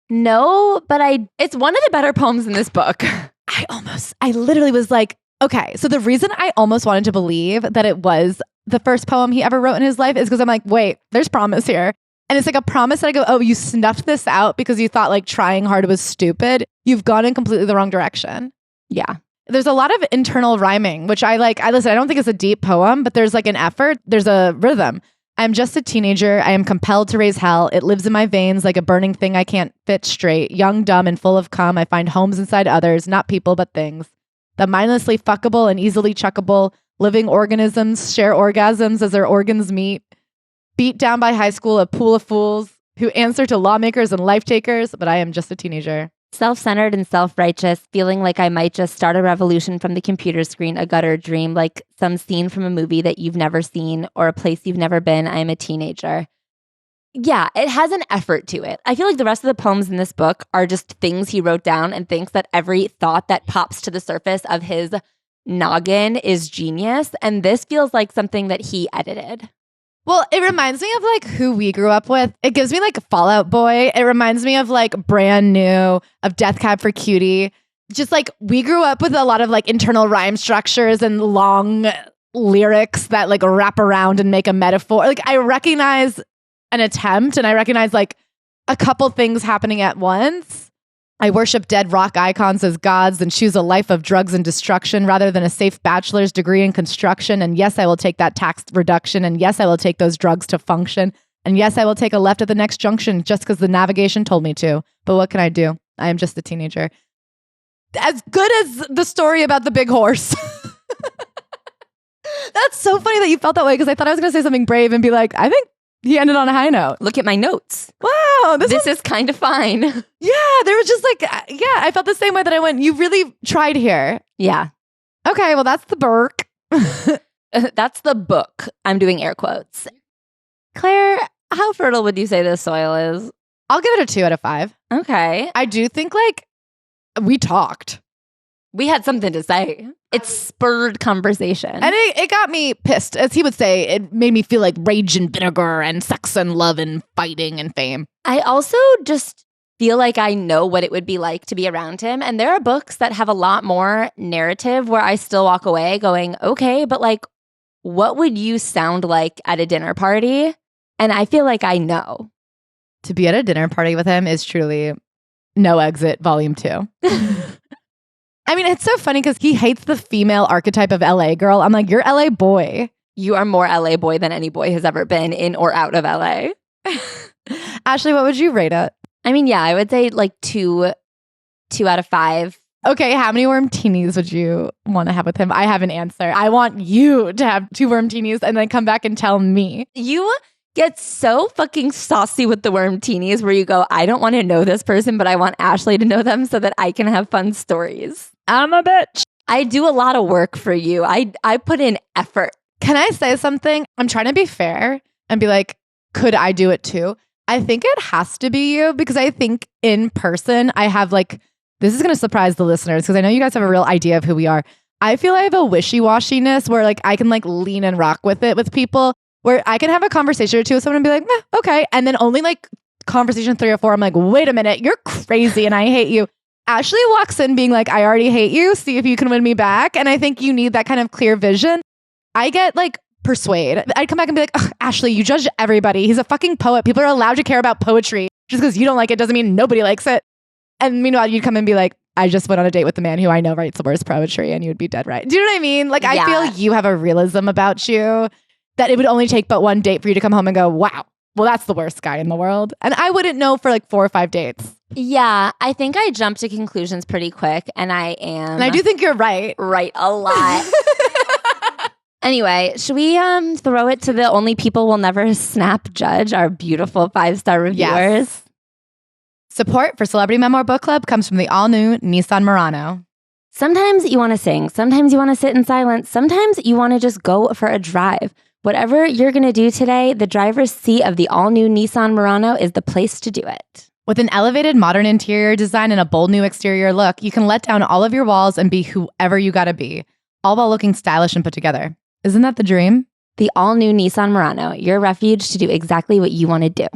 No, but it's one of the better poems in this book. I literally was like, okay, so the reason I almost wanted to believe that it was the first poem he ever wrote in his life is because I'm like, wait, there's promise here. And it's like a promise that I go, oh, you snuffed this out because you thought like trying hard was stupid. You've gone in completely the wrong direction. Yeah. There's a lot of internal rhyming, which I like. I don't think it's a deep poem, but there's like an effort. There's a rhythm. I'm just a teenager. I am compelled to raise hell. It lives in my veins like a burning thing I can't fit straight. Young, dumb, and full of cum. I find homes inside others, not people, but things. The mindlessly fuckable and easily chuckable living organisms share orgasms as their organs meet. Beat down by high school, a pool of fools who answer to lawmakers and life takers, but I am just a teenager. Self-centered and self-righteous, feeling like I might just start a revolution from the computer screen, a gutter dream, like some scene from a movie that you've never seen or a place you've never been. I am a teenager. Yeah, it has an effort to it. I feel like the rest of the poems in this book are just things he wrote down and thinks that every thought that pops to the surface of his noggin is genius. And this feels like something that he edited. Well, it reminds me of like who we grew up with. It gives me like Fall Out Boy. It reminds me of like Brand New, of Death Cab for Cutie. Just like we grew up with a lot of like internal rhyme structures and long lyrics that like wrap around and make a metaphor. Like I recognize an attempt and I recognize like a couple things happening at once. I worship dead rock icons as gods and choose a life of drugs and destruction rather than a safe bachelor's degree in construction. And yes, I will take that tax reduction. And yes, I will take those drugs to function. And yes, I will take a left at the next junction just because the navigation told me to. But what can I do? I am just a teenager. As good as the story about the big horse. That's so funny that you felt that way because I thought I was going to say something brave and be like, I think he ended on a high note. Look at my notes. Wow. This is kind of fine. Yeah, there was just like, yeah, I felt the same way that I went, you really tried here. Yeah. Okay, well, that's the Burke. That's the book. I'm doing air quotes. Claire, how fertile would you say this soil is? I'll give it a 2 out of 5. Okay. I do think like we talked. We had something to say. It spurred conversation. And it got me pissed. As he would say, it made me feel like rage and vinegar and sex and love and fighting and fame. I also just feel like I know what it would be like to be around him. And there are books that have a lot more narrative where I still walk away going, okay, but like, what would you sound like at a dinner party? And I feel like I know. To be at a dinner party with him is truly No Exit Volume 2. I mean, it's so funny because he hates the female archetype of LA girl. I'm like, you're LA boy. You are more LA boy than any boy has ever been in or out of LA. Ashley, what would you rate it? I mean, yeah, I would say like 2 out of 5. Okay, how many wormtinis would you want to have with him? I have an answer. I want you to have 2 wormtinis and then come back and tell me. You get so fucking saucy with the wormtinis where you go, I don't want to know this person, but I want Ashley to know them so that I can have fun stories. I'm a bitch. I do a lot of work for you. I put in effort. Can I say something? I'm trying to be fair and be like, could I do it too? I think it has to be you because I think in person I have like, this is going to surprise the listeners because I know you guys have a real idea of who we are. I feel I have a wishy-washiness where like I can like lean and rock with it with people where I can have a conversation or two with someone and be like, okay. And then only like conversation 3 or 4, I'm like, wait a minute, you're crazy and I hate you. Ashley walks in being like, I already hate you. See if you can win me back. And I think you need that kind of clear vision. I get like persuade. I'd come back and be like, Ashley, you judge everybody. He's a fucking poet. People are allowed to care about poetry. Just because you don't like it doesn't mean nobody likes it. And meanwhile, you'd come and be like, I just went on a date with the man who I know writes the worst poetry. And you would be dead right. Do you know what I mean? Like, I feel you have a realism about you that it would only take but 1 date for you to come home and go, wow, well, that's the worst guy in the world. And I wouldn't know for like 4 or 5 dates. Yeah, I think I jump to conclusions pretty quick, and I am. And I do think you're right. Right, a lot. Anyway, should we throw it to the only people we'll never snap judge, our beautiful 5-star reviewers? Yes. Support for Celebrity Memoir Book Club comes from the all-new Nissan Murano. Sometimes you want to sing. Sometimes you want to sit in silence. Sometimes you want to just go for a drive. Whatever you're going to do today, the driver's seat of the all-new Nissan Murano is the place to do it. With an elevated modern interior design and a bold new exterior look, you can let down all of your walls and be whoever you gotta be, all while looking stylish and put together. Isn't that the dream? The all-new Nissan Murano, your refuge to do exactly what you want to do.